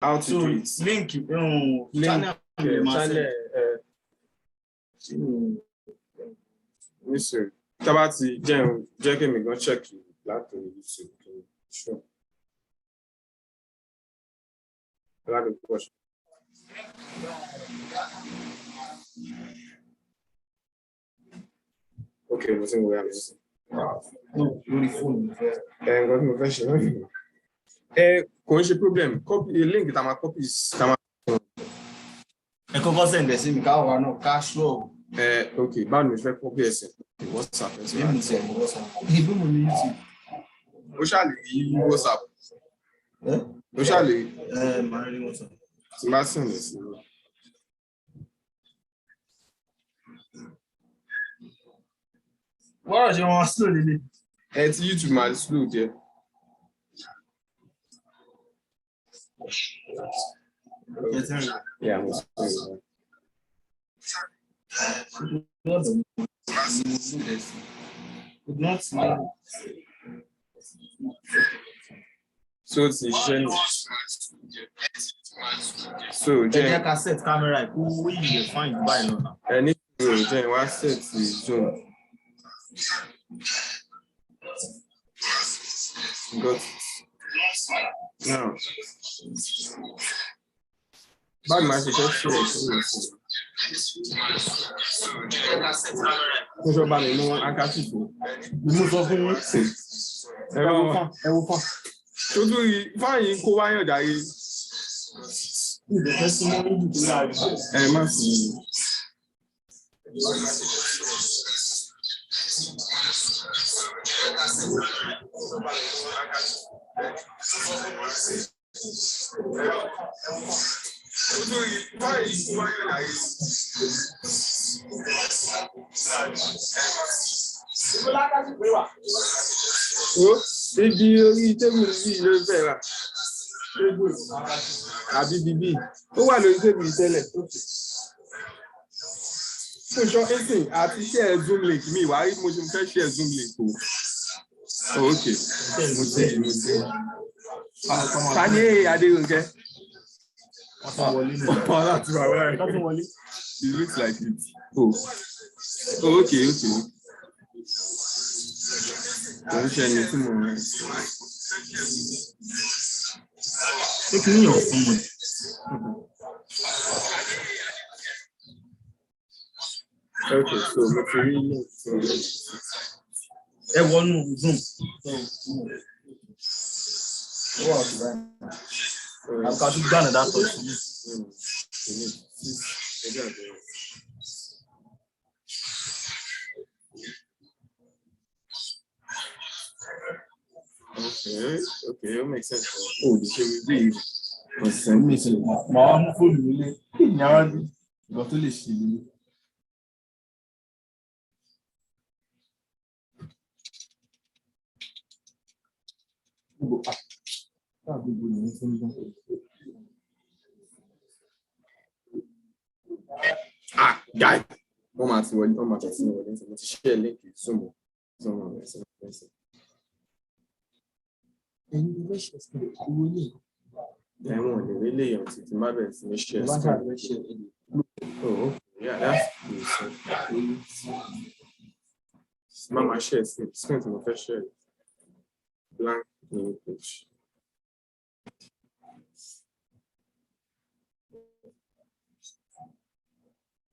how to do it. Link Channel. Listen, Tabati, Jen, me go check you. Black to YouTube. Sure. I have a question. Okay, we'll see what I'm saying. Got my question. Coincidence problem. Copy link that my copies. I can send this in no cash flow. Okay, bad me fẹ́ copy ẹsẹ̀. What's up? O ṣá lè rí WhatsApp. O ṣá lè rí WhatsApp. Tí máa send ẹ sí. Wọ́n ṣe wọ́n slow lélẹ̀. Tí YouTube máa slow jẹ́. Yeah, I'm sorry. So it's a shame. So Jen can set camera. Who will you find by now? Any Jen was set the zone. Got it. Now. Bad man, you just share it. Mo sọ bá mi mú akásìkò. Mo sọ fún yín. Ẹ wo fún. Tótó yìí fáyín kó wáyàn dáyé. Ìbẹ̀fẹ́ sí mọ́ níbi tó yára. Ẹ má sì í. Ibi orí tébùlù yìí ló fẹ́ rà. Àbí bíbí. Ó wà lórí tébùlù tẹ́lẹ̀. Fún ìṣọ́ ẹ̀sìn àti share Zoom link mi wà rí mo ṣe fẹ́ share Zoom link o. Okay. Mo ti. Tani Adérónkẹ́. That's right. It looks like it. Oh, okay. Don't share anything more. Take me your phone. Okay, so material. Everyone Zoom. I've got to do that person. Okay, that makes sense. Oh, the show will be. Send me some. Mom, phone me. Got to listen. Guy. Share link with someone. Oh, yeah, that's cool. Mama shares it. Spend my first share. Blank page.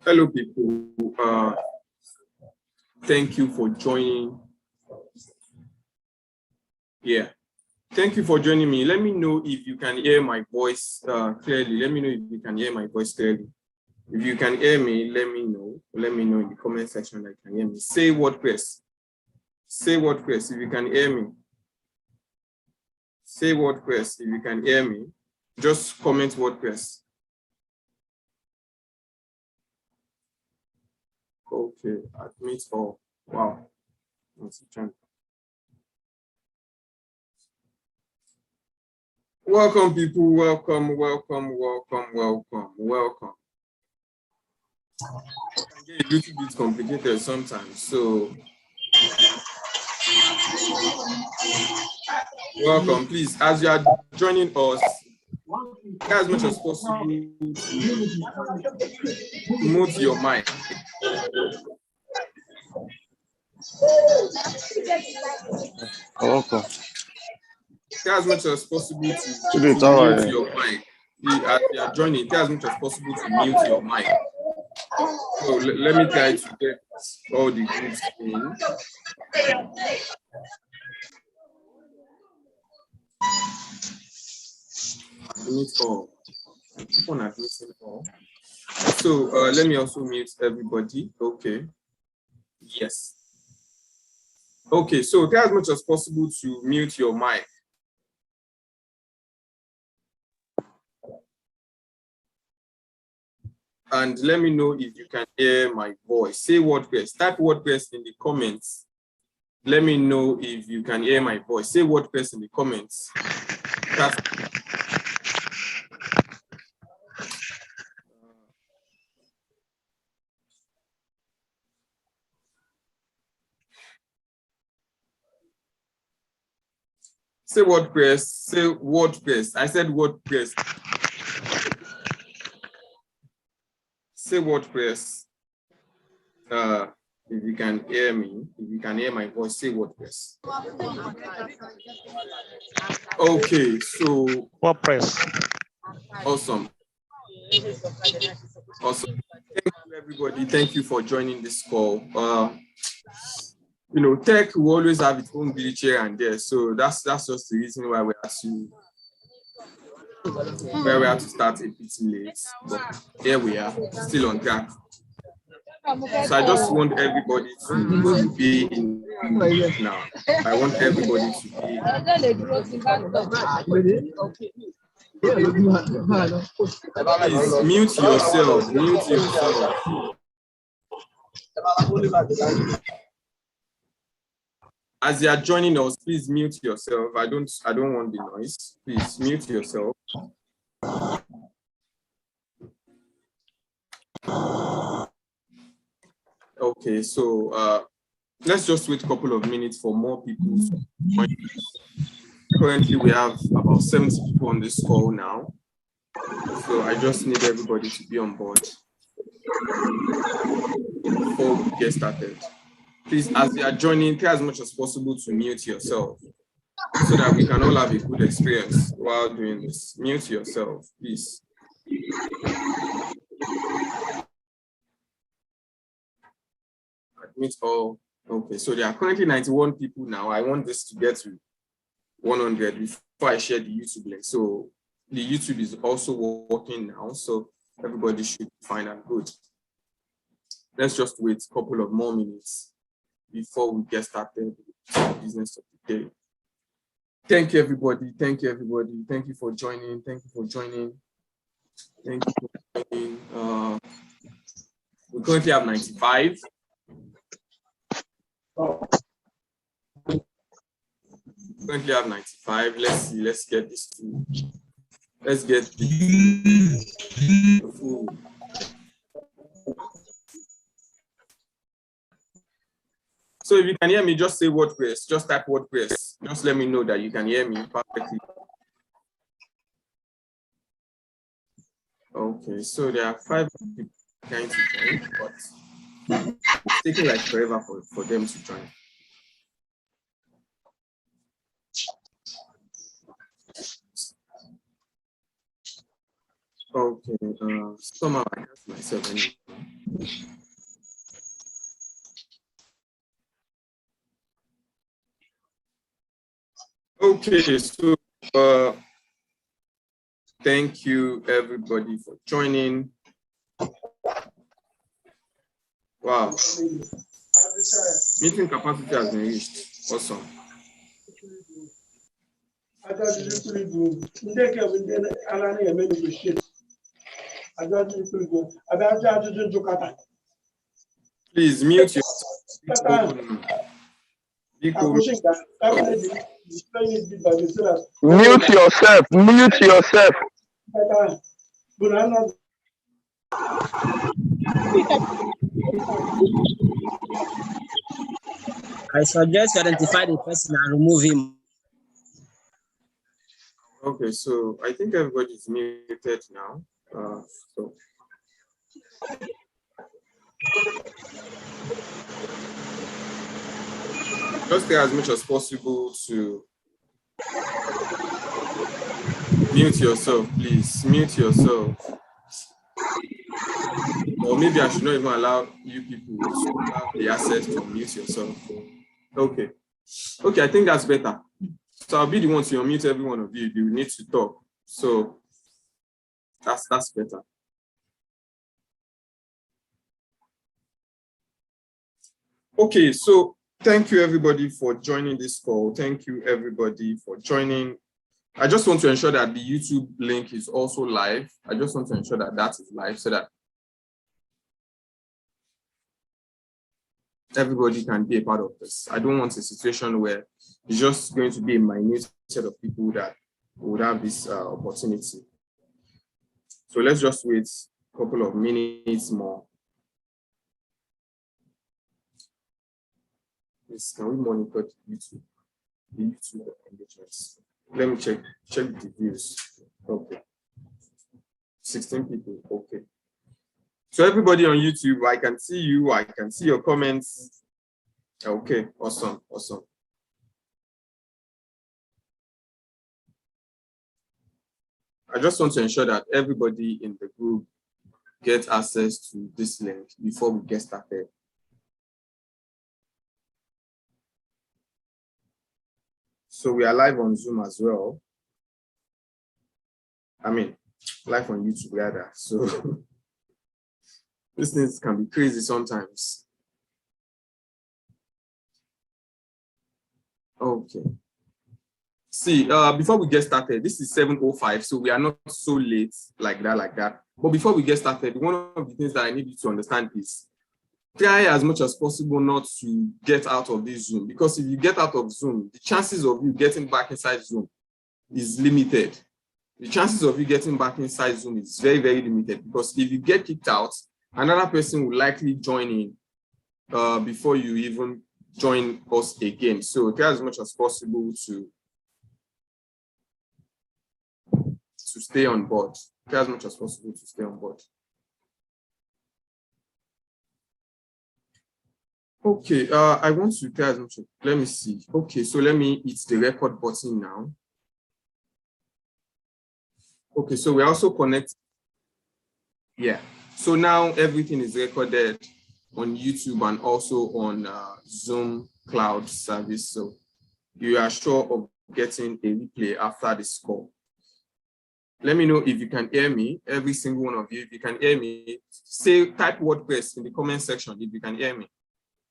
Hello, people. Thank you for joining. Yeah. Thank you for joining me. Let me know if you can hear my voice clearly. Let me know if you can hear my voice clearly. If you can hear me, let me know. Let me know in the comment section that you can hear me. Say WordPress. Say WordPress if you can hear me. Say WordPress if you can hear me. Just comment WordPress. Okay, admit all. Wow. Welcome, people. Welcome. It can get a little bit complicated sometimes. So, welcome, please. As you are joining us, try as much as possible to mute your mic. Okay. Try as much as possible to mute your mic. As you are joining, try as much as possible to mute your mic. So let me try to get all the groups in. Admit all. Keep on admitting all. So let me also mute everybody. Okay. Yes. Okay, so try as much as possible to mute your mic. And let me know if you can hear my voice. Say WordPress. Type WordPress in the comments. Let me know if you can hear my voice. Say WordPress in the comments. Say WordPress. Say WordPress. I said WordPress. Say WordPress. If you can hear me, if you can hear my voice, say WordPress. Okay, so WordPress. Awesome. Awesome. Thank you, everybody. Thank you for joining this call. You know, tech will always have its own glitch here and there, so that's just the reason why we had to start a bit late. But here we are, still on track. So I just want everybody to be in now. I want everybody to be. Please mute yourself. Mute yourself. As you are joining us, please mute yourself. I don't want the noise. Please mute yourself. Okay, so let's just wait a couple of minutes for more people to join. Currently, we have about 70 people on this call now. So I just need everybody to be on board before we get started. Please, as you are joining, try as much as possible to mute yourself so that we can all have a good experience while doing this. Mute yourself, please. Admit all. Okay, so there are currently 91 people now. I want this to get to 100 before I share the YouTube link. So the YouTube is also working now, so everybody should find out good. Let's just wait a couple of more minutes before we get started with the business of the day. Thank you, everybody. Thank you, everybody. Thank you for joining. Thank you for joining. Thank you for joining. We currently have 95. Currently have 95. Let's see. Let's get this to. Let's get the full. So if you can hear me, just say WordPress. Just type WordPress. Just let me know that you can hear me perfectly. Okay, so there are 5 people trying to join, but it's taking like forever for them to join. Okay, somehow I asked myself anyway. Okay, so thank you everybody for joining. Wow, meeting capacity has been reached. Awesome. Please mute yourself. Mute yourself. Mute yourself. I suggest you identify the person and remove him. Okay, so I think everybody's muted now. So just try as much as possible to mute yourself, please. Mute yourself. Or maybe I should not even allow you people to have the access to mute yourself. Okay. Okay, I think that's better. So I'll be the one to unmute every one of you. You need to talk. So that's better. Okay, so thank you everybody for joining this call. Thank you everybody for joining. I just want to ensure that the YouTube link is also live. I just want to ensure that that is live so that everybody can be a part of this. I don't want a situation where it's just going to be a minute set of people that would have this opportunity. So let's just wait a couple of minutes more. Yes, can we monitor the YouTube engagements? Let me check the views. Okay. 16 people. Okay. So everybody on YouTube, I can see you. I can see your comments. Okay. Awesome. Awesome. I just want to ensure that everybody in the group gets access to this link before we get started. So we are live on Zoom as well. I mean, live on YouTube rather. So these things can be crazy sometimes. Okay. See, before we get started, this is 7:05, so we are not so late like that. But before we get started, one of the things that I need you to understand is try as much as possible not to get out of this Zoom, because if you get out of Zoom, the chances of you getting back inside Zoom is limited. The chances of you getting back inside Zoom is very, very limited, because if you get kicked out, another person will likely join in before you even join us again. So try as much as possible to stay on board. Try as much as possible to stay on board. Okay, I want to try as much. Let me see. Okay, so let me hit the record button now. Okay, so we're also connected. Yeah, so now everything is recorded on YouTube and also on Zoom cloud service. So you are sure of getting a replay after this call. Let me know if you can hear me, every single one of you. If you can hear me, type WordPress in the comment section if you can hear me.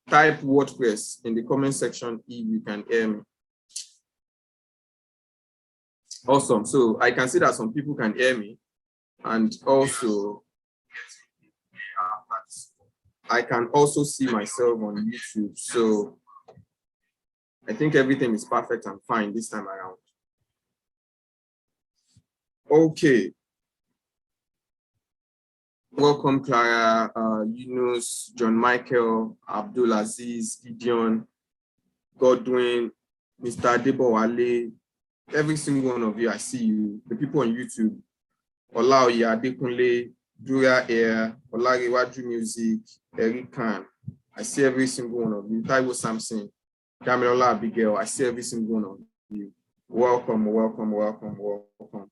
Type WordPress in the comment section if you can hear me. Awesome. So I can see that some people can hear me, and also I can also see myself on YouTube. So I think everything is perfect and fine this time around. Okay. Welcome, Clara, Yunus, John Michael, Abdul Aziz, Gideon, Godwin, Mr. Adebowale, every single one of you, I see you. The people on YouTube, Olaoya Adekunle, Dura Air, Olariwaju Music, Eric Khan, I see every single one of you. Taiwo Samson, Damilola Abigail, I see every single one of you. Welcome, welcome, welcome, welcome.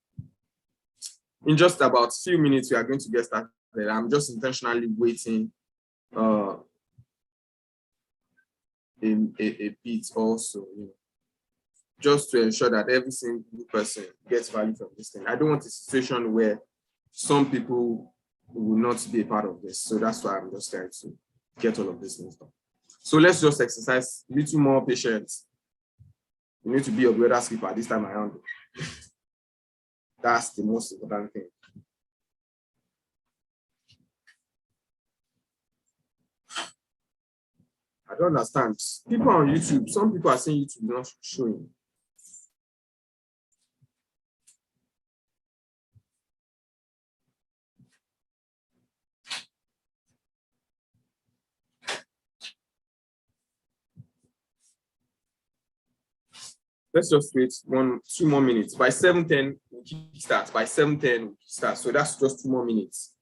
In just about a few minutes, we are going to get started. I'm just intentionally waiting a bit also, just to ensure that every single person gets value from this thing. I don't want a situation where some people will not be a part of this. So that's why I'm just trying to get all of this things done. So let's just exercise a little more patience. You need to be a brother's keeper this time around. That's the most important thing. I don't understand. People on YouTube, some people are saying YouTube is not showing. Let's just wait 2 more minutes. By 7:10, we kickstart. By 7:10, we kickstart. So that's just 2 more minutes.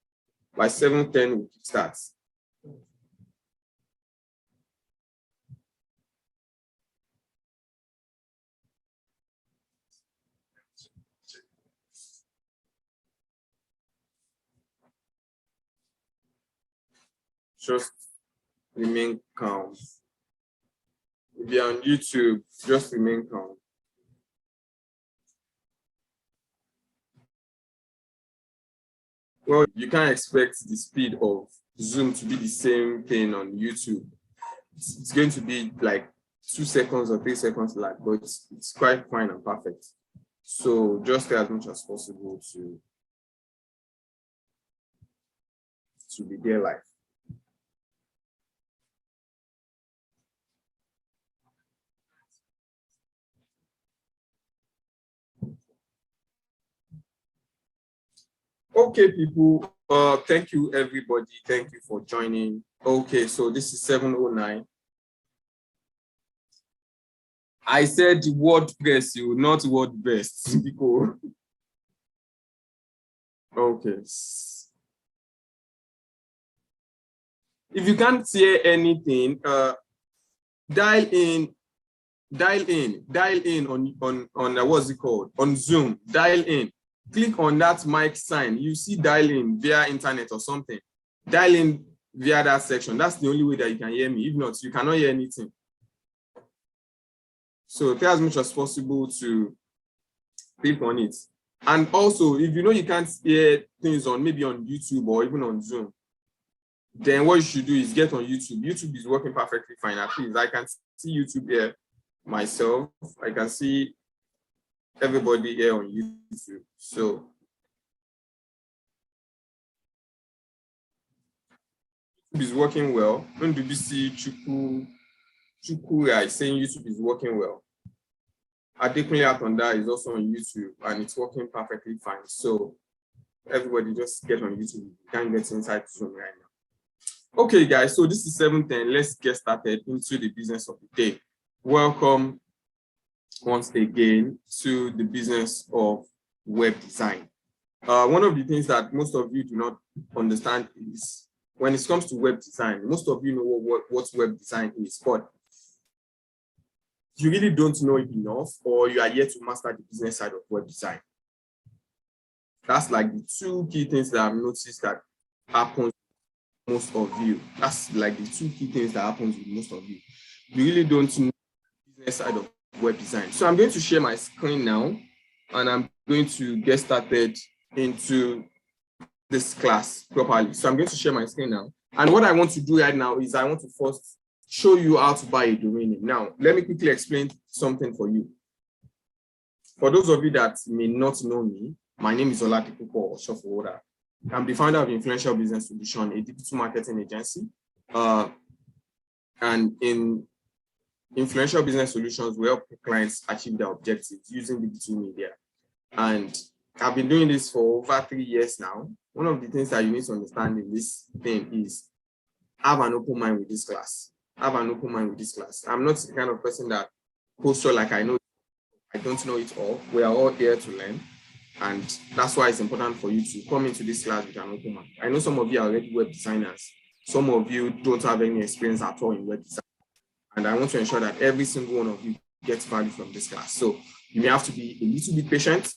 By 7:10, we kickstart. Just remain calm. If you're on YouTube, just remain calm. Well, you can't expect the speed of Zoom to be the same thing on YouTube. It's going to be like 2 seconds or 3 seconds lag, but it's quite fine and perfect. So just stay as much as possible to be there live. Okay, people, thank you, everybody. Thank you for joining. Okay, so this is 7:09. I said WordPress, you not WordPress. Because okay. If you can't hear anything, dial in on what's it called? On Zoom, dial in. Click on that mic sign. You see dial in via internet or something. Dial in via that section. That's the only way that you can hear me. If not, you cannot hear anything. So try as much as possible to click on it. And also, if you know you can't hear things on maybe on YouTube or even on Zoom, then what you should do is get on YouTube. YouTube is working perfectly fine. At least I can see YouTube here myself. I can see everybody here on YouTube. So YouTube is working well. When do we see Chuku is saying YouTube is working well? Adekunle Atonda is also on YouTube and it's working perfectly fine. So everybody just get on YouTube. You can't get inside Zoom right now. Okay, guys, so this is 7:10. Let's get started into the business of the day. Welcome once again to the business of web design. One of the things that most of you do not understand is when it comes to web design, most of you know what web design is, but you really don't know it enough, or you are yet to master the business side of web design. That's like the 2 key things that I've noticed that happens with most of you. That's like the 2 key things that happens with most of you. You really don't know the business side of web design. So I'm going to share my screen now, and I'm going to get started into this class properly. So I'm going to share my screen now. And what I want to do right now is I want to first show you how to buy a domain name. Now, let me quickly explain something for you. For those of you that may not know me, my name is Oladipupo Osofowora. I'm the founder of Influential Business Solution, a digital marketing agency. And in Influential Business Solutions, we help clients achieve their objectives using digital media. And I've been doing this for over 3 years now. One of the things that you need to understand in this thing is have an open mind with this class. Have an open mind with this class. I'm not the kind of person that posture like I don't know it all. We are all here to learn. And that's why it's important for you to come into this class with an open mind. I know some of you are already web designers. Some of you don't have any experience at all in web design. And I want to ensure that every single one of you gets value from this class. So you may have to be a little bit patient,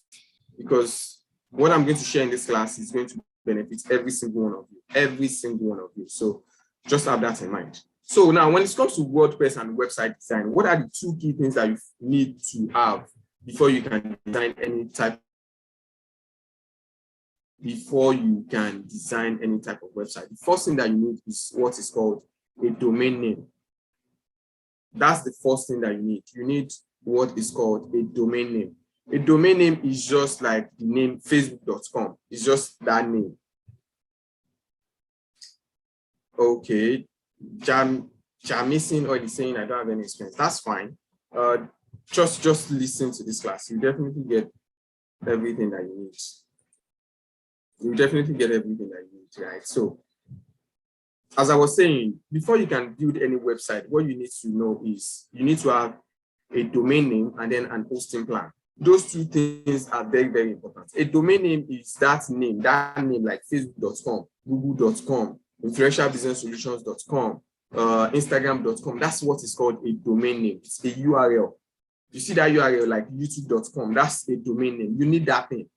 because what I'm going to share in this class is going to benefit every single one of you. Every single one of you. So just have that in mind. So now, when it comes to WordPress and website design, what are the 2 key things that you need to have before you can design any type of website? The first thing that you need is what is called a domain name. That's the first thing that you need. You need what is called a domain name. A domain name is just like the name facebook.com. It's just that name. Okay. Jamison or is saying I don't have any experience. That's fine. Just listen to this class. You definitely get everything that you need. You definitely get everything that you need, right? So, as I was saying, before you can build any website, what you need to know is you need to have a domain name, and then an hosting plan. Those two things are very, very important. A domain name is that name like facebook.com, google.com, influentialbusinesssolutions.com, instagram.com. That's what is called a domain name. It's a URL. You see that URL like youtube.com, that's a domain name. You need that thing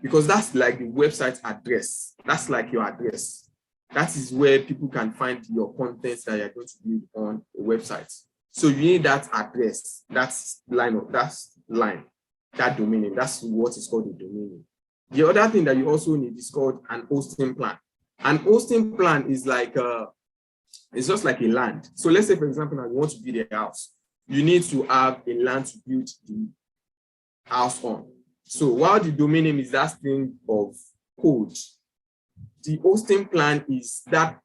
because that's like the website address. That's like your address. That is where people can find your contents that you're going to build on a website. So you need that address, that domain name. That's what is called a domain name. The other thing that you also need is called an hosting plan. An hosting plan is like it's just like a land. So let's say, for example, now you want to build a house. You need to have a land to build the house on. So while the domain name is that string of code, the hosting plan is that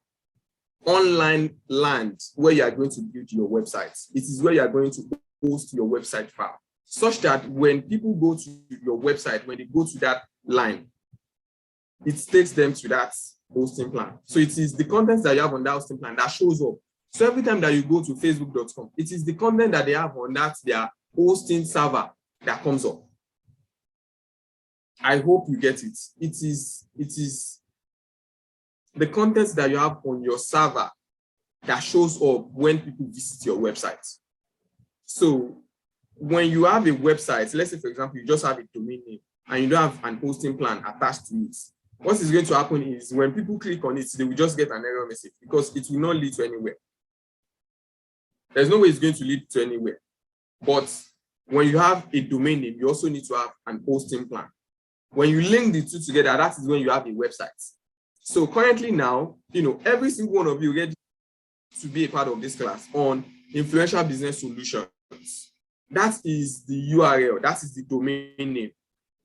online land where you are going to build your website. It is where you are going to host your website file, such that when people go to your website, when they go to that line, it takes them to that hosting plan. So it is the content that you have on that hosting plan that shows up. So every time that you go to facebook.com, it is the content that they have on that their hosting server that comes up. I hope you get it. It is the content that you have on your server that shows up when people visit your website. So when you have a website, let's say, for example, you just have a domain name and you don't have an hosting plan attached to it, what is going to happen is when people click on it, they will just get an error message because it will not lead to anywhere. There's no way it's going to lead to anywhere. But when you have a domain name, you also need to have an hosting plan. When you link the two together, that is when you have a website. So currently now, every single one of you ready to be a part of this class on Influential Business Solutions. That is the URL, that is the domain name.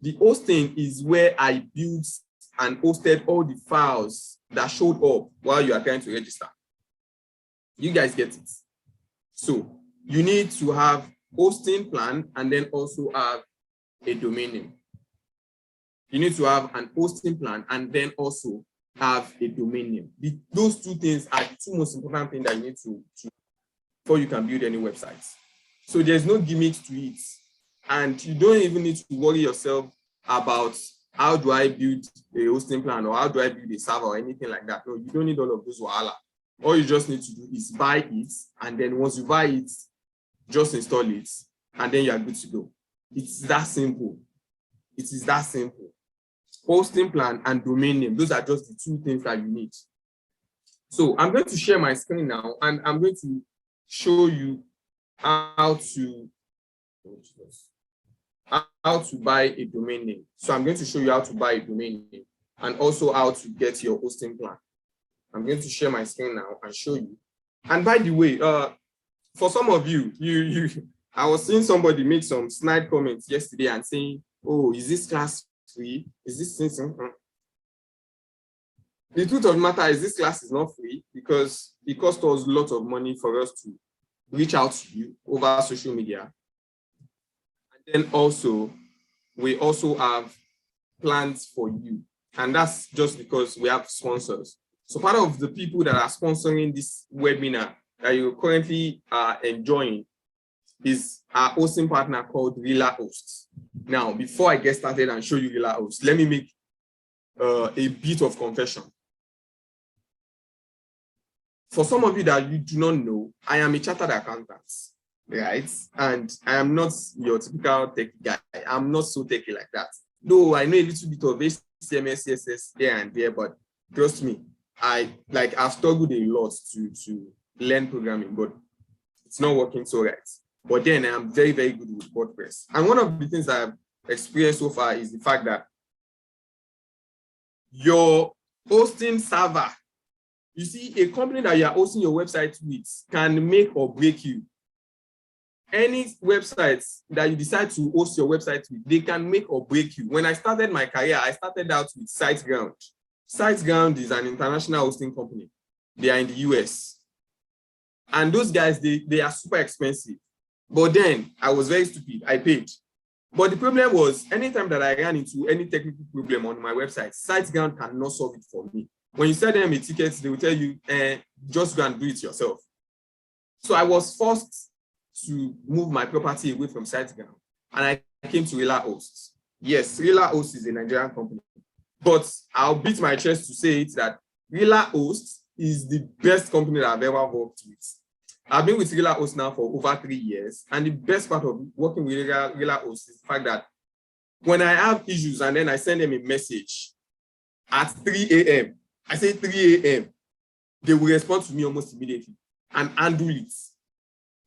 The hosting is where I built and hosted all the files that showed up while you are trying to register. You guys get it. So you need to have hosting plan and then also have a domain name. You need to have an hosting plan and then also have a domain name. Those two things are the two most important things that you need to before you can build any website. So there's no gimmicks to it. And you don't even need to worry yourself about how do I build a hosting plan or how do I build a server or anything like that. No, you don't need all of those wahala. All you just need to do is buy it. And then once you buy it, just install it. And then you are good to go. It's that simple. It is that simple. Hosting plan and domain name, those are just the two things that you need. So I'm going to share my screen now and I'm going to show you how to buy a domain name. So I'm going to show you how to buy a domain name and also how to get your hosting plan. I'm going to share my screen now and show you. And by the way, for some of you, I was seeing somebody make some snide comments yesterday and saying, oh, is this class free? Is this thing? The truth of the matter is this class is not free because it cost us a lot of money for us to reach out to you over social media. And then also, we also have plans for you. And that's just because we have sponsors. So part of the people that are sponsoring this webinar that you currently are enjoying is our hosting partner called Rila Hosts. Now, before I get started and show you Rila Hosts, let me make a bit of confession. For some of you that you do not know, I am a chartered accountant, right? And I am not your typical tech guy. I'm not so techy like that. Though I know a little bit of HTML, CSS here and there, but trust me, I've struggled a lot to learn programming, but it's not working so right. But then I am very, very good with WordPress. And one of the things that I've experienced so far is the fact that your hosting server, you see, a company that you are hosting your website with can make or break you. Any websites that you decide to host your website with, they can make or break you. When I started my career, I started out with SiteGround. SiteGround is an international hosting company. They are in the US. And those guys, they are super expensive. But then I was very stupid. I paid. But the problem was, anytime that I ran into any technical problem on my website, SiteGround cannot solve it for me. When you sell them a ticket, they will tell you, just go and do it yourself. So I was forced to move my property away from SiteGround, and I came to Rela Hosts. Yes, Rela Hosts is a Nigerian company, but I'll beat my chest to say it that Rela Hosts is the best company that I've ever worked with. I've been with Rela Hosts now for over 3 years, and the best part of working with Rela Hosts is the fact that when I have issues and then I send them a message at 3 a.m., I say 3 a.m., they will respond to me almost immediately and handle it.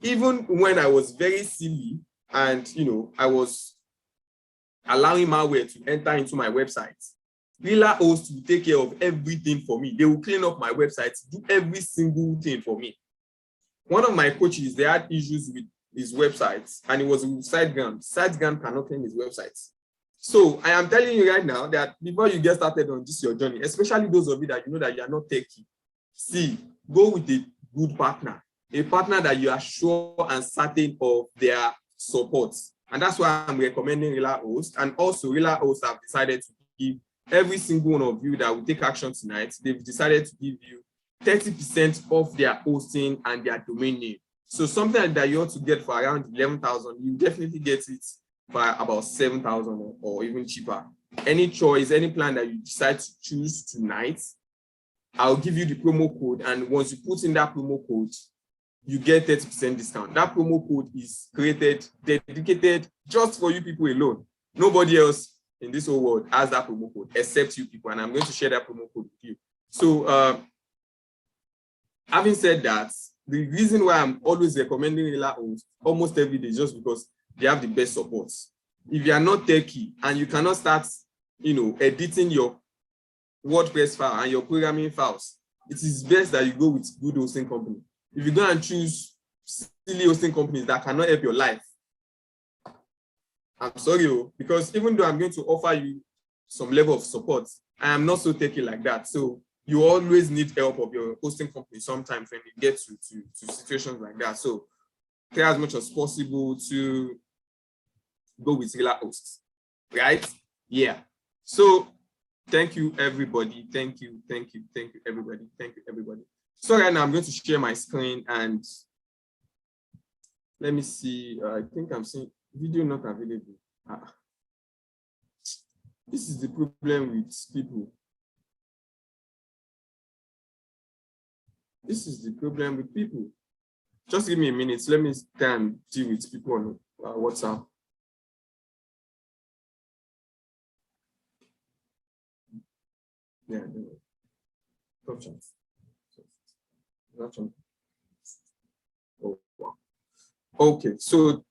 Even when I was very silly and, I was allowing malware to enter into my website, Rela Hosts will take care of everything for me. They will clean up my website, do every single thing for me. One of my coaches, they had issues with his website, and it was with SiteGround. SiteGround cannot clean his website. So I am telling you right now that before you get started on this your journey, especially those of you that you know that you are not techie, go with a good partner, a partner that you are sure and certain of their support. And that's why I'm recommending Rela Hosts. And also Rela Hosts have decided to give every single one of you that will take action tonight, they've decided to give you 30% off their hosting and their domain name. So something that you ought to get for around 11,000, you definitely get it by about 7,000 or even cheaper. Any choice, any plan that you decide to choose tonight, I'll give you the promo code. And once you put in that promo code, you get 30% discount. That promo code is created, dedicated just for you people alone. Nobody else in this whole world has that promo code except you people. And I'm going to share that promo code with you. So having said that, the reason why I'm always recommending Rela Hosts almost every day is just because they have the best support. If you are not techie and you cannot start, editing your WordPress file and your programming files, it is best that you go with good hosting company. If you go and choose silly hosting companies that cannot help your life, I'm sorry, because even though I'm going to offer you some level of support, I am not so techie like that. So you always need help of your hosting company sometimes when you get to situations like that. So try as much as possible to go with Rela Hosts, right? Yeah. So thank you, everybody. Thank you, everybody. Thank you, everybody. So right now I'm going to share my screen and let me see. I think I'm seeing video not available. This is the problem with people. This is the problem with people. Just give me a minute. Let me try and deal with people on WhatsApp. Yeah, top chance. Oh, wow. Okay, so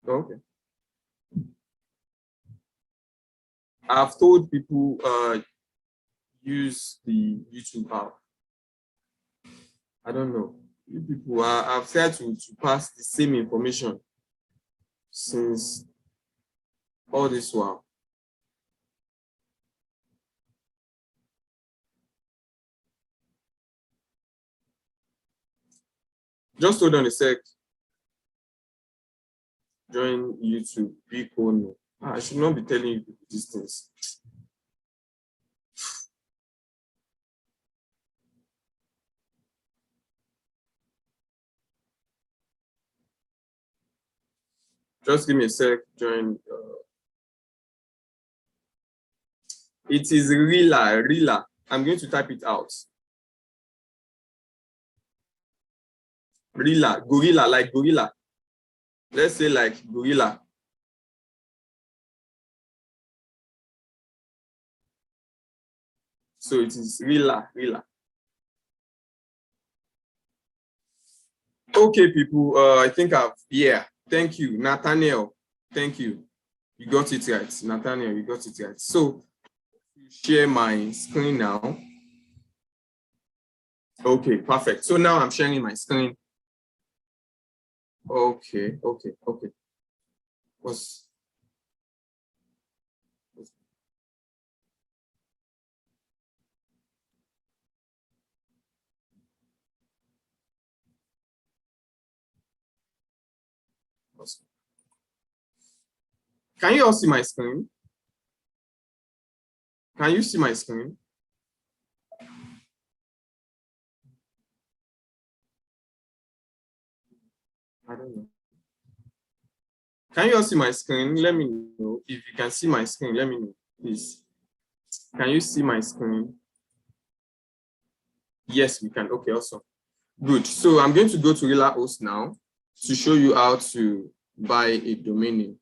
okay. I've told people use the YouTube app. I don't know. You people I've tried to pass the same information since all this while. Just hold on a sec. Join YouTube. Big no. I should not be telling you these things. Just give me a sec. Join. It is Rela. I'm going to type it out. Rela, gorilla, like gorilla. Let's say like gorilla. So it is Rela. Okay, people. I think thank you, Nathaniel. Thank you. You got it right, Nathaniel. You got it right. So share my screen now. Okay, perfect. So now I'm sharing my screen. Okay. Can you all see my screen? Can you see my screen? I don't know. Can you all see my screen? Let me know. If you can see my screen, let me know, please. Can you see my screen? Yes, we can. Okay, awesome. Good. So I'm going to go to RelaHost now to show you how to buy a domain name.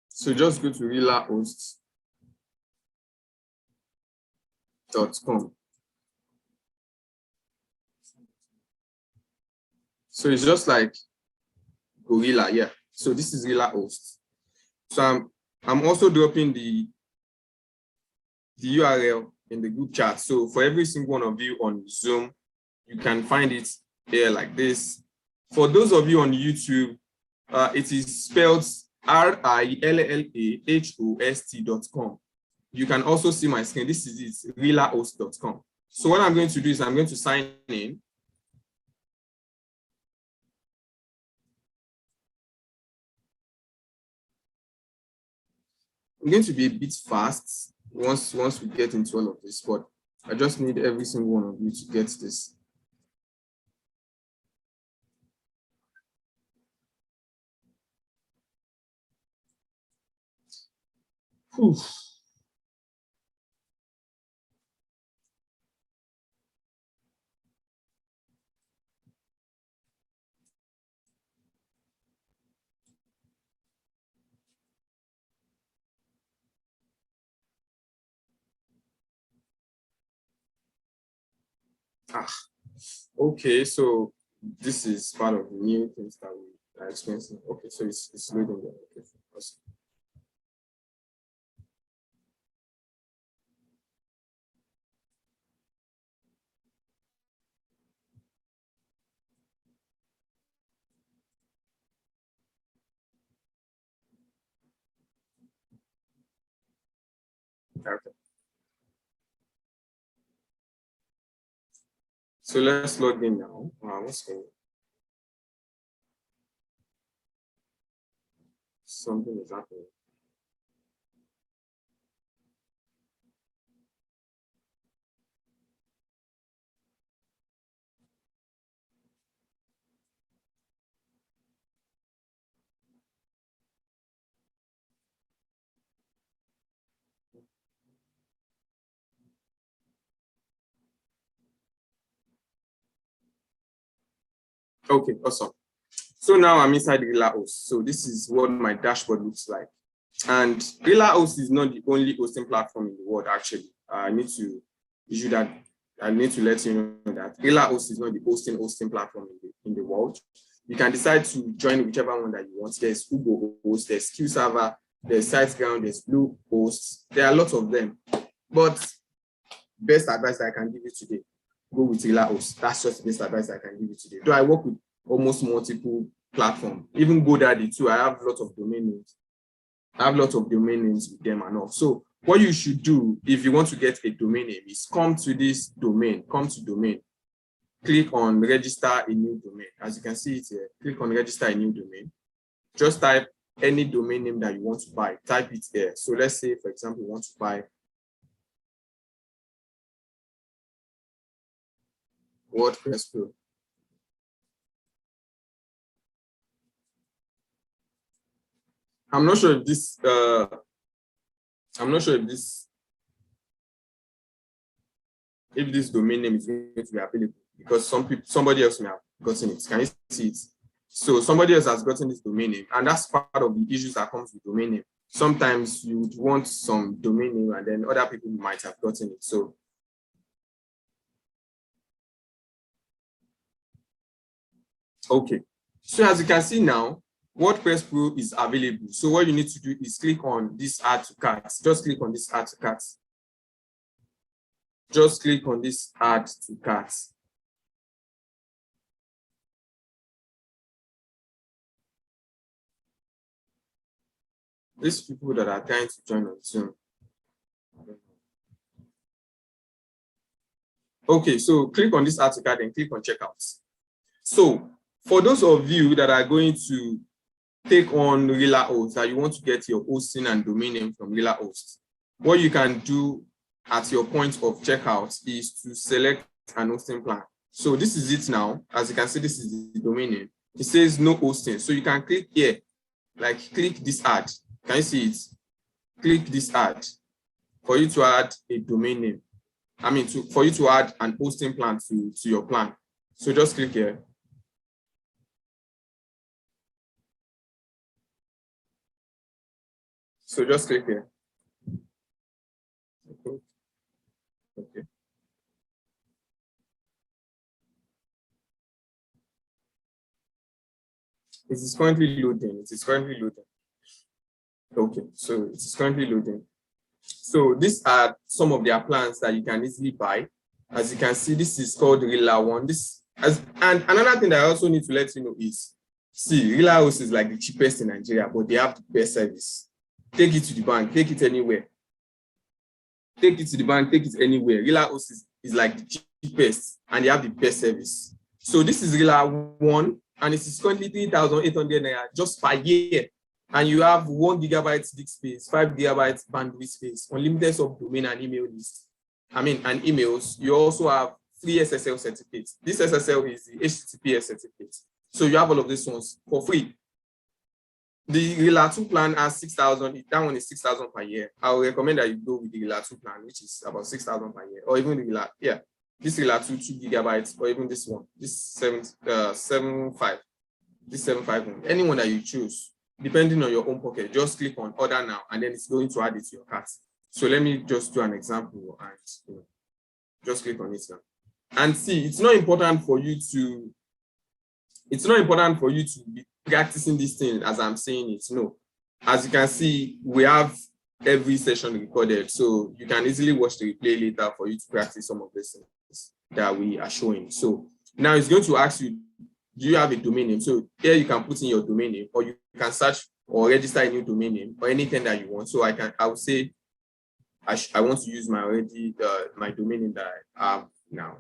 So just go to relahost.com. So it's just like Gorilla, yeah. So this is RelaHost. So I'm also dropping the URL in the group chat. So for every single one of you on Zoom, you can find it here like this. For those of you on YouTube, it is spelled RILLAHOST.com. You can also see my screen. This is it, relahost.com. So what I'm going to do is I'm going to sign in. I'm going to be a bit fast once we get into all of this, but I just need every single one of you to get this. Whew. Okay, so this is part of the new things that we are experiencing. Okay, so it's loading there. Okay, awesome. Okay. So let's log in now. What's going on? Something is happening. Okay, awesome. So now I'm inside RelaHost. So this is what my dashboard looks like. And RelaHost is not the only hosting platform in the world, actually. I need to issue that. I need to let you know that RelaHost is not the hosting platform in the world. You can decide to join whichever one that you want. There's Uber-Host, there's QServer, there's SiteGround, there's Bluehost. There are a lot of them. But best advice that I can give you today, go with RelaHost. That's just the best advice I can give you today. Though I work with almost multiple platforms, even GoDaddy too. I have lots of domain names. I have lots of domain names with them and all. So what you should do if you want to get a domain name is come to this domain, come to domain, click on register a new domain. As you can see it here, click on register a new domain. Just type any domain name that you want to buy, type it there. So let's say, for example, you want to buy WordPress Pro. I'm not sure if this domain name is going to be available because somebody else may have gotten it. Can you see it? So somebody else has gotten this domain name, and that's part of the issues that comes with domain name. Sometimes you would want some domain name and then other people might have gotten it. So okay. So as you can see now, WordPress Pro is available. So what you need to do is click on this add to cart. Just click on this add to cart. Just click on this add to cart. These people that are trying to join on Zoom. Okay, so click on this add to cart and click on checkout. So for those of you that are going to take on RelaHost, that you want to get your hosting and domain name from RelaHost, what you can do at your point of checkout is to select an hosting plan. So this is it now. As you can see, this is the domain name. It says no hosting. So you can click here, like click this ad. Can you see it? Click this ad for you to add a domain name. I mean, for you to add an hosting plan to your plan. So just click here. So just click here. Okay. It is currently loading. It is currently loading. Okay, so it is currently loading. So these are some of their plans that you can easily buy. As you can see, this is called Rila One. And another thing that I also need to let you know is, see, Rila House is like the cheapest in Nigeria, but they have the best service. Take it to the bank, take it anywhere. Take it to the bank, take it anywhere. Rila House is like the cheapest, and they have the best service. So this is Rila One, and it is currently 3,800 naira just per year. And you have 1 GB disk space, 5 GB bandwidth space, unlimited subdomain and email list. And emails. You also have free SSL certificates. This SSL is the HTTPS certificate. So you have all of these ones for free. The Rila 2 plan has 6,000. That one is 6,000 per year. I would recommend that you go with the Rila 2 plan, which is about 6,000 per year, or even the Rila, this Rila 2 GB, or even this one, this 7.5, this 7.5 one, any one that you choose. Depending on your own pocket, just click on order now, and then it's going to add it to your cart. So let me just do an example and just click on it now. And see, it's not important for you to be practicing this thing as I'm saying it. No. As you can see, we have every session recorded, so you can easily watch the replay later for you to practice some of the things that we are showing. So now it's going to ask you, do you have a domain name? So here you can put in your domain name, or you can search or register a new domain name, or anything that you want. So I would say I want to use my domain name that I have now.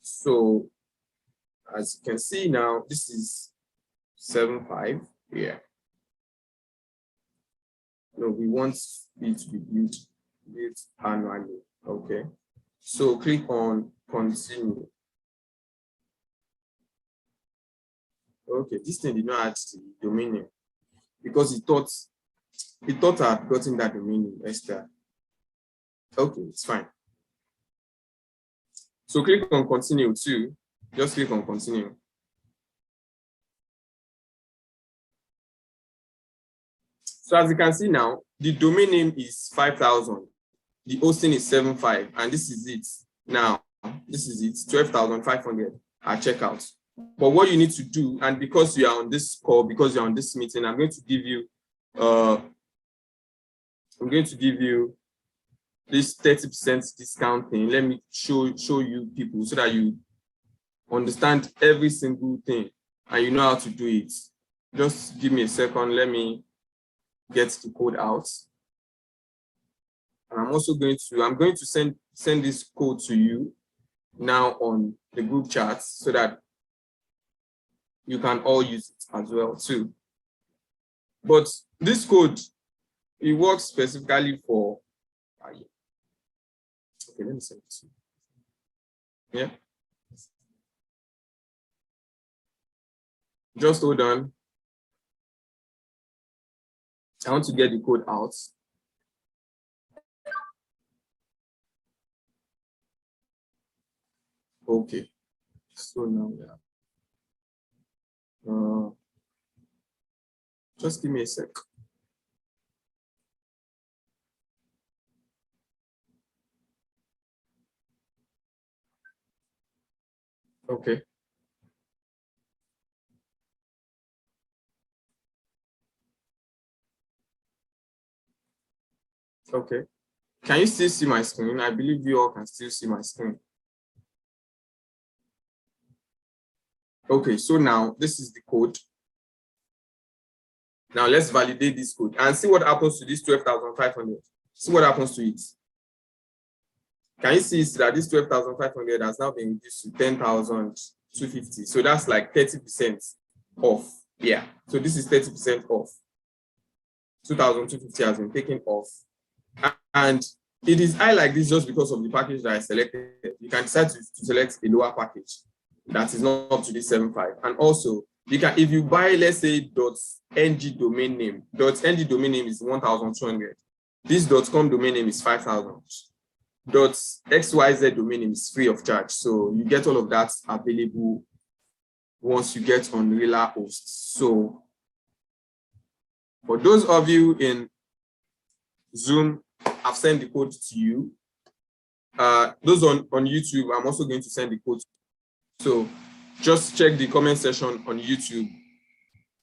So as you can see now, this is 7.5 here. No, we want it to be built annually. Okay. So click on continue. Okay, this thing did not add the domain name because it thought I had gotten that domain name extra. Okay, it's fine. So click on continue too. Just click on continue. So as you can see now, the domain name is 5,000. The hosting is 7.5, and this is it. Now, this is it, 12,500 at checkout. But what you need to do, and because you are on this call, because you're on this meeting, I'm going to give you this 30% discount thing. Let me show you people so that you understand every single thing and you know how to do it. Just give me a second. Let me get the code out. And I'm also going to send this code to you now on the group chat so that you can all use it as well too. But this code, it works specifically for, okay, let me send it to you. Yeah. Just hold on. I want to get the code out. Okay. So now, just give me a sec. Okay. Okay. Can you still see my screen? I believe you all can still see my screen. Okay, so now this is the code. Now let's validate this code and see what happens to this 12,500. See what happens to it. Can you see that this 12,500 has now been reduced to 10,250? So that's like 30% off. Yeah. So this is 30% off. 2,250 has been taken off. And It is high like this just because of the package that I selected. You can decide to select a lower package that is not up to the 7.5. And also, you can, if you buy, let's say, .ng domain name, .ng domain name is 1,200. This .com domain name is 5,000. .xyz domain name is free of charge. So you get all of that available once you get on Rela hosts. So for those of you in Zoom, I've sent the code to you. Those on YouTube, I'm also going to send the code. So just check the comment section on YouTube.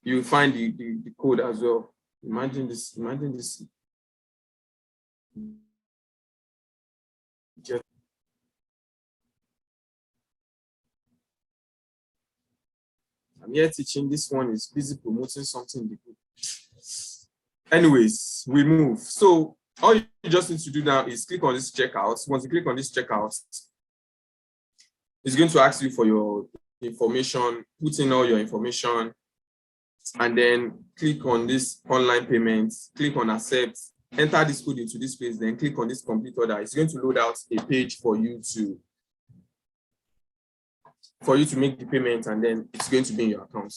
You'll find the code as well. Imagine this. I'm here teaching. This one is busy promoting something in the group. Anyways, we move. So all you just need to do now is click on this checkout. Once you click on this checkout, it's going to ask you for your information, put in all your information, and then click on this online payments, click on accept, enter this code into this place, then click on this complete order. It's going to load out a page for you to make the payment, and then it's going to be in your account.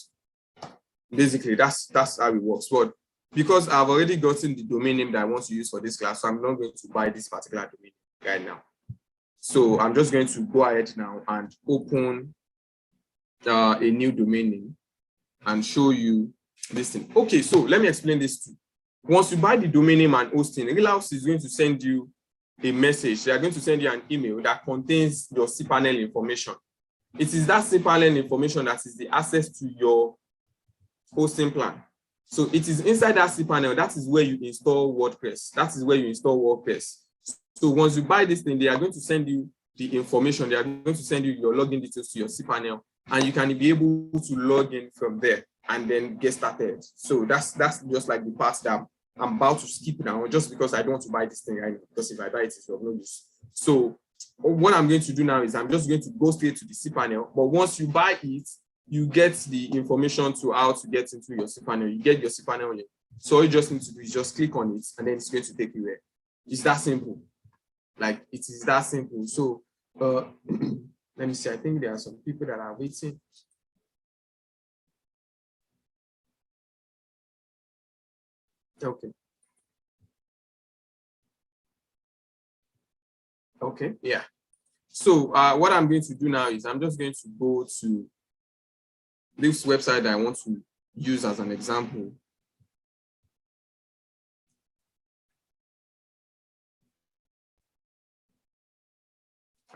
Basically, that's how it works. But because I've already gotten the domain name that I want to use for this class, so I'm not going to buy this particular domain right now. So I'm just going to go ahead now and open a new domain name and show you this thing. Okay, so let me explain this too. Once you buy the domain name and hosting, Relahost is going to send you a message. They are going to send you an email that contains your cPanel information. It is that cPanel information that is the access to your hosting plan. So it is inside that cPanel, that is where you install WordPress. That is where you install WordPress. So once you buy this thing, they are going to send you the information. They are going to send you your login details to your cPanel, and you can be able to log in from there and then get started. So that's just like the part that I'm about to skip now, just because I don't want to buy this thing right now, because if I buy it, it's of no use. So what I'm going to do now is I'm just going to go straight to the cPanel. But once you buy it, you get the information to how to get into your cPanel. You get your cPanel link. So all you just need to do is just click on it, and then it's going to take you there. It's that simple. Like, it is that simple. So let me see. I think there are some people that are waiting. Okay. Okay, yeah. So what I'm going to do now is I'm just going to go to this website that I want to use as an example.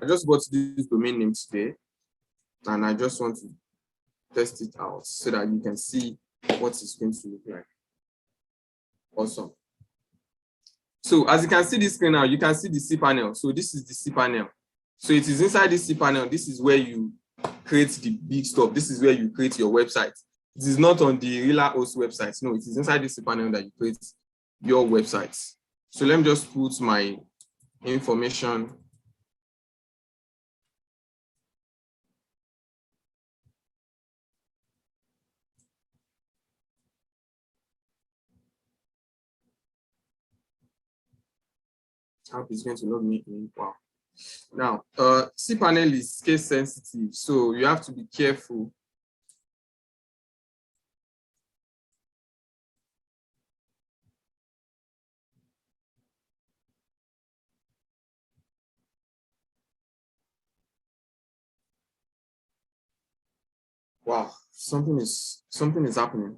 I just got this domain name today, and I just want to test it out so that you can see what it's going to look like. Awesome. So as you can see this screen now, you can see the cPanel. So this is the cPanel. So it is inside this cPanel. This is where you create the big stuff. This is where you create your website. It is not on the Relahost website. No, it is inside this cPanel that you create your website. So let me just put my information. I hope it's going to log me in. Wow. Now, cPanel is case sensitive, so you have to be careful. Wow, something is happening.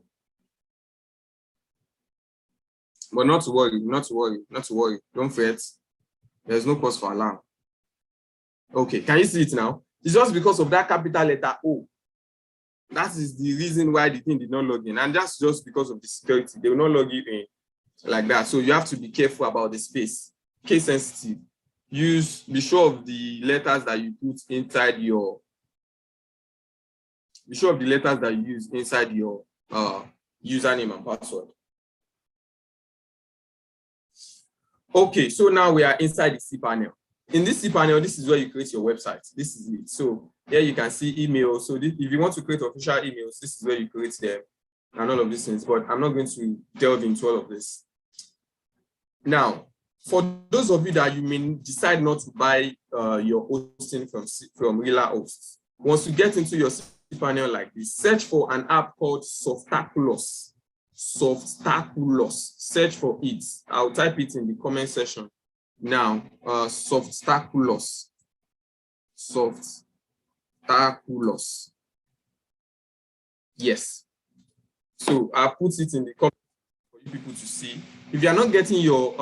But not to worry, not to worry, not to worry. Don't fret. There's no cause for alarm. Okay, can you see it now? It's just because of that capital letter O. That is the reason why the thing did not log in. And that's just because of the security. They will not log you in like that. So you have to be careful about the space. Case sensitive. Be sure of the letters that you put inside your, be sure of the letters that you use inside your username and password. Okay, so now we are inside the cPanel. In this cPanel, this is where you create your website. This is it. So here you can see emails. So if you want to create official emails, this is where you create them and all of these things. But I'm not going to delve into all of this. Now, For those of you that you may decide not to buy your hosting from Rela Hosts, once you get into your cPanel like this, search for an app called Softaculous. Softaculous. Search for it. I'll type it in the comment section now. Softaculous. Softaculous. Yes. So I'll put it in the comment for you people to see. If you are not getting your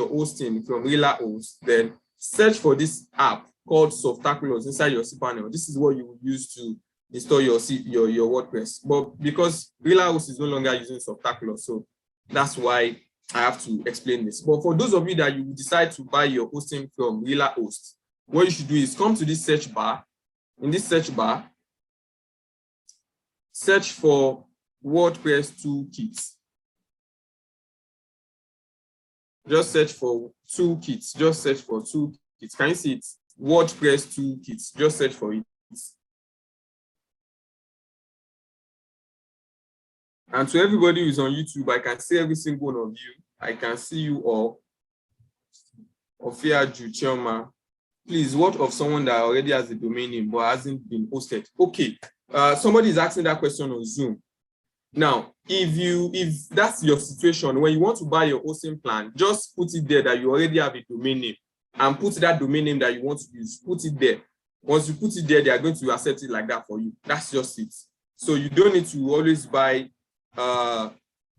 hosting from Rela Hosts, then search for this app called Softaculous inside your cPanel. This is what you will use to install your WordPress. But because Rela Hosts is no longer using Softaculous, so that's why I have to explain this. But for those of you that you decide to buy your hosting from Rela Hosts, what you should do is come to this search bar. In this search bar, search for WordPress toolkits. Just search for toolkits. Just search for toolkits. Can you see it? WordPress toolkits. Just search for it. And to everybody who's on YouTube, I can see every single one of you. I can see you all. Ofia Juchoma. Please, what of someone that already has a domain name but hasn't been hosted? Okay. Somebody is asking that question on Zoom. Now, if that's your situation, when you want to buy your hosting plan, just put it there that you already have a domain name and put that domain name that you want to use. Put it there. Once you put it there, they are going to accept it like that for you. That's just it. So you don't need to always buy,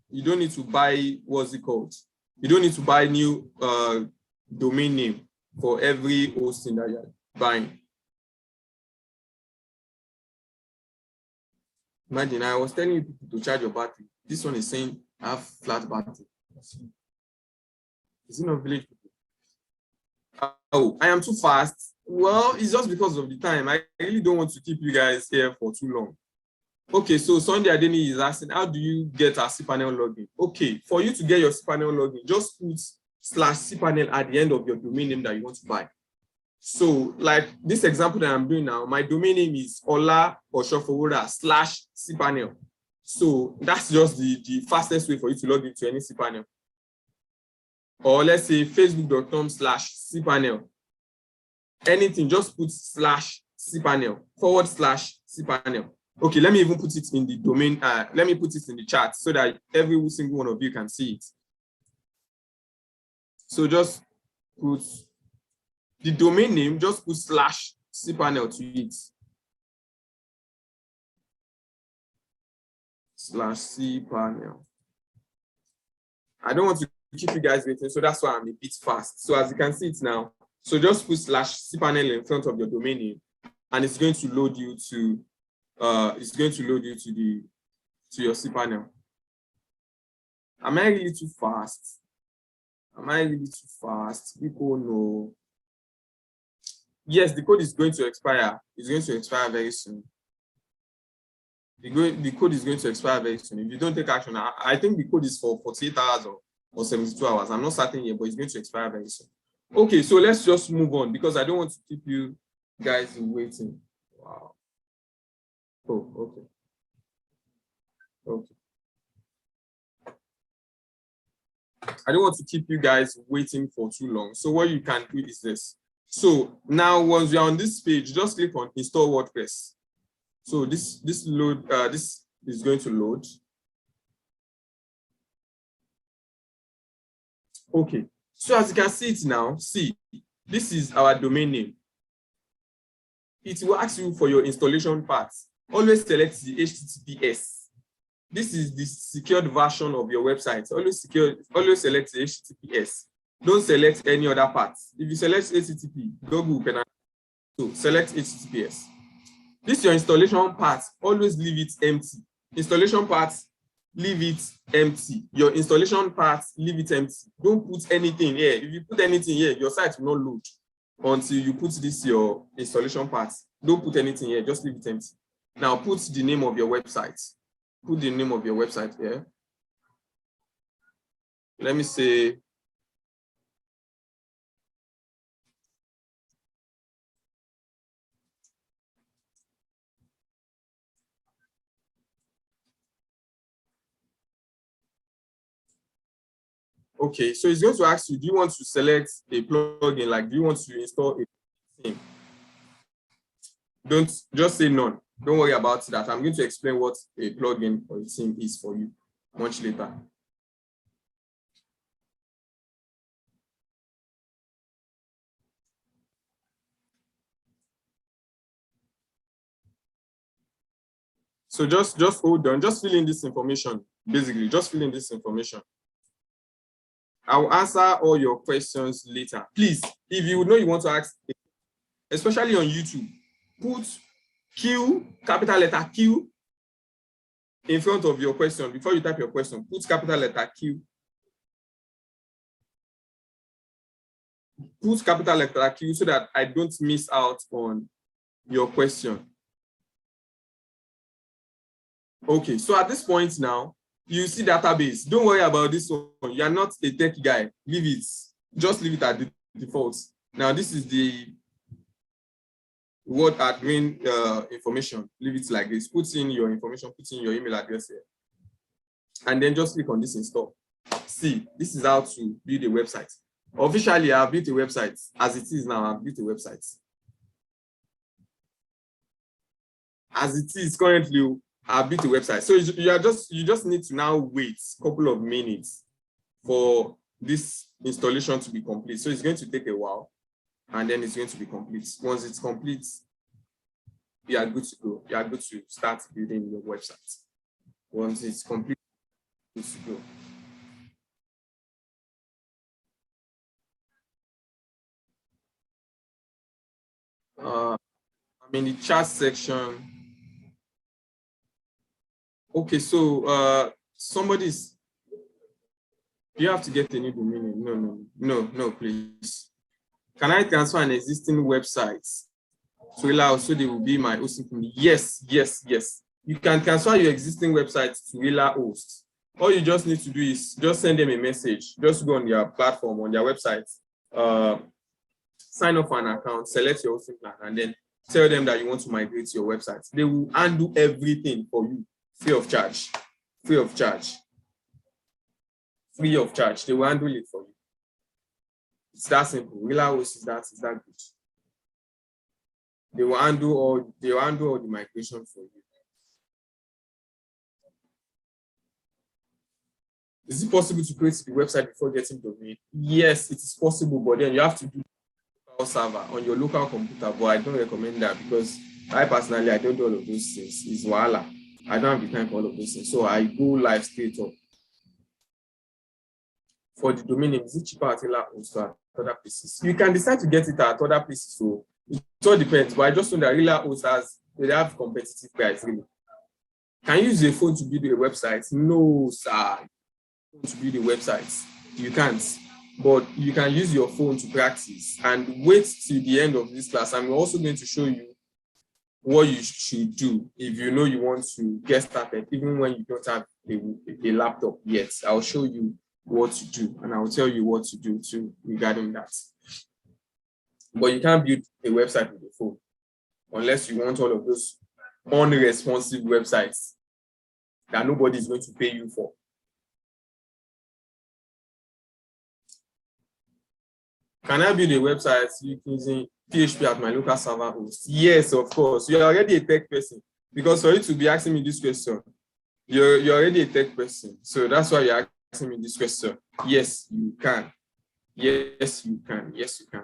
you don't need to buy, what's it called? You don't need to buy new domain name for every hosting that you're buying. Imagine, I was telling you to charge your battery. This one is saying I have flat battery. Is it not village people? Oh, I am too fast. Well, it's just because of the time. I really don't want to keep you guys here for too long. Okay, so Sunday Adeni is asking, how do you get a cPanel login? Okay, for you to get your cPanel login, just put /cPanel at the end of your domain name that you want to buy. So, like this example that I'm doing now, my domain name is Osofowora /cPanel. So that's just the fastest way for you to log into any cPanel. Or let's say facebook.com/cPanel. Anything, just put /cPanel, /cPanel. Okay, let me even put it in the domain. Let me put it in the chat so that every single one of you can see it. So just put the domain name, just put /cPanel to it. /cPanel. I don't want to keep you guys waiting, so that's why I'm a bit fast. So as you can see it now, so just put /cPanel in front of your domain name, and it's going to load you to your cPanel. Am I really too fast? Am I really too fast? People know. Yes, the code is going to expire. It's going to expire very soon. The code is going to expire very soon. If you don't take action, I think the code is for 48 hours or 72 hours. I'm not certain yet, but it's going to expire very soon. Okay, so let's just move on because I don't want to keep you guys waiting. Wow. Oh, okay. Okay. I don't want to keep you guys waiting for too long. So what you can do is this. So now once you're on this page, just click on install WordPress. So this is going to load. Okay. So as you can see it now, see, this is our domain name. It will ask you for your installation path. Always select the HTTPS. This is the secured version of your website. Always select the HTTPS. Don't select any other parts. If you select HTTP, Google will penalize. So select HTTPS. This is your installation part. Always leave it empty. Installation part, leave it empty. Your installation part, leave it empty. Don't put anything here. If you put anything here, your site will not load until you put this your installation part. Don't put anything here. Just leave it empty. Now put the name of your website. Put the name of your website here. Let me say Okay, so it's going to ask you, do you want to select a plugin? Like, do you want to install a theme? Don't just say none. Don't worry about that. I'm going to explain what a plugin or a theme is for you much later. So just hold on, just fill in this information. Basically, just fill in this information. I'll answer all your questions later. Please, if you know you want to ask, especially on YouTube, put Q, capital letter Q, in front of your question. Before you type your question, put capital letter Q. Put capital letter Q so that I don't miss out on your question. Okay, so at this point now, you see database. Don't worry about this one. You're not a tech guy. Leave it. Just leave it at the default. Now, this is the word admin information. Leave it like this. Put in your information, put in your email address here. And then just click on this install. See, this is how to build a website. Officially, I've built a website. As it is now, I've built a website. As it is currently, I've built a website. So you just need to now wait a couple of minutes for this installation to be complete. So it's going to take a while, and then it's going to be complete. Once it's complete, you are good to go. You are good to start building your website. Once it's complete, good to go. I'm in the chat section. Okay, so somebody's, you have to get a new domain. No, please. Can I transfer an existing website to allow so they will be my hosting company? Yes. You can transfer your existing website to Ela host. All you just need to do is just send them a message. Just go on their platform, on their website, sign up for an account, select your hosting plan, and then tell them that you want to migrate your website. They will undo everything for you, free of charge. They will handle it for you. It's that simple. Ela host is that good. They will handle all the migration for you. Is it possible to create the website before getting domain? Yes, it is possible, but then you have to do local server on your local computer. But I don't recommend that because I personally, I don't do all of those things. It's wahala. I don't have the time for all of those things. So I go live straight up. For the domain name, is it cheaper at Ela host or at other places? You can decide to get it at other places. So it all depends. But I just know that Ela host they have competitive price. Really. Can you use a phone to build a website? No, sir. To build a website, you can't. But you can use your phone to practice and wait till the end of this class. I'm also going to show you what you should do if you know you want to get started, even when you don't have a laptop yet. I'll show you what to do, and I'll tell you what to do too regarding that. But you can't build a website with a phone unless you want all of those unresponsive websites that nobody is going to pay you for. Can I build a website using PHP at my local server host? Yes, of course. You're already a tech person. Because for you to be asking me this question, you're already a tech person. So that's why you're asking me this question. Yes, you can. Yes, you can. Yes, you can.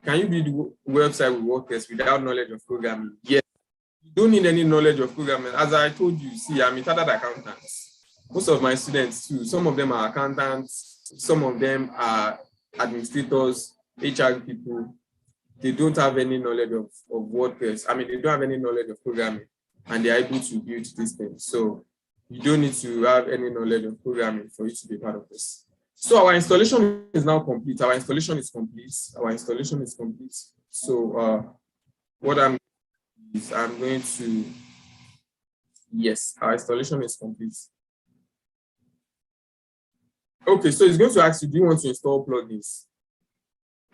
Can you build a website with WordPress without knowledge of programming? Yes. You don't need any knowledge of programming. As I told you, see, I'm a chartered accountant. Most of my students too, some of them are accountants, some of them are administrators, HR people. They don't have any knowledge of WordPress. I mean, they don't have any knowledge of programming, and they're able to build these things. So you don't need to have any knowledge of programming for you to be part of this. So our installation is now complete. Our installation is complete. So what I'm going to, yes, our installation is complete. Okay, so it's going to ask you, do you want to install plugins?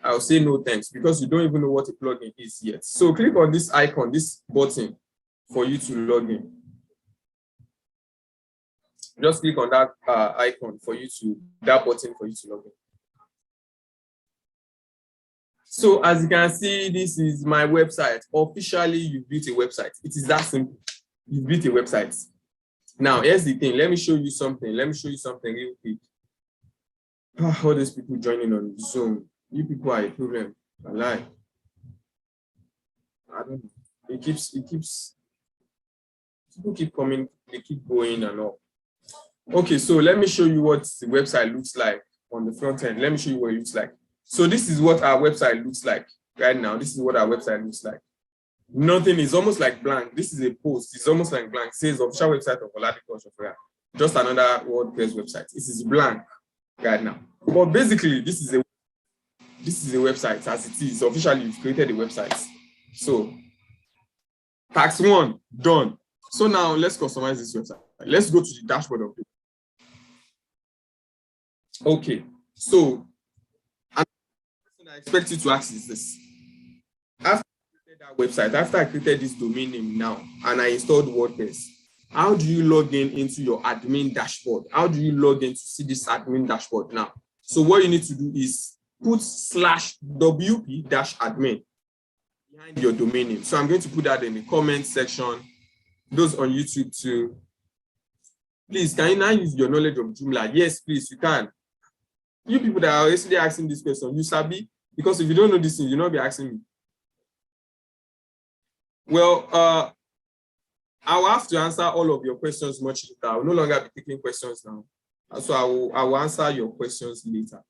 I'll say no thanks because you don't even know what a plugin is yet. So click on this icon, this button for you to log in. Just click on that icon for you to, that button for you to log in. So as you can see, this is my website. Officially, you built a website. It is that simple. You built a website. Now, here's the thing. Let me show you something. Let me show you something real quick. All these people joining on Zoom. You people are a problem. I lie. I don't know. It keeps, people keep coming, they keep going and all. Okay, so let me show you what the website looks like on the front end. Let me show you what it looks like. So this is what our website looks like right now. This is what our website looks like. Nothing is almost like blank. This is a post. It's almost like blank. It says official website of Oladipupo. Just another WordPress website. This is blank right now. But basically, this is a website as it is. Officially, you've created a website. So tax 1 done. So now let's customize this website. Let's go to the dashboard of it. Okay, so I expect you to ask is this. After I created that website, after I created this domain name now, and I installed WordPress, how do you log in into your admin dashboard? How do you log in to see this admin dashboard now? So what you need to do is put /wp-admin behind your domain name. So I'm going to put that in the comment section. Those on YouTube too. Please, can you now use your knowledge of Joomla? Yes, please, you can. You people that are yesterday asking this question, you sabi, because if you don't know this thing, you'll not be asking me. Well, I will have to answer all of your questions much later. I will no longer be taking questions now. So I will answer your questions later.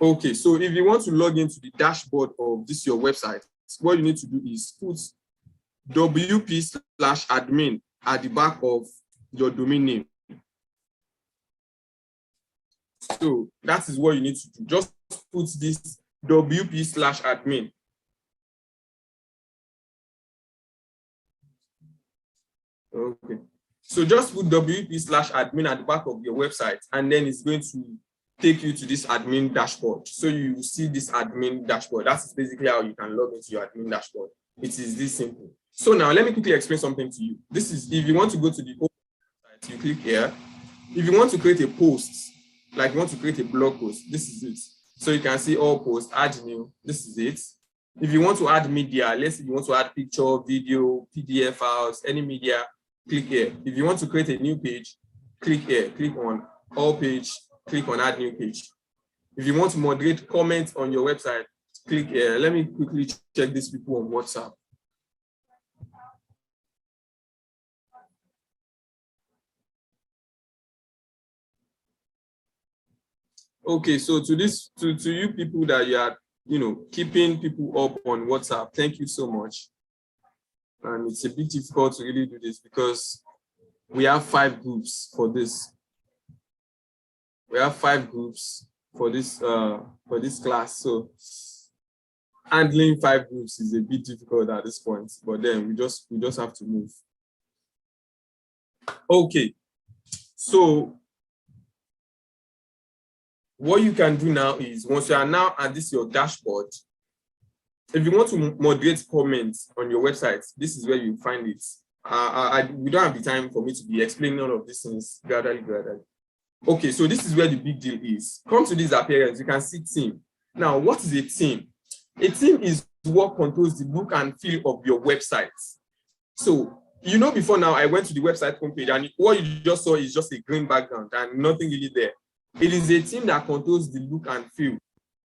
Okay, so if you want to log into the dashboard of this your website, what you need to do is put wp/admin at the back of your domain name. So that is what you need to do. Just put this wp/admin. Okay. So just put wp/admin at the back of your website, and then it's going to take you to this admin dashboard. So you see this admin dashboard. That's basically how you can log into your admin dashboard. It is this simple. So now let me quickly explain something to you. This is if you want to go to the website, you click here. If you want to create a post, like you want to create a blog post, this is it. So you can see all posts, add new, this is it. If you want to add media, let's say you want to add picture, video, PDF files, any media, click here. If you want to create a new page, click here, click on all page, click on add new page. If you want to moderate comments on your website, click here. Let me quickly check these people on WhatsApp. Okay, so to you people that you are, keeping people up on WhatsApp, thank you so much. And it's a bit difficult to really do this because we have 5 groups for this. We have 5 groups for this class. So handling 5 groups is a bit difficult at this point, but then we just have to move. Okay, so what you can do now is once you are now at this your dashboard, if you want to moderate comments on your website, this is where you find it. We don't have the time for me to be explaining all of these things gradually. Okay, so this is where the big deal is. Come to this appearance, you can see team. Now, what is a team? A team is what controls the look and feel of your website. So, before now, I went to the website homepage and what you just saw is just a green background and nothing really there. It is a team that controls the look and feel.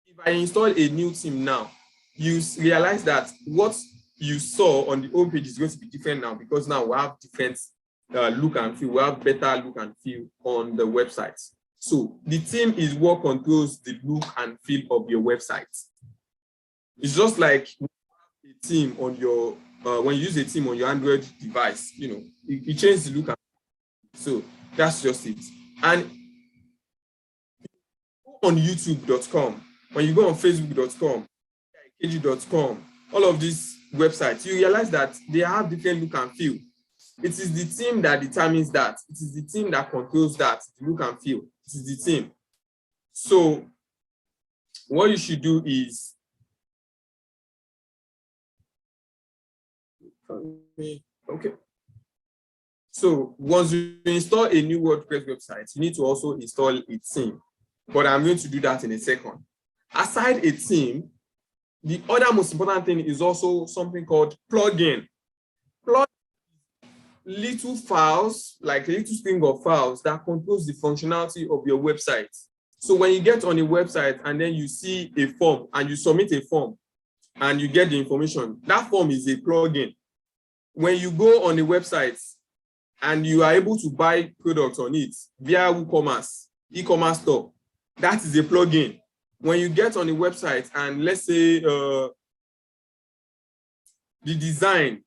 If I install a new team now, you realize that what you saw on the homepage is going to be different now because now we have different look and feel. We have better look and feel on the website. So the theme is what controls the look and feel of your website. It's just like a theme on your when you use a theme on your Android device, it changes the look and feel. So that's just it. And on youtube.com, when you go on facebook.com, kg.com, all of these websites, you realize that they have different look and feel. It is the team that determines that. It is the team that controls that, the look and feel. It is the team. So what you should do is Okay. So once you install a new WordPress website, you need to also install a theme. But I'm going to do that in a second. Aside a theme, the other most important thing is also something called plugin. Little files, like a little string of files that controls the functionality of your website. So when you get on a website and then you see a form and you submit a form and you get the information, that form is a plugin. When you go on a website and you are able to buy products on it via WooCommerce, e-commerce store, that is a plugin. When you get on a website and let's say the design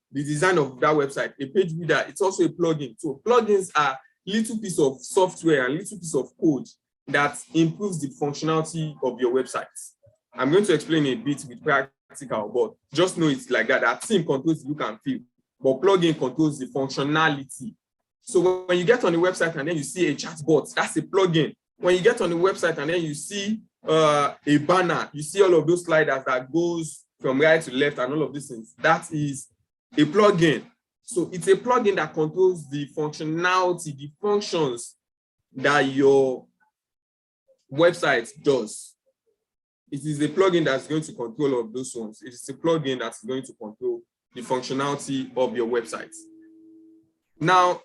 of that website, a page builder, it's also a plugin. So plugins are little piece of software and little piece of code that improves the functionality of your website. I'm going to explain a bit with practical, but just know it's like that. That theme controls the look and feel, but plugin controls the functionality. So when you get on the website and then you see a chatbot, that's a plugin. When you get on the website and then you see a banner, you see all of those sliders that goes from right to left and all of these things, that is a plugin. So it's a plugin that controls the functionality, the functions that your website does. It is a plugin that's going to control all of those ones. It is a plugin that's going to control the functionality of your website. Now,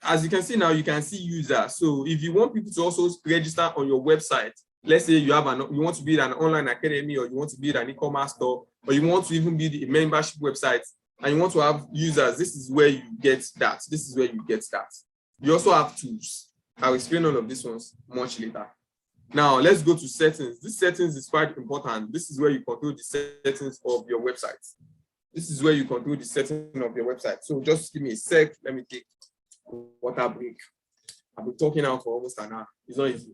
as you can see now, you can see users. So if you want people to also register on your website, let's say you want to build an online academy, or you want to build an e-commerce store, or you want to even build a membership website, and you want to have users, this is where you get that. This is where you get that. You also have tools. I'll explain all of these ones much later. Now, let's go to settings. This settings is quite important. This is where you control the settings of your website. This is where you control the setting of your website. So just give me a sec. Let me take a water break. I've been talking now for almost an hour. It's not easy.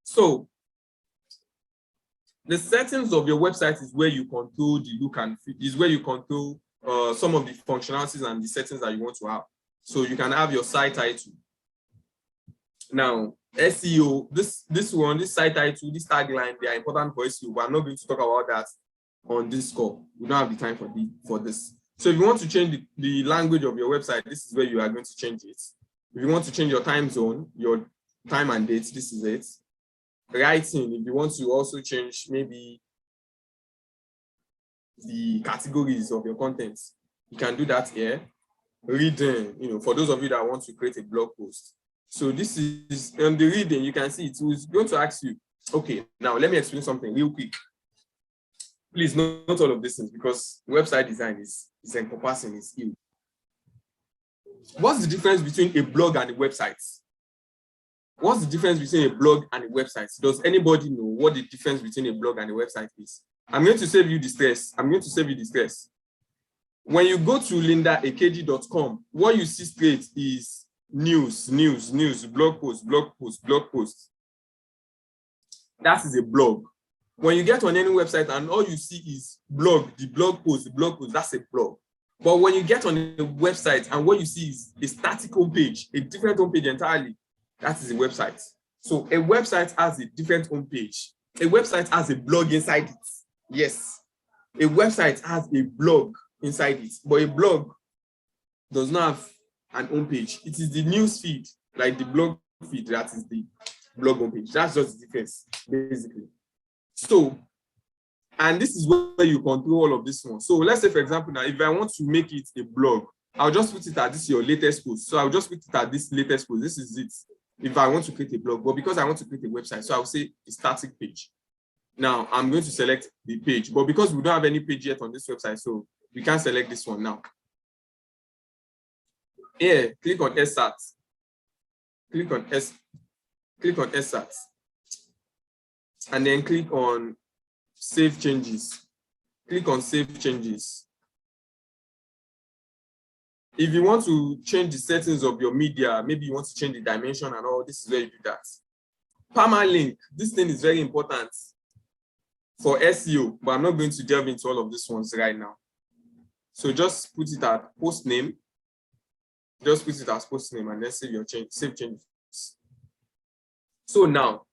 So the settings of your website is where you control the look and feel, is where you control some of the functionalities and the settings that you want to have. So you can have your site title. Now, SEO, this site title, this tagline, they are important for SEO, but I'm not going to talk about that on this call. We don't have the time for this. So if you want to change the language of your website, this is where you are going to change it. If you want to change your time zone, your time and date, this is it. Writing, if you want to also change maybe the categories of your content, you can do that here. Reading, for those of you that want to create a blog post. So this is on the reading, you can see it was going to ask you, okay, now let me explain something real quick. Please note all of these things because website design is encompassing, is huge. What's the difference between a blog and a website? What's the difference between a blog and a website? Does anybody know what the difference between a blog and a website is? I'm going to save you the stress. When you go to lindaekg.com, what you see straight is news, blog post. That is a blog. When you get on any website and all you see is blog post, that's a blog. But when you get on a website and what you see is a static homepage, a different homepage entirely, that is a website. So a website has a different homepage. A website has a blog inside it. Yes, a website has a blog inside it, but a blog does not have an homepage. It is the news feed, like the blog feed, that is the blog homepage. That's just the difference, basically. So, and this is where you control all of this one. So let's say, for example, now, if I want to make it a blog, I'll just put it at this your latest post. So I'll just put it at this latest post. This is it. If I want to create a blog, but because I want to create a website, so I'll say a static page. Now I'm going to select the page, but because we don't have any page yet on this website, so we can't select this one now. Here, click on SAT. Click on SAT. And then click on Save Changes. Click on Save Changes. If you want to change the settings of your media, maybe you want to change the dimension and all, this is where you do that. Permalink, this thing is very important for SEO, but I'm not going to delve into all of these ones right now. So just put it at post name. Just put it as post name and then save your change, save changes. So now,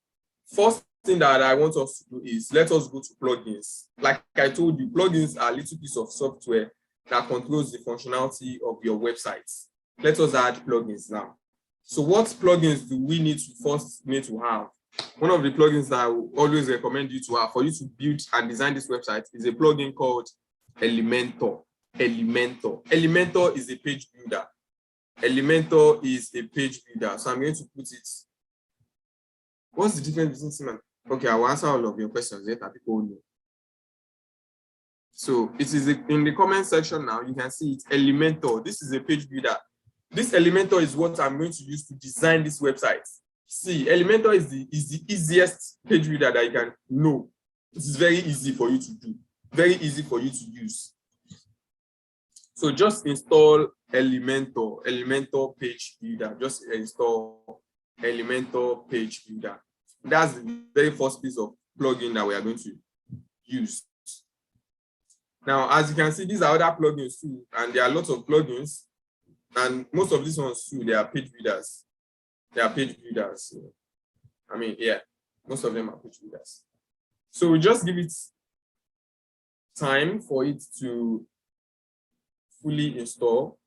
first thing that I want us to do is let us go to plugins. Like I told you, plugins are a little piece of software that controls the functionality of your website. Let us add plugins now. So what plugins do we need to have? One of the plugins that I will always recommend you to have for you to build and design this website is a plugin called Elementor. Elementor is a page builder. Elementor is a page builder. So I'm going to put it. What's the difference between Simon? Okay, I will answer all of your questions later. People know. So it is in the comment section now. You can see it. Elementor. This is a page builder. This Elementor is what I'm going to use to design this website. See, Elementor is the easiest page builder that you can know. It is very easy for you to do. Very easy for you to use. So just install Elementor page builder. Just install Elementor page builder. That's the very first piece of plugin that we are going to use. Now, as you can see, these are other plugins too, and there are lots of plugins, and most of these ones too, they are page builders. They are page builders. So, I mean, yeah, most of them are page builders. So we just give it time for it to fully install.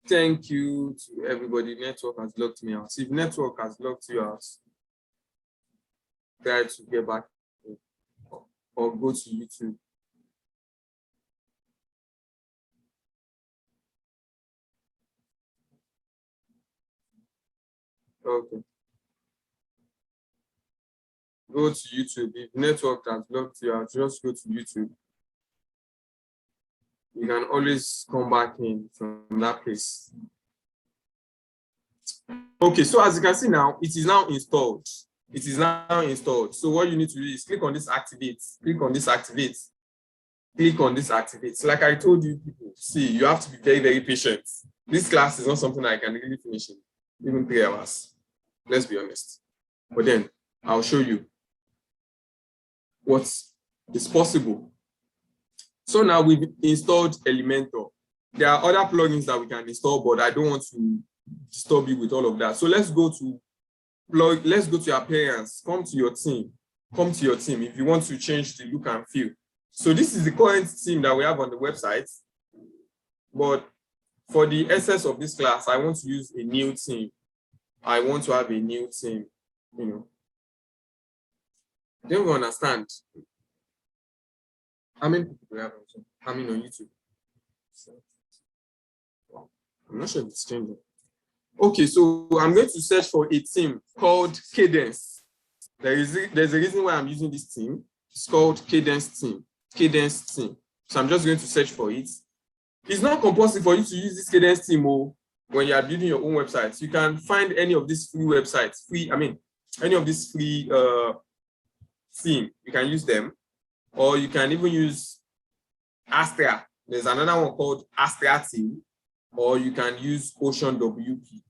Thank you to everybody. Network has locked me out. If network has locked you out, try to get back or go to YouTube. Okay. Go to YouTube. If network has blocked you out, just go to YouTube. You can always come back in from that place. Okay, so as you can see now, it is now installed. It is now installed. So what you need to do is click on this activate. Click on this activate. Click on this activate. Like I told you people, see, you have to be very, very patient. This class is not something I can really finish in even 3 hours. Let's be honest. But then I'll show you what is possible. So now we've installed Elementor. There are other plugins that we can install, but I don't want to disturb you with all of that. So let's go to your appearance. Come to your theme. Come to your theme if you want to change the look and feel. So this is the current theme that we have on the website. But for the essence of this class, I want to use a new theme. I want to have a new theme, you know. Then we understand. How many people do we have also? How many on YouTube? I'm not sure if it's changing. Okay, so I'm going to search for a theme called Cadence. There's a reason why I'm using this theme. It's called Cadence theme. Cadence theme. So I'm just going to search for it. It's not compulsory for you to use this Cadence theme when you are building your own websites. You can find any of these free websites, any of these free theme. You can use them, or you can even use Astra. There's another one called Astra theme, or you can use Ocean WP.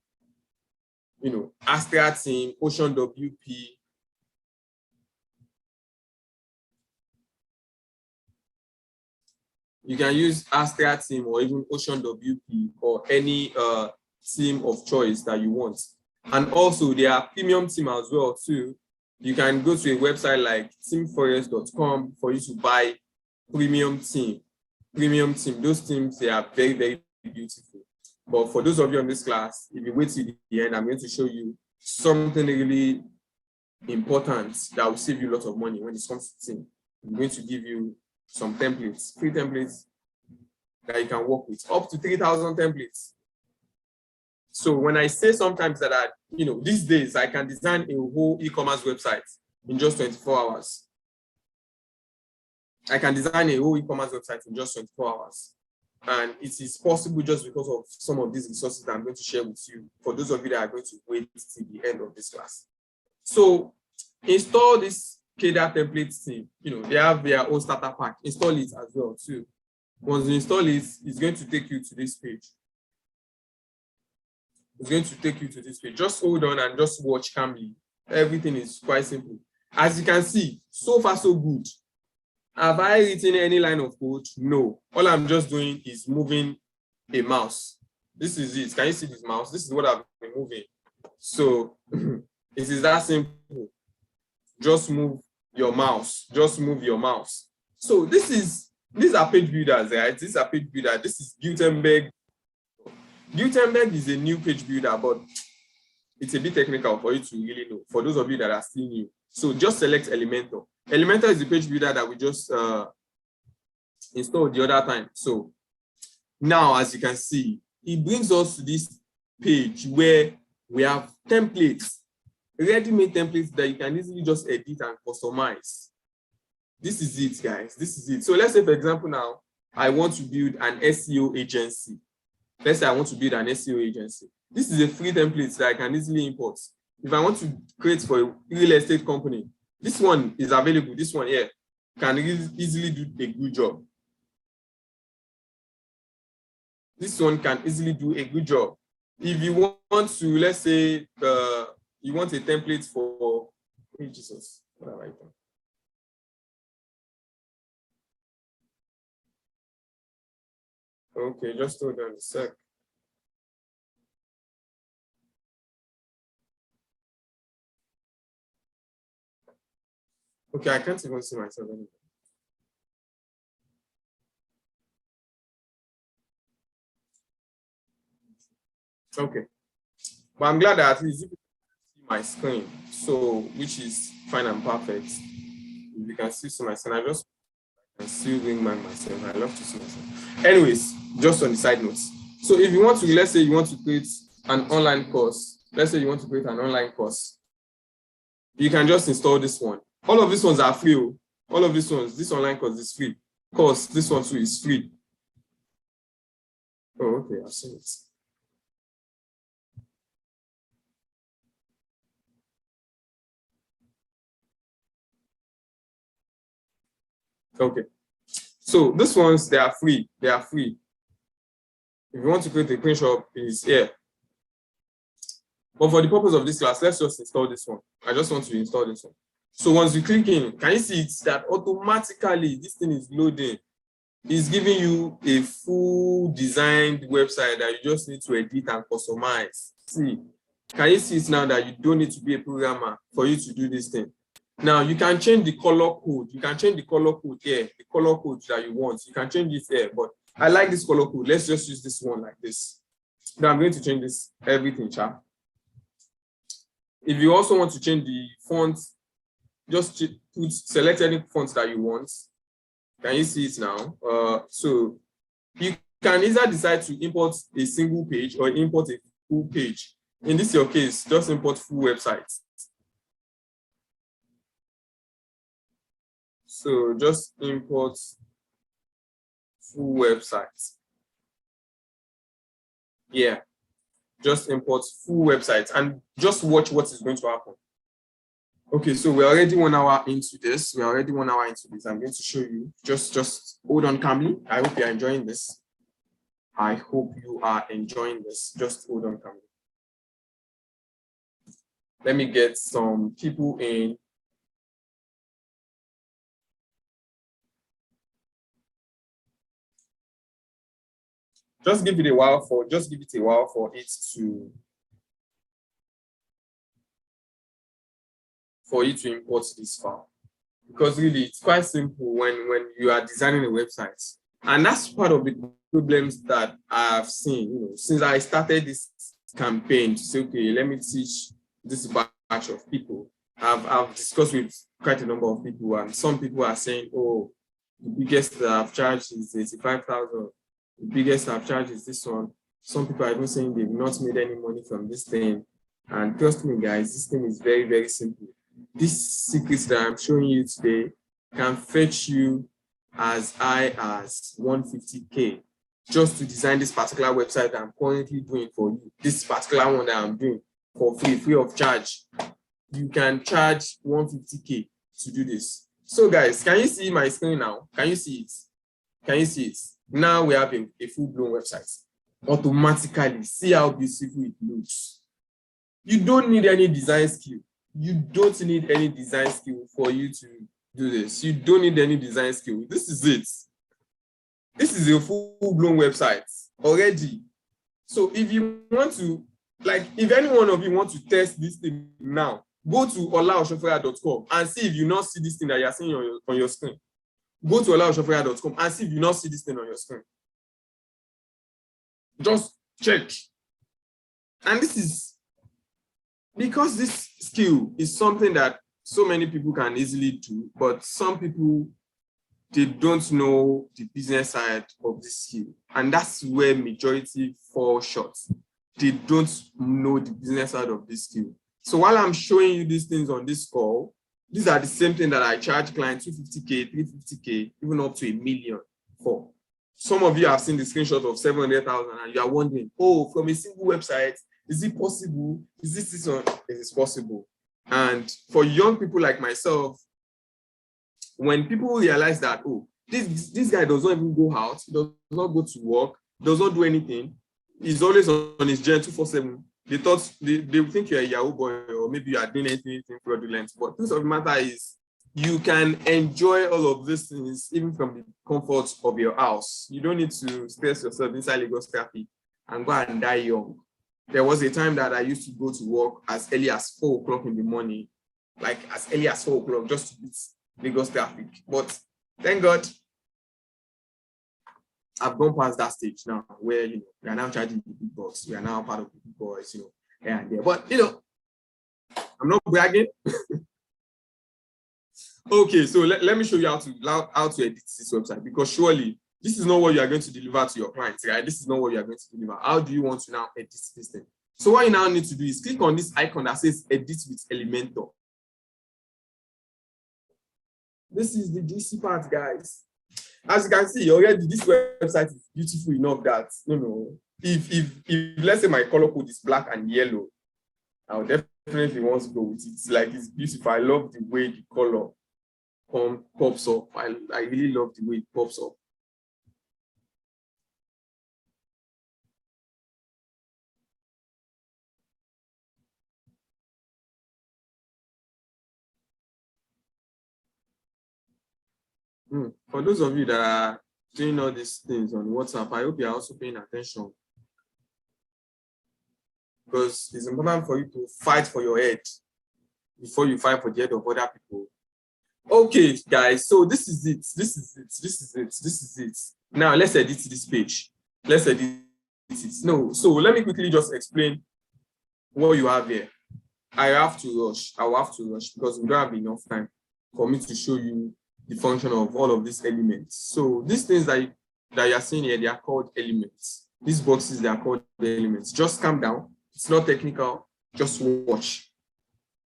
You know, Astra theme, Ocean WP. You can use Astra theme or even Ocean WP or any theme of choice that you want. And also there are premium theme as well too. You can go to a website like themeforest.com for you to buy premium theme. Premium theme. Those themes, they are very, very beautiful. But for those of you on this class, if you wait till the end, I'm going to show you something really important that will save you a lot of money when it comes to theme. I'm going to give you some templates, free templates that you can work with, up to 3,000 templates. So when I say sometimes that these days I can design a whole e-commerce website in just 24 hours. I can design a whole e-commerce website in just 24 hours. And it is possible just because of some of these resources that I'm going to share with you, for those of you that are going to wait till the end of this class. So install this Keda template theme. They have their own starter pack. Install it as well too. Once you install it, it's going to take you to this page. It's going to take you to this page. Just hold on and just watch calmly. Everything is quite simple. As you can see, so far so good. Have I written any line of code? No. All I'm just doing is moving a mouse. This is it. Can you see this mouse? This is what I've been moving. So it is that simple. Just move your mouse. Just move your mouse. So these are page builders, right? These are page builder. This is Gutenberg. Gutenberg is a new page builder, but it's a bit technical for you to really know. For those of you that are still new, so just select Elementor. Elementor is the page builder that we just installed the other time. So now, as you can see, it brings us to this page where we have templates, ready-made templates that you can easily just edit and customize. This is it, guys. This is it. So let's say, for example, now I want to build an SEO agency. Let's say I want to build an SEO agency. This is a free template that I can easily import. If I want to create for a real estate company, this one is available. This one here can easily do a good job. This one can easily do a good job. If you want to, let's say, you want a template for, hey, Jesus, what have I done? Okay, just hold on a sec. Okay, I can't even see myself anymore. Okay, but I'm glad that at least you can see my screen, so which is fine and perfect. If you can still see my screen, I just can still bring myself. I love to see myself. Anyways, just on the side notes. So if you want to, let's say you want to create an online course. Let's say you want to create an online course. You can just install this one. All of these ones are free. All of these ones, this online course is free. Course, this one too is free. Oh, okay, I've seen it. Okay, so these ones, they are free. They are free. If you want to create a print shop, is here. But for the purpose of this class, let's just install this one. I just want to install this one. So once you click in, can you see it's that automatically this thing is loading? It's giving you a full designed website that you just need to edit and customize. See, can you see it now that you don't need to be a programmer for you to do this thing? Now you can change the color code. You can change the color code here, the color code that you want. You can change it here, but I like this color code. Let's just use this one like this. Now I'm going to change this everything, chat. If you also want to change the font, just select any font that you want. Can you see it now? So you can either decide to import a single page or import a full page. In this your case, just import full websites. So just import full websites. Yeah, just import full websites and just watch what is going to happen. Okay, so we're already 1 hour into this. We're already 1 hour into this. I'm going to show you. Just hold on calmly. I hope you're enjoying this. I hope you are enjoying this. Just hold on calmly. Let me get some people in. Just give it a while for it to import this file, because really it's quite simple when you are designing a website, and that's part of the problems that I've seen, since I started this campaign to say, okay, let me teach this batch of people. I've discussed with quite a number of people, and some people are saying, oh, the biggest I've charged is 85,000. The biggest I've charged is this one. Some people are even saying they've not made any money from this thing. And trust me, guys, this thing is very, very simple. These secrets that I'm showing you today can fetch you as high as 150K just to design this particular website that I'm currently doing for you. This particular one that I'm doing for free of charge. You can charge 150K to do this. So guys, can you see my screen now? Can you see it? Can you see it? Now we have a full-blown website. Automatically, see how beautiful it looks. You don't need any design skill. You don't need any design skill for you to do this. You don't need any design skill. This is it. This is a full-blown website already. So if you want to like if any one of you want to test this thing now, go to olaosofowora.com and see if you not see this thing that you're seeing on your screen. Go to olaosofowora.com and see if you not see this thing on your screen. Just check. And this is because this skill is something that so many people can easily do, but some people, they don't know the business side of this skill. And that's where majority fall short. They don't know the business side of this skill. So while I'm showing you these things on this call, these are the same thing that I charge clients 250K, 350K, even up to $1 million for. Some of you have seen the screenshot of 700,000 and you are wondering, oh, from a single website, is it possible? Is this one? It is possible. And for young people like myself, when people realize that, oh, this guy does not even go out, does not go to work, does not do anything, he's always on his gen 247. They thought they think you're a Yahoo boy, or maybe you are doing anything fraudulent. But the truth of the matter is, you can enjoy all of these things even from the comfort of your house. You don't need to stress yourself inside Lagos traffic and go and die young. There was a time that I used to go to work as early as 4 o'clock in the morning, like as early as 4 o'clock, just to beat Lagos traffic. But thank God, I've gone past that stage now where, we are now charging the big bucks. We are now part of the big boys, here and there. But, I'm not bragging. Okay, so let me show you how to edit this website, because surely this is not what you are going to deliver to your clients, right? This is not what you are going to deliver. How do you want to now edit this thing? So what you now need to do is click on this icon that says edit with Elementor. This is the DC part, guys. As you can see already, this website is beautiful enough that, if let's say my color code is black and yellow, I'll definitely want to go with it. It's beautiful. I love the way the color pops up. I really love the way it pops up. For those of you that are doing all these things on WhatsApp, I hope you're also paying attention, because it's important for you to fight for your head before you fight for the head of other people. Okay, guys, so this is it. Now let's edit this page. Let's edit it. No, so let me quickly just explain what you have here. I will have to rush because we don't have enough time for me to show you the function of all of these elements. So these things that you are seeing here, they are called elements. These boxes, they are called the elements. Just calm down. It's not technical. Just watch.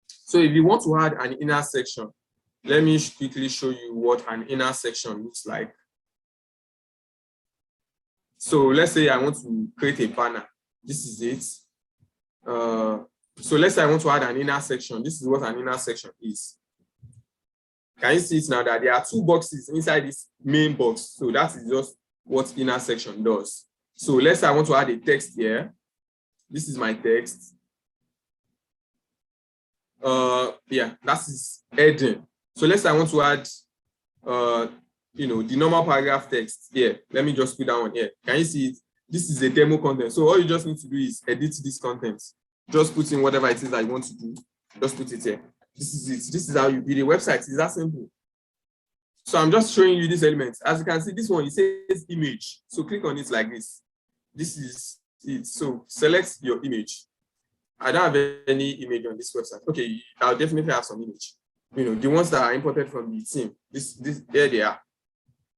So if you want to add an inner section, let me quickly show you what an inner section looks like. So let's say I want to create a banner. This is it. So let's say I want to add an inner section. This is what an inner section is. Can you see it now that there are 2 boxes inside this main box? So that is just what inner section does. So let's say I want to add a text here. This is my text. Yeah, that is heading. So let's say I want to add, the normal paragraph text here. Let me just put that one here. Can you see it? This is a demo content. So all you just need to do is edit this content. Just put in whatever it is that you want to do. Just put it here. This is it. This is how you build a website. It's that simple. So I'm just showing you these elements. As you can see, this one, it says image. So click on it like this. This is it. So select your image. I don't have any image on this website. Okay, I'll definitely have some image. The ones that are imported from the team. There they are.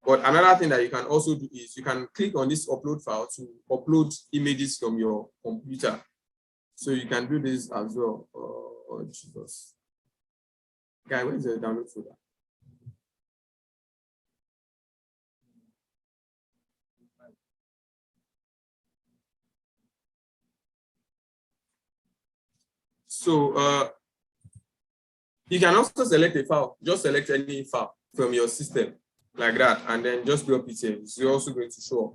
But another thing that you can also do is you can click on this upload file to upload images from your computer. So you can do this as well. Oh, Jesus. Guy, where's the download folder? So you can also select a file. Just select any file from your system like that, and then just drop it here. It's also going to show up.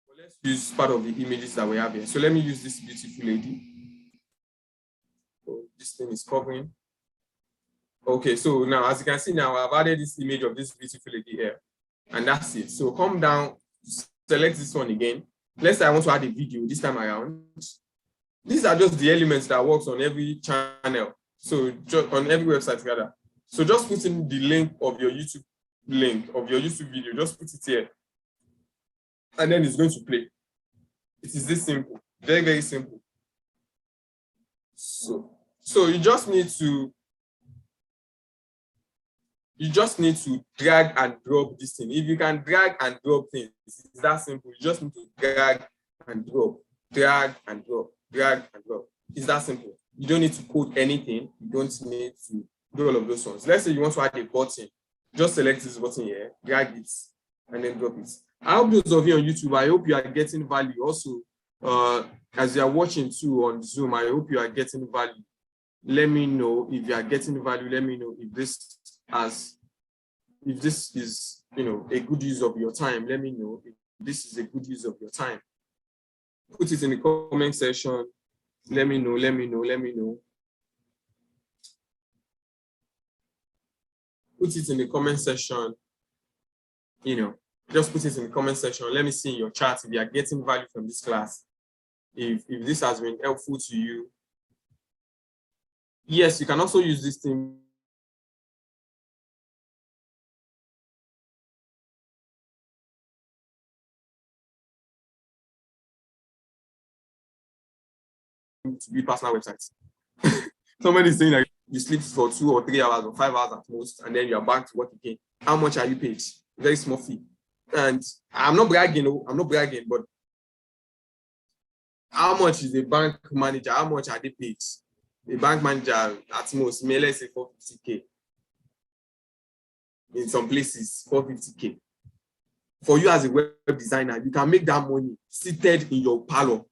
So let's use part of the images that we have here. So let me use this beautiful lady. So this thing is covering. Okay, so now as you can see now, I've added this image of this beautiful lady here, and that's it. So come down, select this one again. Let's say I want to add a video this time around. These are just the elements that works on every channel. So just on every website rather. So just put in the link of your YouTube video, just put it here. And then it's going to play. It is this simple, very, very simple. So you just need to drag and drop this thing. If you can drag and drop things, it's that simple. You just need to drag and drop, drag and drop, drag and drop. It's that simple. You don't need to code anything. You don't need to do all of those ones. Let's say you want to add a button. Just select this button here, drag it, and then drop it. I hope those of you on YouTube, I hope you are getting value. Also, as you are watching too on Zoom, I hope you are getting value. Let me know if you are getting value. Let me know if this is a good use of your time. Let me know if this is a good use of your time. Put it in the comment section. Let me know. Let me know. Let me know. Put it in the comment section. Just put it in the comment section. Let me see in your chat if you are getting value from this class. If this has been helpful to you. Yes, you can also use this thing to build personal websites. Somebody is saying that you sleep for 2 or 3 hours or 5 hours at most, and then you are back to work again. How much are you paid? Very small fee. And I'm not bragging, but how much is a bank manager? How much are they paid? A bank manager at most, let's say 450K. In some places, 450K. For you as a web designer, you can make that money seated in your parlor.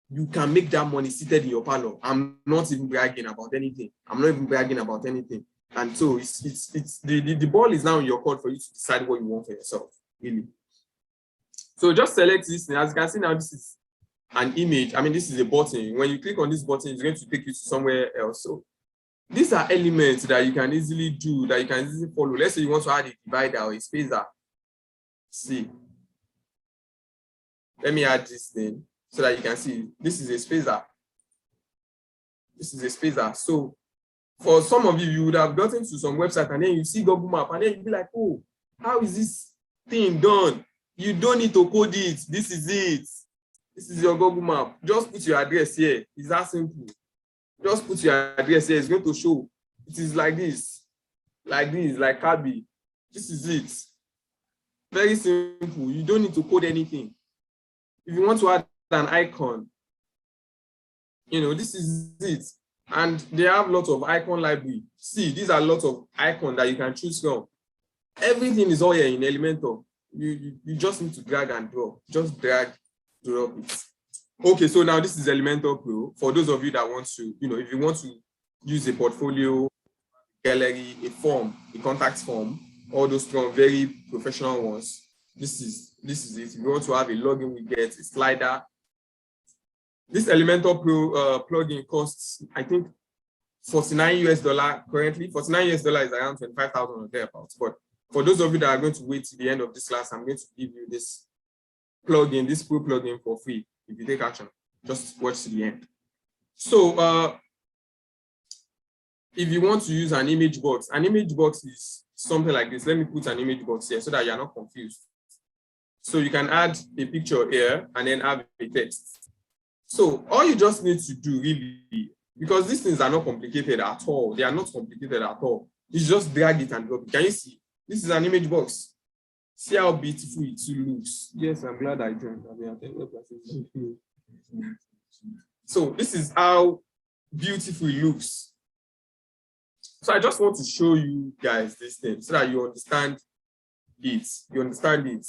You can make that money seated in your parlor. I'm not even bragging about anything. And so it's the ball is now in your court for you to decide what you want for yourself, really. So just select this. As you can see now, this is an image. I mean, this is a button. When you click on this button, it's going to take you to somewhere else. So these are elements that you can easily do, that you can easily follow. Let's say you want to add a divider or a spacer. See. Let me add this thing so that you can see this is a spacer. This is a spacer. So for some of you, you would have gotten to some website and then you see Google Map and then you'd be like, oh, how is this thing done? You don't need to code it. This is it. This is your Google Map. Just put your address here. It's that simple. Just put your address here. It's going to show. It is like this, like Kabi. This is it. Very simple. You don't need to code anything. If you want to add an icon, this is it. And they have lots of icon library. See, these are lots of icons that you can choose from. Everything is all here in Elementor. You just need to drag and drop. Just drag, drop it. Okay, so now this is Elementor Pro. For those of you that want to, if you want to use a portfolio, gallery, a form, a contact form, all those strong, very professional ones, this is it. If you want to have a login widget, a slider, this Elementor Pro plugin costs, I think, $49 currently. $49 is around 25,000 or thereabouts. But for those of you that are going to wait to the end of this class, I'm going to give you this plugin, this Pro plugin for free. If you take action, just watch to the end. So if you want to use an image box is something like this. Let me put an image box here so that you're not confused. So you can add a picture here and then add a text. So all you just need to do really, because these things are not complicated at all. They are not complicated at all. You just drag it and drop it. Can you see? This is an image box. See how beautiful it looks. Yes, I'm glad I joined. So this is how beautiful it looks. So I just want to show you guys this thing so that you understand it. You understand it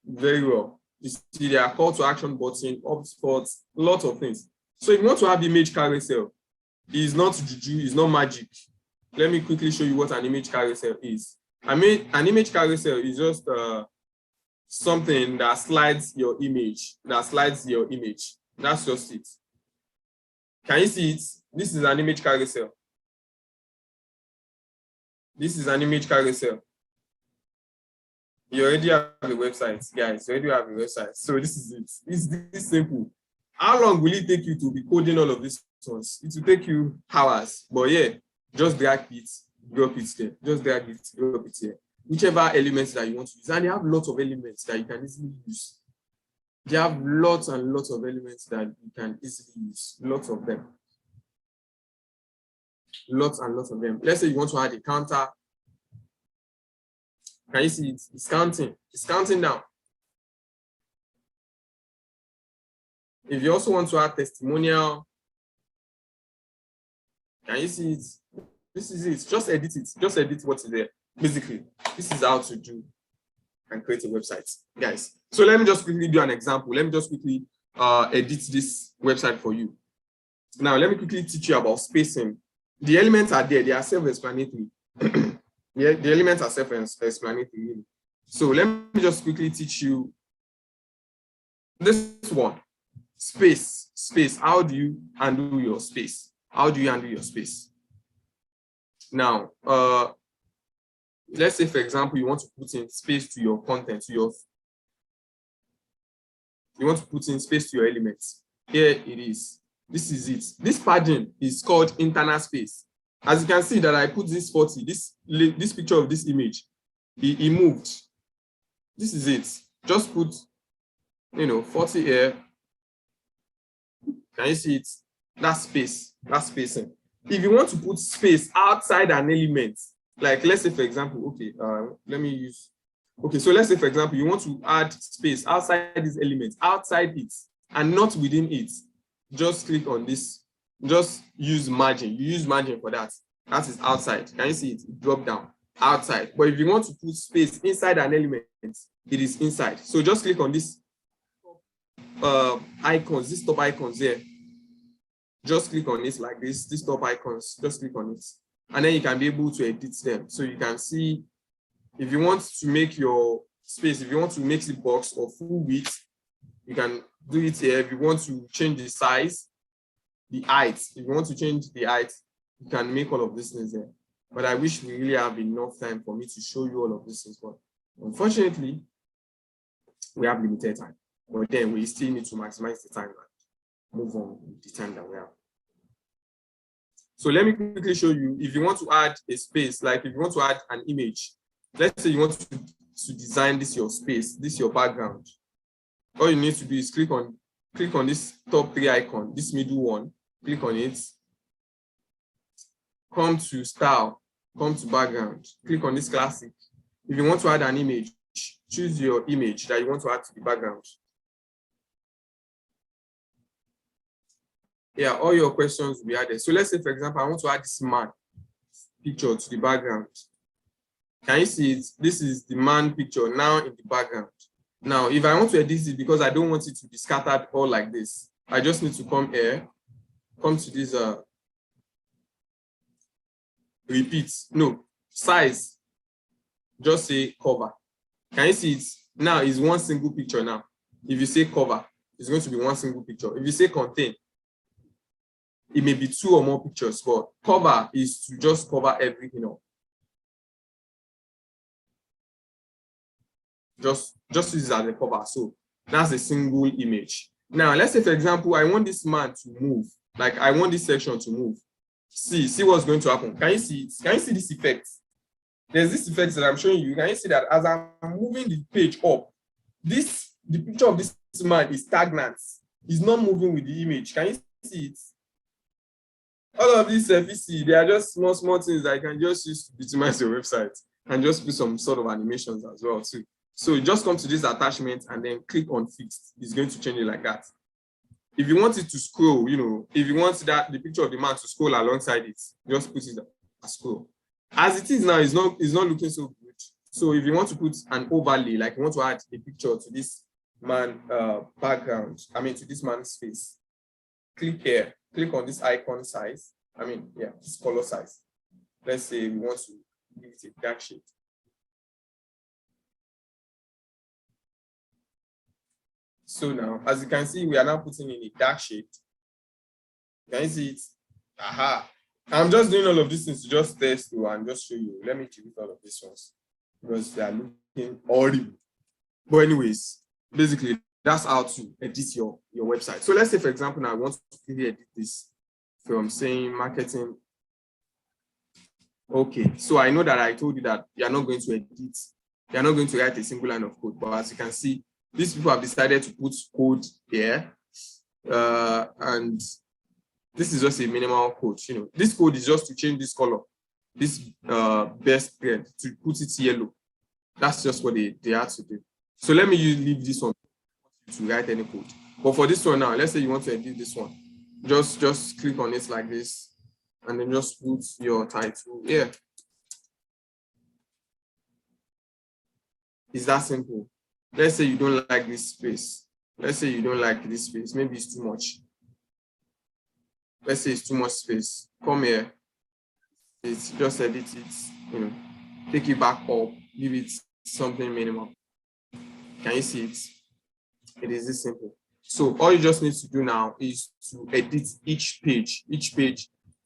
very well. You see, there are call to action button, hotspots, lots of things. So if you want to have image carousel, it's not juju, it's not magic. Let me quickly show you what an image carousel is. I mean, an image carousel is just something that slides your image. That's just it. Can you see it? This is an image carousel. This is an image carousel. You already have a website, guys. You already have a website. So this is it. It's this simple. How long will it take you to be coding all of these ones? It will take you hours. But yeah, just drag it, drop it there. Just drag it, drop it here. Whichever elements that you want to use. And they have lots of elements that you can easily use. They have lots and lots of elements that you can easily use. Lots of them. Lots and lots of them. Let's say you want to add a counter. Can you see it? It's counting. It's counting down. If you also want to add testimonial, can you see it? This is it. Just edit it. Just edit what's there. Basically, this is how to do and create a website, guys. So let me just quickly do an example. Let me just quickly edit this website for you. Now, let me quickly teach you about spacing. The elements are there. They are self-explanatory. Yeah, the elements are self-explanatory. So let me just quickly teach you this one. Space. How do you handle your space? How do you handle your space? Now, let's say, for example, you want to put in space to your content, you want to put in space to your elements. Here it is. This is it. This padding is called internal space. As you can see that I put this 40, this picture of this image, it moved. This is it. Just put, 40 here. Can you see it? That's space. That's spacing. If you want to put space outside an element, like let's say, for example, okay, let me use, okay, so let's say, for example, you want to add space outside this element, outside it, and not within it. Just click on this. Just use margin. You use margin for that. That is outside. Can you see it? Drop down. Outside. But if you want to put space inside an element, it is inside. So just click on this icons, these top icons here. Just click on this like this, these top icons. Just click on it. And then you can be able to edit them. So you can see if you want to make your space, if you want to make the box or full width, you can do it here. If you want to change the size, the height, if you want to change the height, you can make all of these things there. But I wish we really have enough time for me to show you all of these things. But unfortunately, we have limited time. But then we still need to maximize the time and move on with the time that we have. So let me quickly show you, if you want to add a space, like if you want to add an image, let's say you want to design this your space, this your background. All you need to do is click on this top 3 icon, this middle one, click on it, come to style, come to background, click on this classic. If you want to add an image, choose your image that you want to add to the background. Yeah, all your questions will be added. So let's say, for example, I want to add this man picture to the background. Can you see it? This is the man picture now in the background. Now, if I want to edit it because I don't want it to be scattered all like this, I just need to come here, come to this, repeat, no, size, just say cover. Can you see it? Now it's one single picture now. If you say cover, it's going to be one single picture. If you say contain, it may be 2 or more pictures, but cover is to just cover everything up. Just use it as a cover. So that's a single image. Now, let's say, for example, I want this man to move. Like, I want this section to move. See what's going to happen. Can you see it? Can you see this effect? There's this effect that I'm showing you. Can you see that as I'm moving the page up, the picture of this man is stagnant. It's not moving with the image. Can you see it? All of these FEC, they are just small things that I can just use to optimize your website and just put some sort of animations as well too. So just come to this attachment and then click on fixed. It's going to change it like that. If you want it to scroll, if you want the picture of the man to scroll alongside it, just put it as scroll. As it is now, it's not looking so good. So if you want to put an overlay, like you want to add a picture to this man background, to this man's face, click here. Click on this icon size. This color size. Let's say we want to give it a dark shade. So now, as you can see, we are now putting in a dark shade. Can you see it? Aha. I'm just doing all of these things to just test you and just show you. Let me delete all of these ones because they are looking horrible. But anyways, basically, That's how to edit your website. So let's say, for example, now I want to quickly edit this from saying marketing. Okay, so I know that I told you that you're not going to edit, you're not going to write a single line of code, but as you can see, these people have decided to put code here, and this is just a minimal code. You know, this code is just to change this color, this best thread, to put it yellow. That's just what they had to do. So let me leave this one to write any code. But for this one now, let's say you want to edit this one, just click on it like this, and then just put your title here. It's that simple. Let's say you don't like this space. Let's say you don't like this space. Maybe it's too much. Let's say it's too much space. Come here. It's just edit it, you know, take it back up, give it something minimal. Can you see it? It is this simple. So all you just need to do now is to edit each page.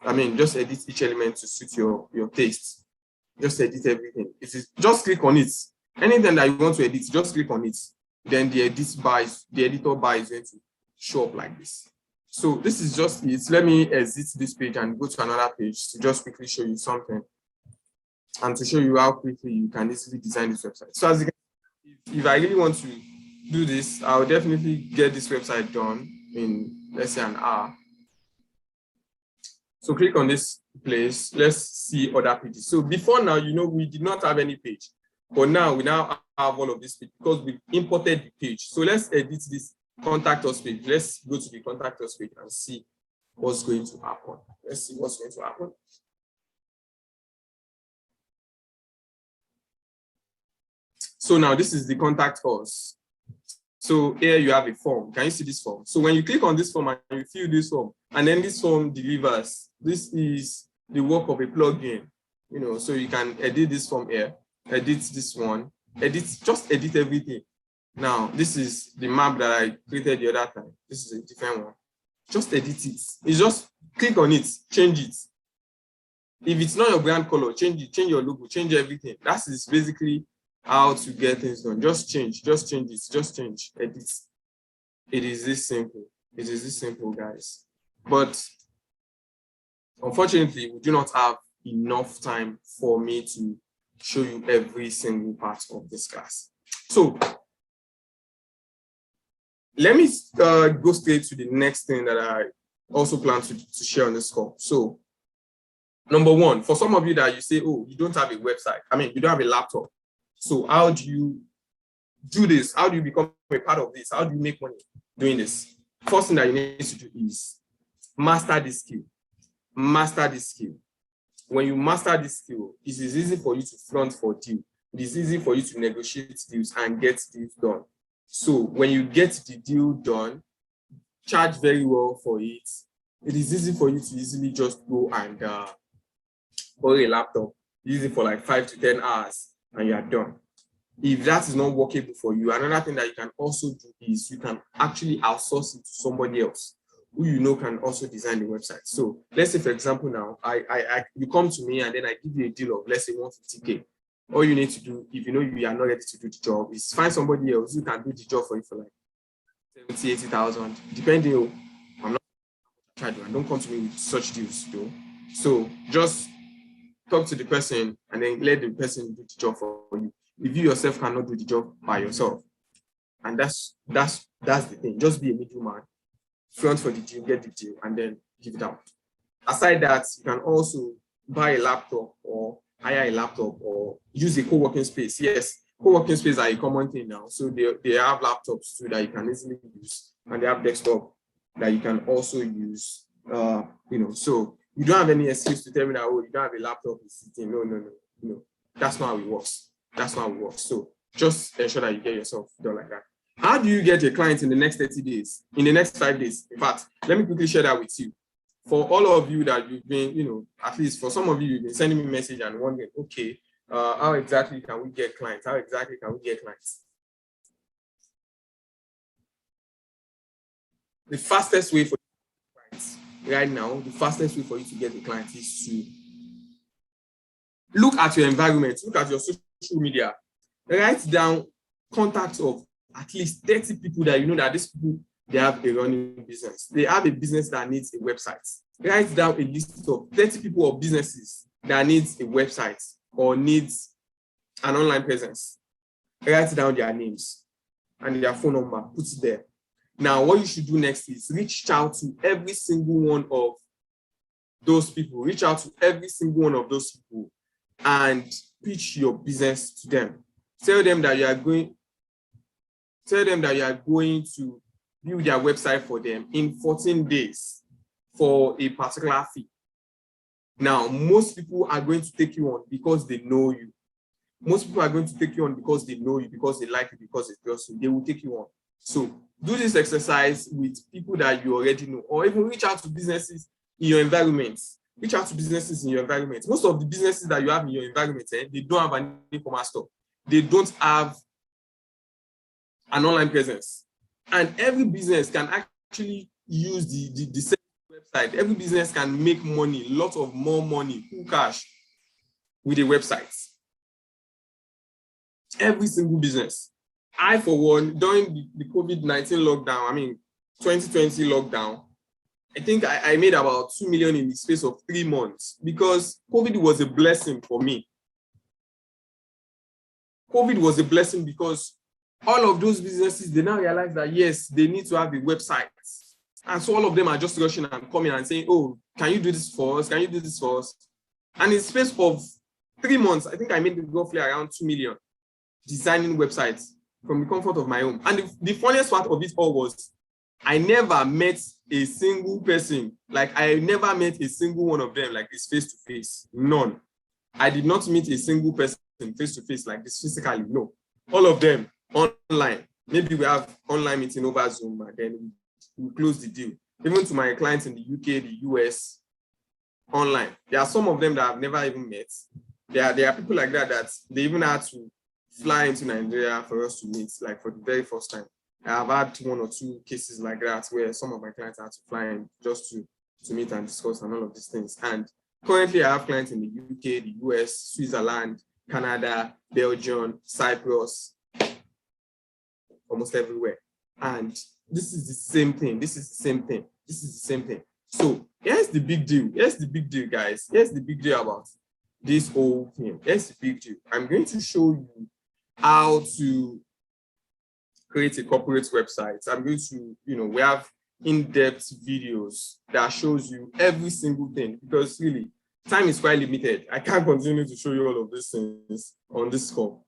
I mean, just edit each element to suit your taste. Just edit everything. It is just click on it. Anything that you want to edit, just click on it. Then the editor bar is going to show up like this. So this is just it. Let me exit this page and go to another page to just quickly show you something and to show you how quickly you can easily design this website. So as you can, if I really want to do this, I'll definitely get this website done in, let's say, an hour. So click on this place. Let's see other pages. So before now, you know, we did not have any page, but now we now have all of this page because we imported the page. So let's edit this contact us page. Let's go to the contact us page and see what's going to happen. Let's see what's going to happen. So now this is the contact us. So here you have a form. Can you see this form? So when you click on this form and you fill this form, and then this form delivers, this is the work of a plugin, you know, so you can edit this form here, edit this one, just edit everything. Now, this is the map that I created the other time. This is a different one. Just edit it. It's just click on it, change it. If it's not your brand color, change it, change your logo, change everything. That is basically how to get things done. Just change it, edit. It is this simple. It is this simple, guys. But unfortunately, we do not have enough time for me to show you every single part of this class. So let me go straight to the next thing that I also plan to share on this call. So number one, for some of you that you say, oh, you don't have a website. I mean, you don't have a laptop. So how do you do this? How do you become a part of this? How do you make money doing this? First thing that you need to do is master this skill. Master this skill. When you master this skill, it is easy for you to front for deal. It is easy for you to negotiate deals and get deals done. So when you get the deal done, charge very well for it. It is easy for you to easily just go and borrow a laptop, use it for like 5 to 10 hours, and you are done. If that is not workable for you, another thing that you can also do is you can actually outsource it to somebody else who you know can also design the website. So let's say, for example, now you come to me and then I give you a deal of, let's say, 150K. All you need to do, if you know you are not ready to do the job, is find somebody else who can do the job for you for like 70, 80,000, depending on, I'm not trying to, and don't come to me with such deals, though. So just talk to the person and then let the person do the job for you. If you yourself cannot do the job by yourself, and that's the thing. Just be a middleman, front for the deal, get the deal, and then give it out. Aside that, you can also buy a laptop or hire a laptop or use a co-working space. Yes, co-working space are a common thing now. So they have laptops too that you can easily use, and they have desktop that you can also use. So you don't have any excuse to tell me that, oh, you don't have a laptop, it's sitting. No. That's not how it works. So just ensure that you get yourself done like that. How do you get a client in the next 30 days, in the next 5 days? In fact, let me quickly share that with you. For all of you that you've been, at least for some of you, you've been sending me a message and wondering, okay, how exactly can we get clients? The fastest way for clients right now, the fastest way for you to get a client is to look at your environment, look at your social media, write down contacts of at least 30 people that you know that these people, they have a running business. They have a business that needs a website. Write down a list of 30 people or businesses that needs a website or needs an online presence. Write down their names and their phone number, put it there. Now, what you should do next is reach out to every single one of those people. Reach out to every single one of those people and pitch your business to them. Tell them that you are going to build their website for them in 14 days for a particular fee. Now, most people are going to take you on because they know you. Most people are going to take you on because they know you, because they like you, because they trust you. They will take you on. So do this exercise with people that you already know, or even reach out to businesses in your environment. Reach out to businesses in your environment. Most of the businesses that you have in your environment, they don't have an e-commerce store. They don't have an online presence. And every business can actually use the same website. Every business can make money, lots of more money, cool cash with a website. Every single business. I, for one, during the COVID-19 lockdown, 2020 lockdown, I think I made about 2 million in the space of 3 months because COVID was a blessing for me. COVID was a blessing because all of those businesses, they now realize that, yes, they need to have a website. And so all of them are just rushing and coming and saying, oh, can you do this for us? Can you do this for us? And in the space of 3 months, I think I made roughly around 2 million designing websites from the comfort of my home. And the funniest part of it all was I never met a single person. Like, I never met a single one of them like this face to face. None. I did not meet a single person face to face like this physically. No. All of them online. Maybe we have online meeting over Zoom and then we close the deal. Even to my clients in the UK, the US, online. There are some of them that I've never even met. There are people like that they even had to fly into Nigeria for us to meet, like for the very first time. I've had 1 or 2 cases like that where some of my clients had to fly in just to meet and discuss and all of these things. And currently I have clients in the UK, the US, Switzerland, Canada, Belgium, Cyprus, almost everywhere. And this is the same thing. This is the same thing. This is the same thing. So here's the big deal. Here's the big deal, guys. Here's the big deal about this whole thing. Here's the big deal. I'm going to show you how to create a corporate website. I'm going to, we have in-depth videos that shows you every single thing because really, time is quite limited. I can't continue to show you all of these things on this call.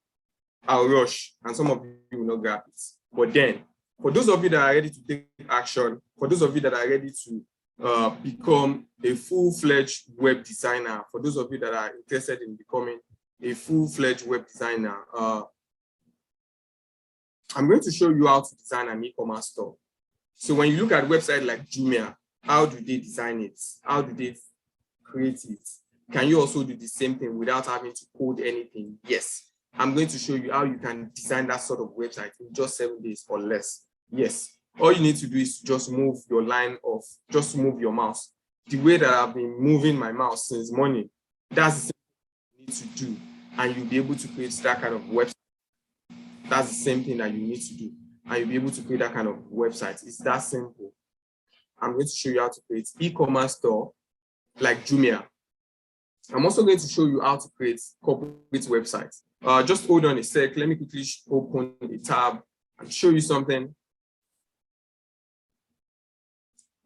I'll rush and some of you will not grab it. But then, for those of you that are ready to take action, for those of you that are ready to become a full-fledged web designer, for those of you that are interested in becoming a full-fledged web designer, I'm going to show you how to design an e-commerce store. So when you look at a website like Jumia, how do they design it? How do they create it? Can you also do the same thing without having to code anything? Yes. I'm going to show you how you can design that sort of website in just 7 days or less. Yes. All you need to do is just move your line of, just move your mouse. The way that I've been moving my mouse since morning, that's the same thing you need to do. And you'll be able to create that kind of website. That's the same thing that you need to do. And you'll be able to create that kind of website. It's that simple. I'm going to show you how to create e-commerce store like Jumia. I'm also going to show you how to create corporate websites. Just hold on a sec. Let me quickly open a tab and show you something.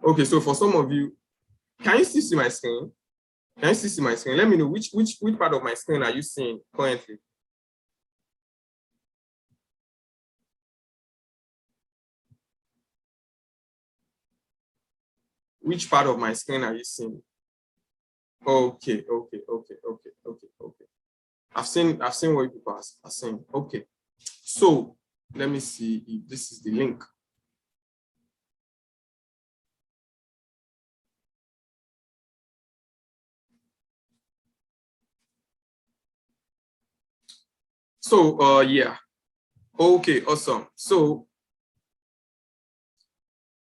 Okay, so for some of you, can you still see my screen? Can you still see my screen? Let me know which part of my screen are you seeing currently? Which part of my screen are you seeing? Okay. I've seen what you people are saying. Okay. So let me see if this is the link. So yeah. Okay, awesome. So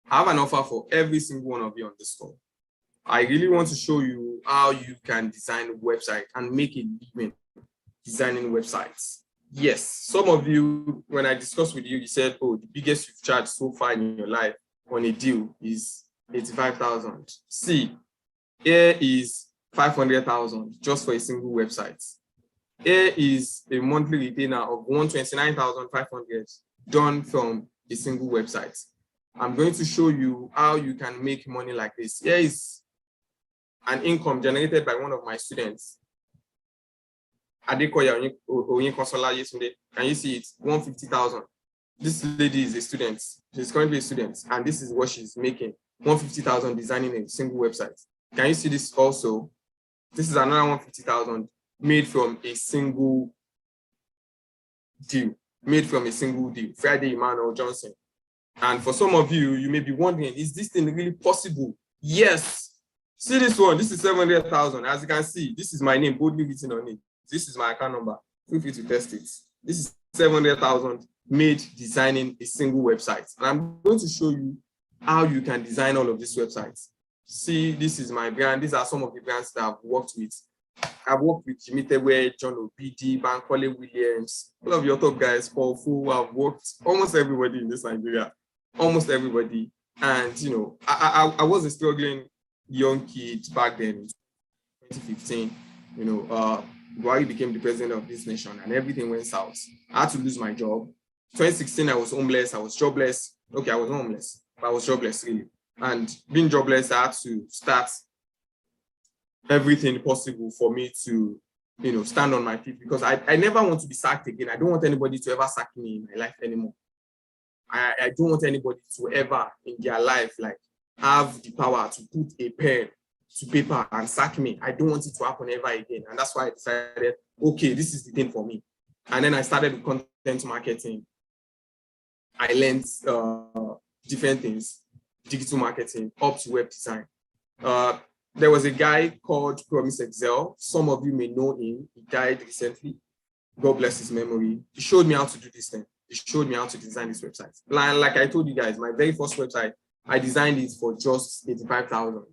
I have an offer for every single one of you on this call. I really want to show you how you can design a website and make a living designing websites. Yes, some of you, when I discussed with you, you said, oh, the biggest you've charged so far in your life on a deal is 85,000. See, here is 500,000 just for a single website. Here is a monthly retainer of 129,500 done from a single website. I'm going to show you how you can make money like this. Here is an income generated by one of my students. Adekoya Oyinkansola yesterday. Can you see it? 150,000. This lady is a student. She's currently a student, and this is what she's making. 150,000 designing a single website. Can you see this also? This is another 150,000 made from a single deal. Friday Emmanuel Johnson. And for some of you, you may be wondering, is this thing really possible? Yes. See this one. This is 700,000. As you can see, this is my name boldly written on it. This is my account number. Feel free to test it. This is 700,000 made designing a single website. And I'm going to show you how you can design all of these websites. See, this is my brand. These are some of the brands that I've worked with. I've worked with Jimmy Tewe, John Obidi, Bankole Williams, all of your top guys, Paul Fu. I've worked almost everybody in this Nigeria, almost everybody. And, you know, I was a struggling young kid back then in 2015, you know, Buhari became the president of this nation and everything went south. I had to lose my job. 2016, I was homeless. I was jobless. Okay, I was not homeless, but I was jobless really. And being jobless, I had to start everything possible for me to, you know, stand on my feet, because I never want to be sacked again. I don't want anybody to ever sack me in my life anymore. I don't want anybody to ever in their life like have the power to put a pen to paper and sack me. I don't want it to happen ever again. And that's why I decided, okay, this is the thing for me. And then I started with content marketing. I learned different things, digital marketing, up to web design. There was a guy called Promise Excel. Some of you may know him. He died recently. God bless his memory. He showed me how to do this thing. He showed me how to design this website. Like I told you guys, my very first website, I designed it for just 85,000.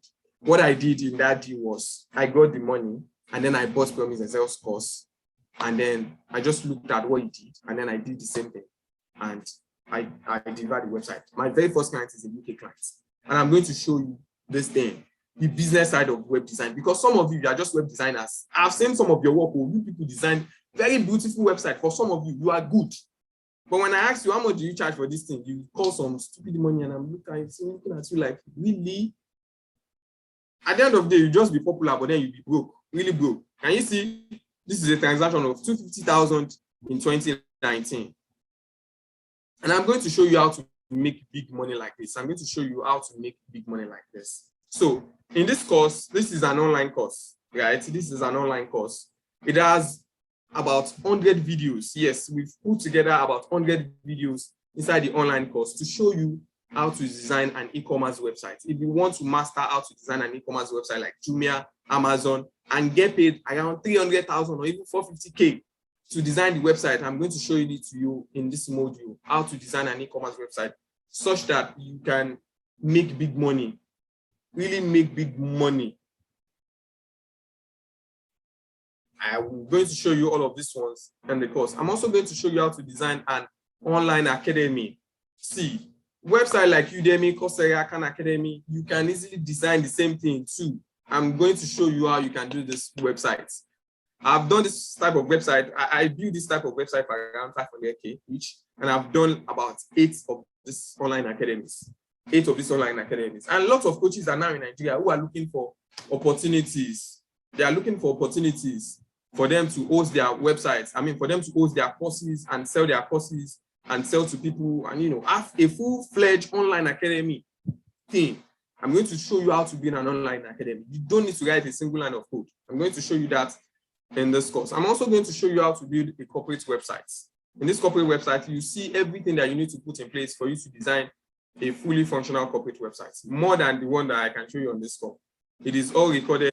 What I did in that deal was I got the money and then I bought Promise Excel's course. And then I just looked at what he did and then I did the same thing. And I delivered the website. My very first client is a UK client. And I'm going to show you this thing, the business side of web design, because some of you are just web designers. I've seen some of your work where you people design very beautiful website. For some of you, you are good. But when I ask you, how much do you charge for this thing? You call some stupid money and I'm looking at you like, really? At the end of the day, you just be popular, but then you be broke, really broke. Can you see? This is a transaction of 250,000 in 2019. And I'm going to show you how to make big money like this. I'm going to show you how to make big money like this. So in this course, this is an online course, right? This is an online course. It has about 100 videos. Yes, we've put together about 100 videos inside the online course to show you how to design an e-commerce website. If you want to master how to design an e-commerce website like Jumia, Amazon, and get paid around 300,000 or even 450K to design the website, I'm going to show it to you in this module, how to design an e-commerce website such that you can make big money, really make big money. I'm going to show you all of these ones in the course. I'm also going to show you how to design an online academy. See, website like Udemy, Coursera, Khan Academy, you can easily design the same thing too. I'm going to show you how you can do this website. I've done this type of website. I built this type of website for around 500K each, and I've done about 8 of these online academies. 8 of these online academies. And lots of coaches are now in Nigeria who are looking for opportunities. They are looking for opportunities for them to host their websites. I mean, for them to host their courses and sell their courses and sell to people and, you know, have a full-fledged online academy thing. I'm going to show you how to build an online academy. You don't need to write a single line of code. I'm going to show you that in this course. I'm also going to show you how to build a corporate website. In this corporate website, you see everything that you need to put in place for you to design a fully functional corporate website, more than the one that I can show you on this call. It is all recorded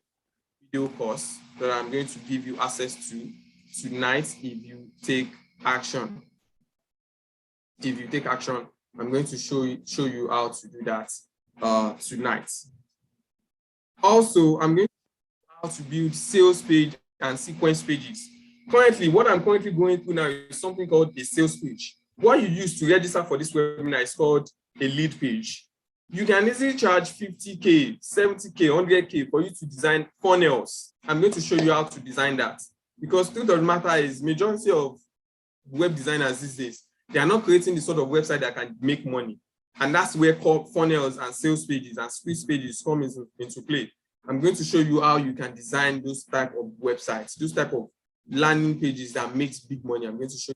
video course that I'm going to give you access to tonight if you take action. If you take action, I'm going to show you how to do that tonight. Also, I'm going to show you how to build sales page and sequence pages Currently, what I'm currently going through now is something called a sales page. What you use to register for this webinar is called a lead page. You can easily charge 50K, 70K, 100K for you to design funnels. I'm going to show you how to design that, because truth of the matter is majority of web designers these days, they are not creating the sort of website that can make money. And that's where funnels and sales pages and squeeze pages come into play. I'm going to show you how you can design those type of websites, those type of landing pages that makes big money. I'm going to show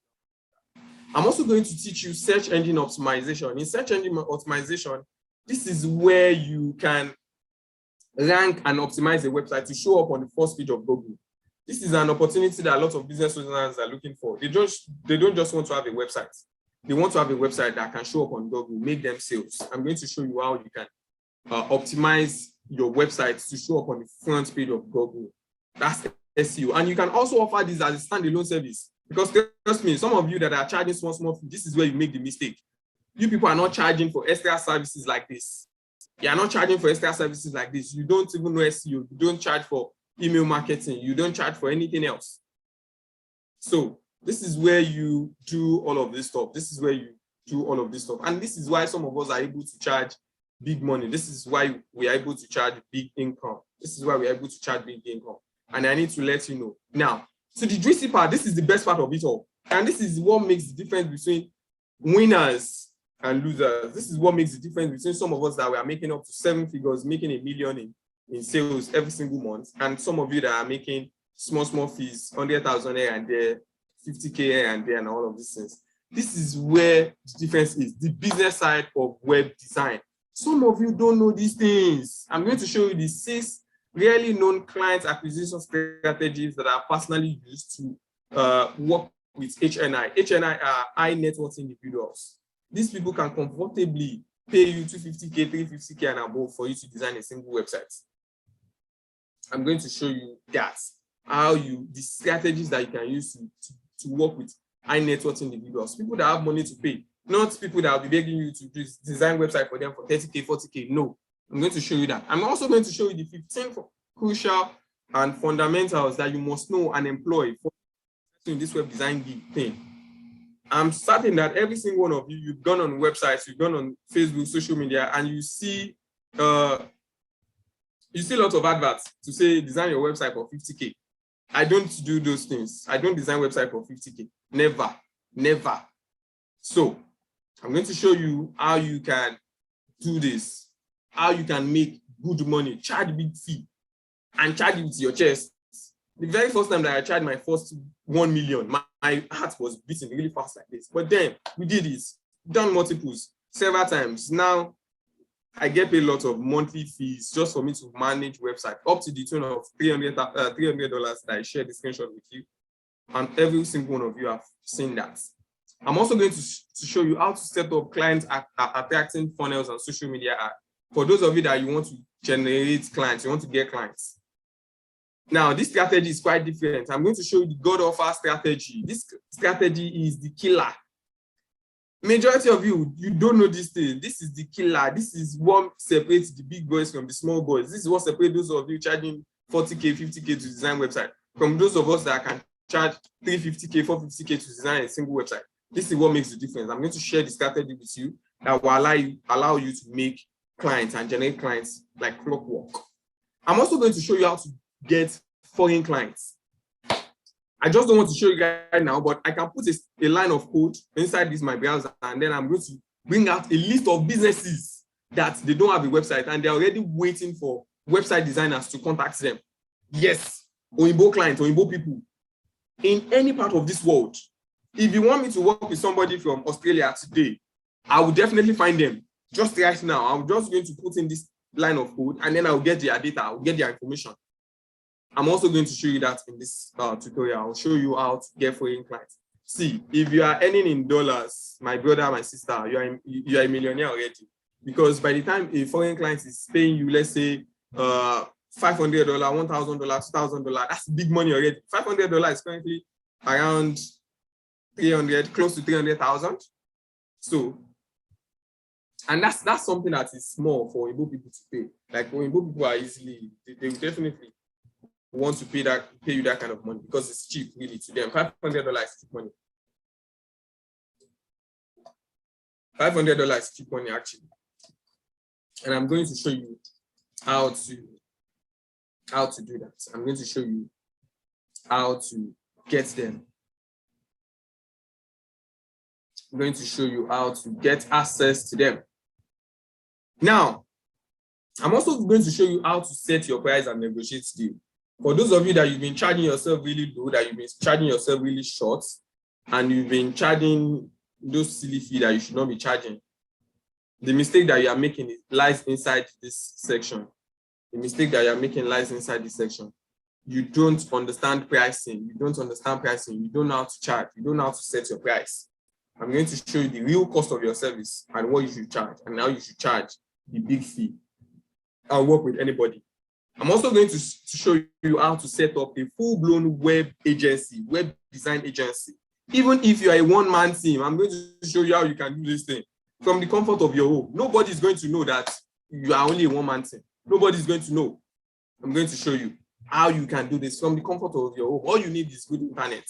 you. I'm also going to teach you search engine optimization. In search engine optimization, this is where you can rank and optimize a website to show up on the first page of Google. This is an opportunity that a lot of business owners are looking for. They don't just want to have a website. They want to have a website that can show up on Google, make them sales. I'm going to show you how you can optimize your website to show up on the front page of Google. That's SEO. And you can also offer this as a standalone service, because trust me, some of you that are charging small fee, this is where you make the mistake. You people are not charging for extra services like this. You are not charging for extra services like this. You don't even know SEO. You don't charge for email marketing. You don't charge for anything else. So this is where you do all of this stuff. This is where you do all of this stuff. And this is why some of us are able to charge big money. This is why we are able to charge big income. This is why we are able to charge big income. And I need to let you know. Now, so the juicy part, this is the best part of it all. And this is what makes the difference between winners and losers. This is what makes the difference between some of us that we are making up to 7 figures, making $1 million in sales every single month, and some of you that are making small fees, 100,000 here and there, 50K here and there, and all of these things. This is where the difference is, the business side of web design. Some of you don't know these things. I'm going to show you the 6 really known client acquisition strategies that are personally used to work with HNI. HNI are high net worth individuals. These people can comfortably pay you 250K, 350K and above for you to design a single website. I'm going to show you that, the strategies that you can use to work with high net worth individuals, people that have money to pay, not people that will be begging you to design website for them for 30K, 40K. No, I'm going to show you that. I'm also going to show you the 15 crucial and fundamentals that you must know and employ for in this web design thing. I'm certain that every single one of you, you've gone on websites, you've gone on Facebook, social media, and you see lots of adverts to say design your website for 50K. I don't do those things. I don't design website for 50K. Never. So I'm going to show you how you can do this, how you can make good money, charge big fee, and charge it with your chest. The very first time that I charged my first 1 million, my heart was beating really fast like this. But then we did it, done multiples several times. Now I get paid a lot of monthly fees just for me to manage website, up to the tune of $300 that I shared the screenshot with you. And every single one of you have seen that. I'm also going to show you how to set up client attracting funnels on social media ads. For those of you that you want to generate clients, you want to get clients. Now, this strategy is quite different. I'm going to show you the God offer strategy. This strategy is the killer. Majority of you don't know this thing. This is the killer. This is what separates the big boys from the small boys. This is what separates those of you charging 40K, 50K to design website from those of us that can charge 350K, 450K to design a single website. This is what makes the difference. I'm going to share the strategy with you that will allow you to make clients and generate clients like clockwork. I'm also going to show you how to get foreign clients. I just don't want to show you guys right now, but I can put a line of code inside this my browser, and then I'm going to bring out a list of businesses that they don't have a website and they're already waiting for website designers to contact them. Yes, Oyinbo clients, Oyinbo people in any part of this world. If you want me to work with somebody from Australia today, I will definitely find them. Just right now, I'm just going to put in this line of code and then I'll get their data, I'll get their information. I'm also going to show you that in this tutorial. I'll show you how to get foreign clients. See, if you are earning in dollars, my brother, my sister, you are a millionaire already. Because by the time a foreign client is paying you, let's say $500, $1,000, $2,000, that's big money already. $500 is currently around 300, close to 300,000. So, and that's something that is small for Igbo people to pay. Like for Igbo people are easily, they will definitely want to pay you that kind of money because it's cheap, really, to them. $500 is cheap money. $500 is cheap money, actually. And I'm going to show you how to do that. I'm going to show you how to get them. I'm going to show you how to get access to them. Now, I'm also going to show you how to set your price and negotiate deal. For those of you that you've been charging yourself really low, that you've been charging yourself really short, and you've been charging those silly fees that you should not be charging, the mistake that you are making lies inside this section. The mistake that you are making lies inside this section. You don't understand pricing. You don't understand pricing. You don't know how to charge. You don't know how to set your price. I'm going to show you the real cost of your service and what you should charge and how you should charge the big fee. I'll work with anybody. I'm also going to show you how to set up a full-blown web agency, web design agency. Even if you are a one-man team, I'm going to show you how you can do this thing from the comfort of your home. Nobody is going to know that you are only a one-man team. Nobody is going to know. I'm going to show you how you can do this from the comfort of your home. All you need is good internet,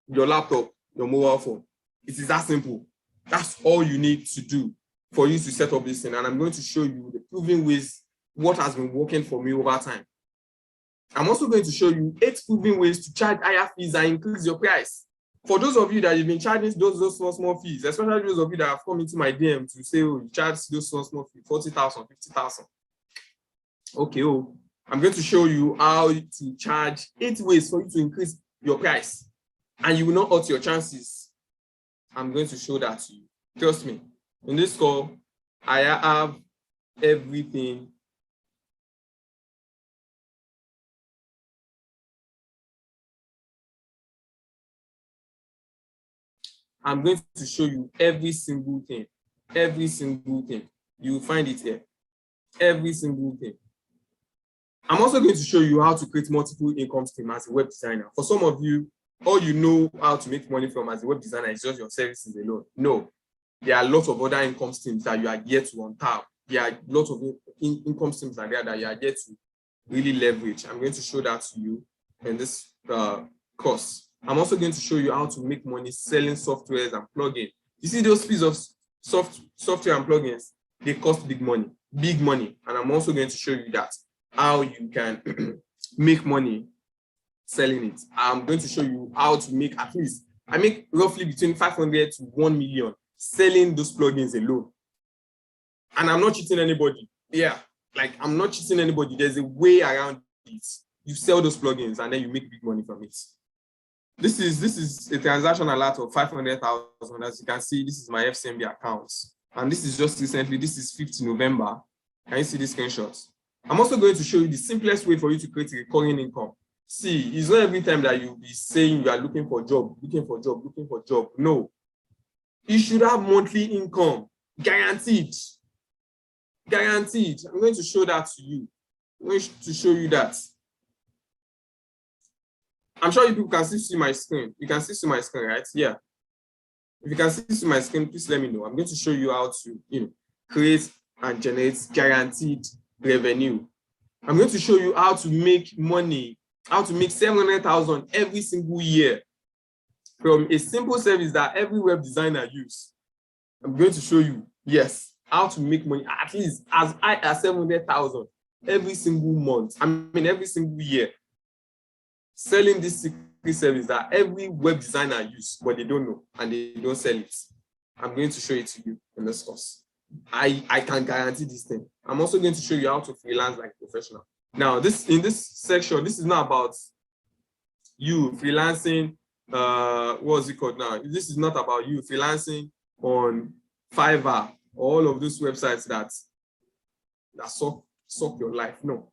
your laptop, your mobile phone. It is that simple. That's all you need to do for you to set up this thing. And I'm going to show you the proven ways, what has been working for me over time. I'm also going to show you 8 proven ways to charge higher fees and increase your price. For those of you that you've been charging those small fees, especially those of you that have come into my DM to say, oh, you charge those small fees, 40,000, 50,000. Okay, I'm going to show you how to charge 8 ways for you to increase your price, and you will not hurt your chances. I'm going to show that to you. Trust me. In this call, I have everything. I'm going to show you every single thing. Every single thing. You will find it here. Every single thing. I'm also going to show you how to create multiple income streams as a web designer. For some of you, all you know how to make money from as a web designer is just your services alone. No, there are lots of other income streams that you are yet to untap. There are lots of income streams like that you are yet to really leverage. I'm going to show that to you in this course. I'm also going to show you how to make money selling softwares and plugins. You see those pieces of software and plugins, they cost big money. And I'm also going to show you that how you can make money selling it. I'm going to show you how to make at least, I make roughly between 500 to 1 million selling those plugins alone. And I'm not cheating anybody. Yeah, like I'm not cheating anybody. There's a way around it. You sell those plugins and then you make big money from it. This is a transaction alert of 500,000. As you can see, this is my FCMB account. And this is just recently, this is 5th November. Can you see these screenshots? I'm also going to show you the simplest way for you to create a recurring income. See, it's not every time that you'll be saying you are looking for job. No. You should have monthly income. Guaranteed. Guaranteed. I'm going to show that to you. I'm going to show you that. I'm sure you people can still see my screen. You can still see my screen, right? Yeah. If you can still see my screen, please let me know. I'm going to show you how to, create and generate guaranteed revenue. I'm going to show you how to make money, how to make 700,000 every single year from a simple service that every web designer uses. I'm going to show you, yes, how to make money at least as high as 700,000 every single month. Every single year. Selling this secret service that every web designer uses, but they don't know and they don't sell it. I'm going to show it to you in this course. I can guarantee this thing. I'm also going to show you how to freelance like a professional. Now, in this section, this is not about you freelancing. What's it called now? This is not about you freelancing on Fiverr, all of those websites that suck your life. No.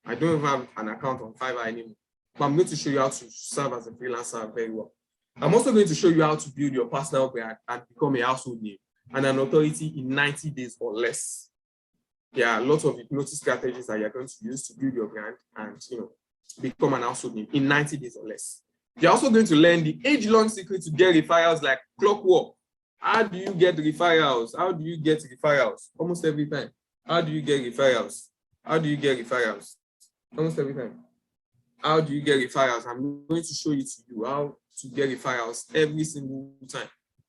I don't even have an account on Fiverr anymore. But I'm going to show you how to serve as a freelancer very well. I'm also going to show you how to build your personal brand and become a household name and an authority in 90 days or less. There are lots of hypnosis strategies that you're going to use to build your brand and become an household name in 90 days or less. You're also going to learn the age-long secret to get referrals like clockwork. How do you get referrals? Almost every time. How do you get referrals? Almost every time. How do you get referrals? I'm going to show it to you how to get referrals every single time.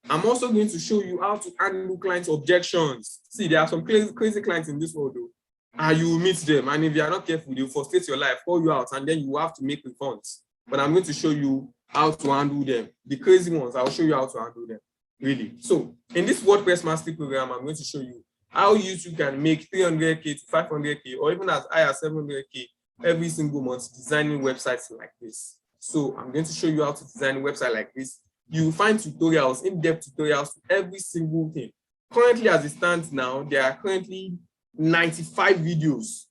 I'm also going to show you how to handle clients' objections. See, there are some crazy clients in this world, though, and you will meet them. And if you are not careful, they'll frustrate your life, call you out, and then you have to make refunds. But I'm going to show you how to handle them. The crazy ones, I'll show you how to handle them, really. So in this WordPress Mastery Program, I'm going to show you how you too can make 300K to 500K, or even as high as 700K every single month designing websites like this. So I'm going to show you how to design a website like this. You will find tutorials, in-depth tutorials to every single thing. Currently, as it stands now, there are currently 95 videos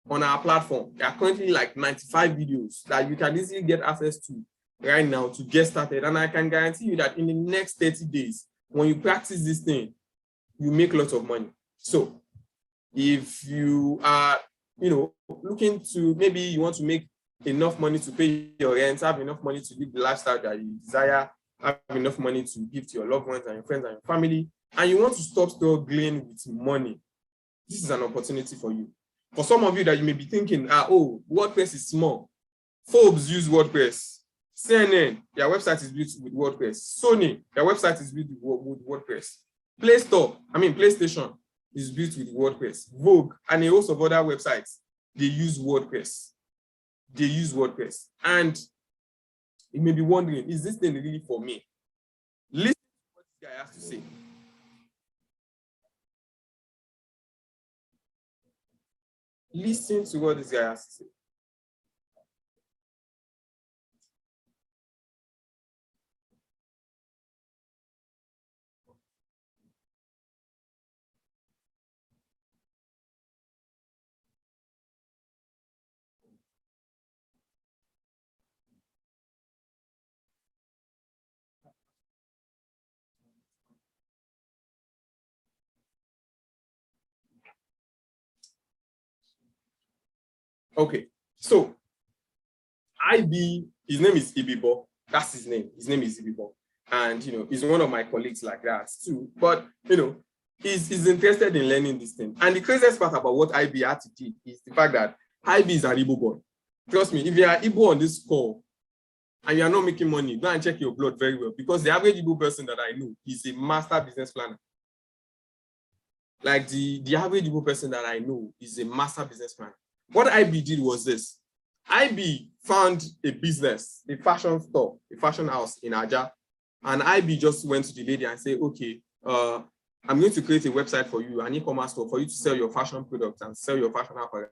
on our platform. There are currently like 95 videos that you can easily get access to right now to get started. And I can guarantee you that in the next 30 days, when you practice this thing, you make lots of money. So if you are, looking to, maybe you want to make enough money to pay your rent, have enough money to live the lifestyle that you desire, have enough money to give to your loved ones and your friends and your family, and you want to stop struggling with money, this is an opportunity for you. For some of you that you may be thinking, WordPress is small. Forbes use WordPress. CNN, their website is built with WordPress. Sony, their website is built with WordPress. PlayStation is built with WordPress. Vogue and a host of other websites, they use WordPress. And you may be wondering, is this thing really for me? Listen to what this guy has to say. Listen to what this guy has to say. Okay, so IB, his name is Ibibo. That's his name. His name is Ibibo. And, he's one of my colleagues like that too. But, he's interested in learning this thing. And the craziest part about what IB had to do is the fact that IB is an Igbo boy. Trust me, if you are Igbo on this call and you are not making money, go and check your blood very well, because the average Igbo person that I know is a master business planner. Like the average Igbo person that I know is a master business planner. What IB did was this. IB found a business, a fashion store, a fashion house in Aja. And IB just went to the lady and said, okay, I'm going to create a website for you, an e-commerce store for you to sell your fashion products and sell your fashion apparel.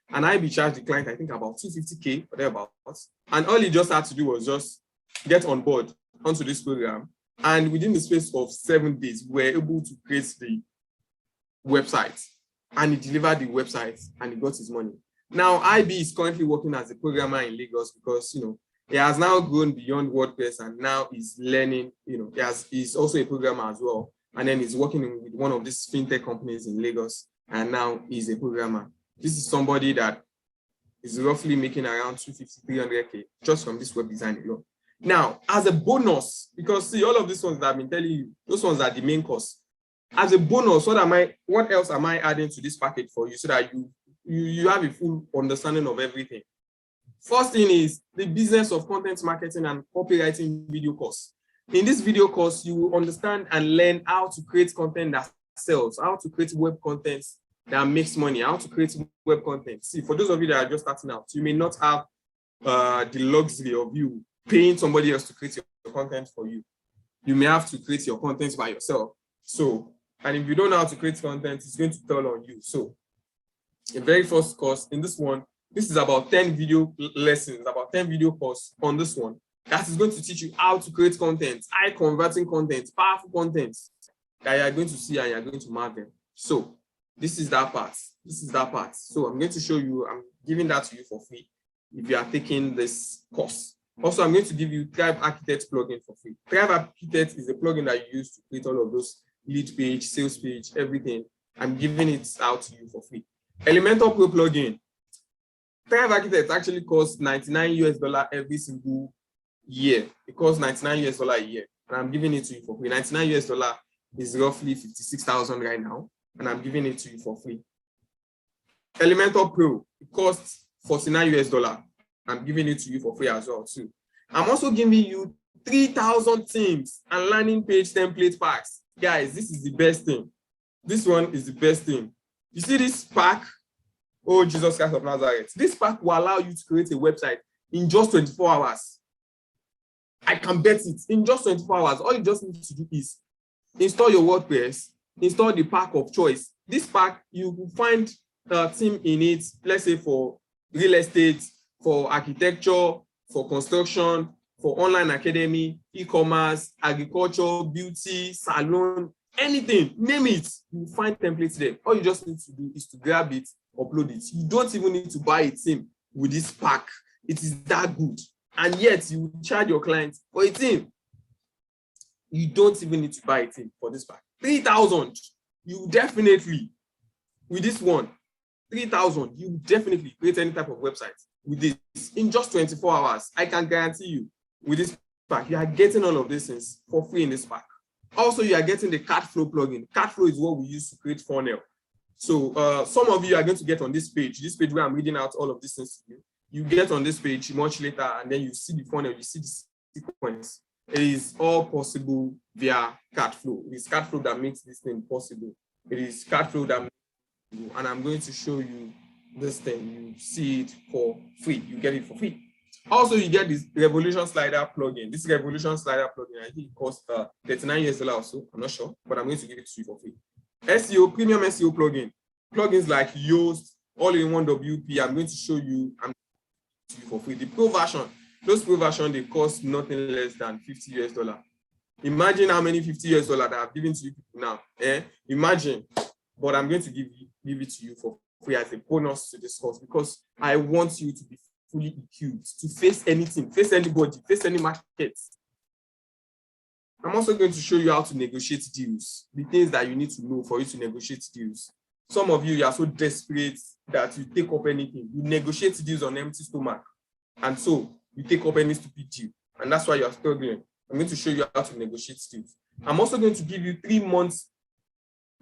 And IB charged the client, I think, about 250K or thereabouts. And all he just had to do was just get on board onto this program. And within the space of 7 days, we were able to create the website. And he delivered the website and he got his money. Now, IB is currently working as a programmer in Lagos because, he has now grown beyond WordPress and now he's learning, he's also a programmer as well. And then he's working with one of these fintech companies in Lagos and now he's a programmer. This is somebody that is roughly making around 250, 300K just from this web design alone. Now, as a bonus, because see, all of these ones that I've been telling you, those ones are the main course. As a bonus, what else am I adding to this package for you so that you have a full understanding of everything? First thing is the business of content marketing and copywriting video course. In this video course, you will understand and learn how to create content that sells, how to create web content that makes money, how to create web content. See, for those of you that are just starting out, you may not have the luxury of you paying somebody else to create your content for you. You may have to create your content by yourself. So, and if you don't know how to create content, it's going to tell on you. So, the very first course in this one, this is about 10 video lessons, about 10 video course on this one. That is going to teach you how to create content, high converting content, powerful content that you are going to see and you are going to mark them. So, this is that part. So, I'm going to show you, I'm giving that to you for free if you are taking this course. Also, I'm going to give you Thrive Architect plugin for free. Thrive Architect is a plugin that you use to create all of those lead page, sales page, everything. I'm giving it out to you for free. Elementor Pro plugin. Thrive Architect actually costs $99 every single year. It costs $99 a year. And I'm giving it to you for free. $99 is roughly 56,000 right now. And I'm giving it to you for free. Elementor Pro, it costs $49. I'm giving it to you for free as well too. I'm also giving you 3,000 themes and landing page template packs. Guys, this is the best thing. This one is the best thing. You see this pack? Oh, Jesus Christ of Nazareth. This pack will allow you to create a website in just 24 hours. I can bet it. In just 24 hours, all you just need to do is install your WordPress, install the pack of choice. This pack, you will find a theme in it, let's say for real estate, for architecture, for construction, for online academy, e-commerce, agriculture, beauty, salon, anything, name it. You will find templates there. All you just need to do is to grab it, upload it. You don't even need to buy a theme with this pack. It is that good. And yet you will charge your clients for a theme. You don't even need to buy a theme for this pack. 3,000. You definitely, with this one, 3,000, you definitely create any type of website with this in just 24 hours. I can guarantee you, with this pack, you are getting all of these things for free in this pack. Also, you are getting the Cardflow plugin. Cardflow is what we use to create funnel. So some of you are going to get on this page where I'm reading out all of these things to you. You get on this page much later, and then you see the funnel, you see the sequence. It is all possible via Cardflow. It is Cardflow that makes this thing possible. It is Cardflow that makes it possible. And I'm going to show you this thing. You see it for free. You get it for free. Also, you get this Revolution Slider plugin. This Revolution Slider plugin, I think it costs $39 or so. I'm not sure, but I'm going to give it to you for free. SEO, premium SEO plugin. Plugins like Yoast, all-in-one WP. I'm going to show you for free. The pro version, those pro version, they cost nothing less than $50. Imagine how many $50 that I've given to you people now. Imagine, but I'm going to give it to you for free as a bonus to this course because I want you to be fully equipped to face anything, face anybody, face any market. I'm also going to show you how to negotiate deals, the things that you need to know for you to negotiate deals. Some of you are so desperate that you take up anything. You negotiate deals on empty stomach. And so you take up any stupid deal. And that's why you're struggling. I'm going to show you how to negotiate deals. I'm also going to give you 3 months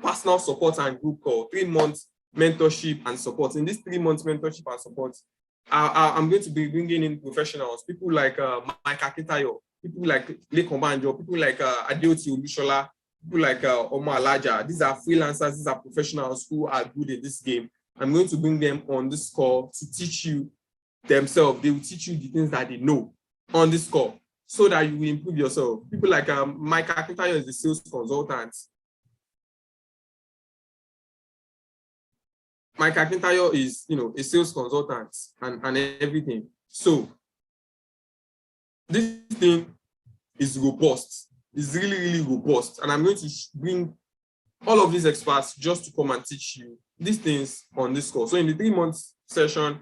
personal support and group call, 3 months mentorship and support. In this 3 months mentorship and support, I'm going to be bringing in professionals, people like Mike Akintayo, people like Lekon Banjo, people like Adeoti Olushola, people like Omar Alaja. These are freelancers, these are professionals who are good in this game. I'm going to bring them on this call to teach you themselves. They will teach you the things that they know on this call so that you will improve yourself. People like Mike Akintayo is the sales consultant. Mike Akintayo is, a sales consultant and everything. So this thing is robust. It's really, really robust. And I'm going to bring all of these experts just to come and teach you these things on this course. So in the 3 months session,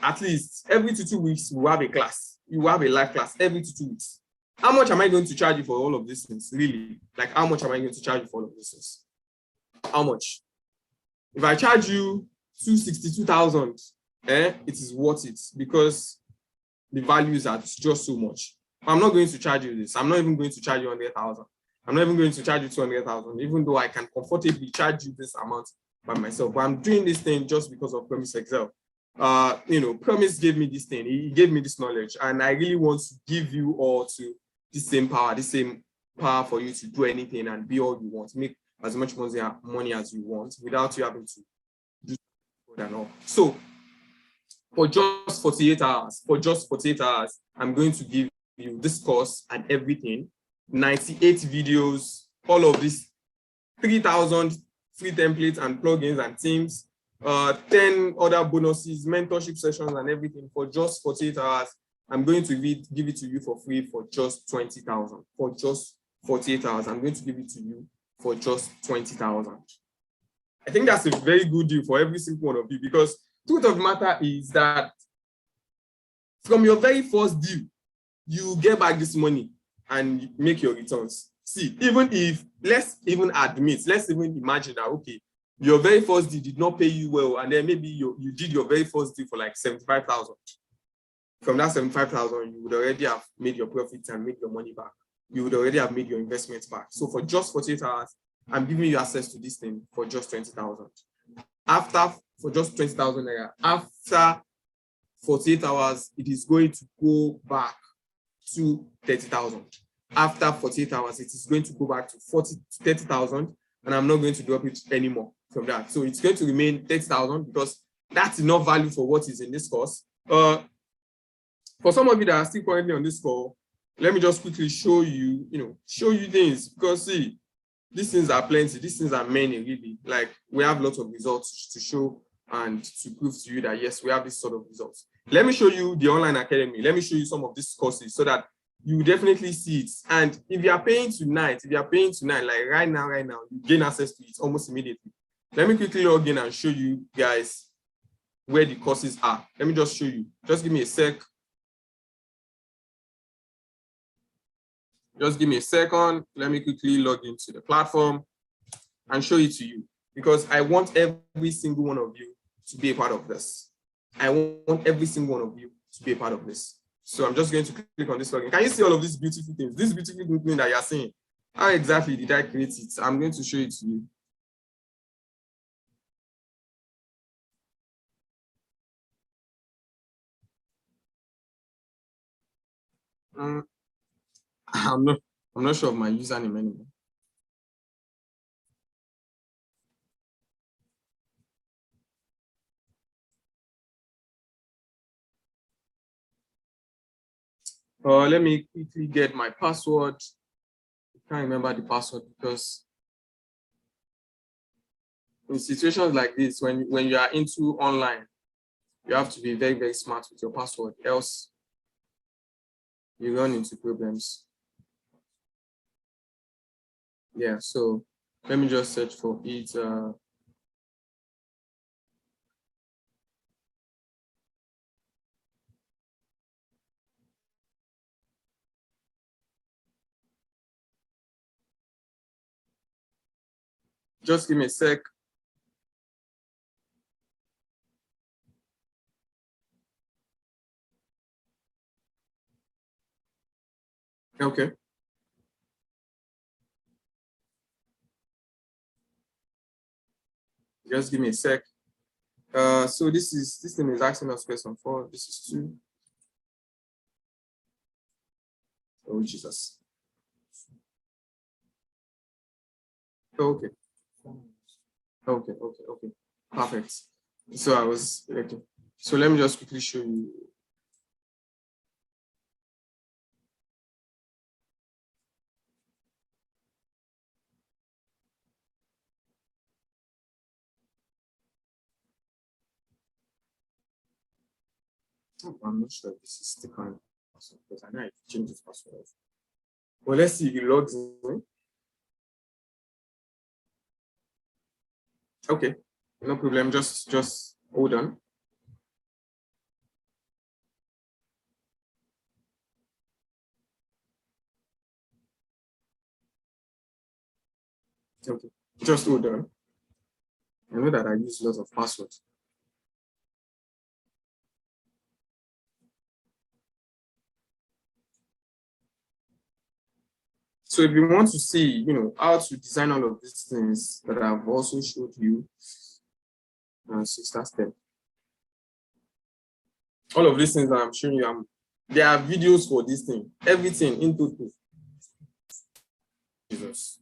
at least every 2 weeks, we have a class. You have a live class every 2 weeks. How much am I going to charge you for all of these things? Really? Like, how much am I going to charge you for all of these things? How much? If I charge you 262,000, it is worth it because the values are just so much. I'm not going to charge you this. I'm not even going to charge you 100,000. I'm not even going to charge you 200,000, even though I can comfortably charge you this amount by myself. But I'm doing this thing just because of Promise Excel. Promise gave me this thing. He gave me this knowledge, and I really want to give you all to the same power for you to do anything and be all you want, make as much money as you want without you having to do and all. So for just 48 hours, I'm going to give you this course and everything, 98 videos, all of this, 3,000 free templates and plugins and themes, 10 other bonuses, mentorship sessions and everything for just 48 hours. I'm going to give it to you for free for just 20,000. For just 48 hours, I'm going to give it to you for just 20,000. I think that's a very good deal for every single one of you because the truth of the matter is that from your very first deal, you get back this money and make your returns. See, even if, let's even imagine that, okay, your very first deal did not pay you well, and then maybe you did your very first deal for like 75,000. From that 75,000, you would already have made your profits and made your money back. You would already have made your investments back. So for just 48 hours, I'm giving you access to this thing for just 20,000. For just 20,000 naira, after 48 hours, it is going to go back to 30,000. After 48 hours, it is going to go back to 30,000, and I'm not going to drop it anymore from that. So it's going to remain 30,000 because that's enough value for what is in this course. For some of you that are still currently on this call, let me just quickly show you, show you things, because see, these things are plenty, these things are many, really. Like, we have lots of results to show and to prove to you that yes, we have this sort of results. Let me show you the online academy. Let me show you some of these courses so that you definitely see it. And if you are paying tonight, like right now, you gain access to it almost immediately. Let me quickly log in and show you guys where the courses are. Let me just show you. Just give me a sec. Just give me a second. Let me quickly log into the platform and show it to you, because I want every single one of you to be a part of this. I want every single one of you to be a part of this. So I'm just going to click on this login. Can you see all of these beautiful things? This beautiful thing that you're seeing. How exactly did I create it? I'm going to show it to you. I'm not sure of my username anymore. Let me quickly get my password. I can't remember the password because in situations like this, when you are into online, you have to be very, very smart with your password, else you run into problems. Yeah, so let me just search for it. Just give me a sec. Okay. Just give me a sec. So this thing is asking us question 4. This is 2. Oh Jesus. Okay. Okay. Perfect. So I was okay. So let me just quickly show you. I'm not sure if this is the current password because I know I changed this password. Well, let's see if it logs in. Okay, no problem. Just hold on. Okay, just hold on. I know that I use lots of passwords. So if you want to see, how to design all of these things that I've also showed you, step. All of these things that I'm showing you, there are videos for this thing. Everything in total. Jesus.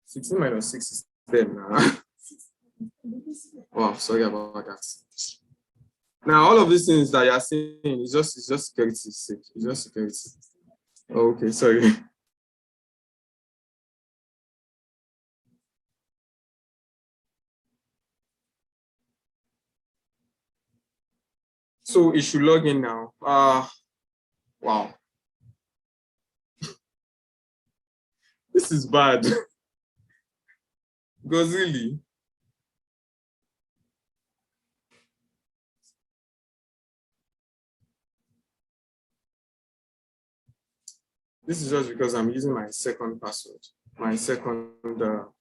16 minus 6 is 10 now. Wow, sorry about that. Now, all of these things that you're saying is just security's sake. It's just security. Oh, okay, sorry. So it should log in now. Wow. This is bad. Because really. This is just because I'm using my second password. My second laptop.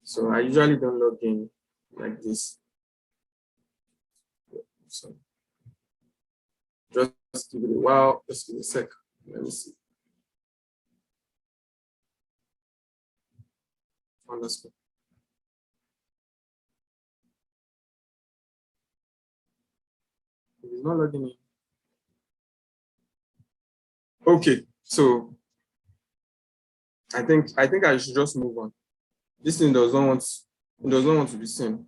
So I usually don't log in like this. So just give it a while. Just give it a sec. Let me see. underscore. If it's not logging in. Okay, so I think I should just move on. This thing does not want to be seen.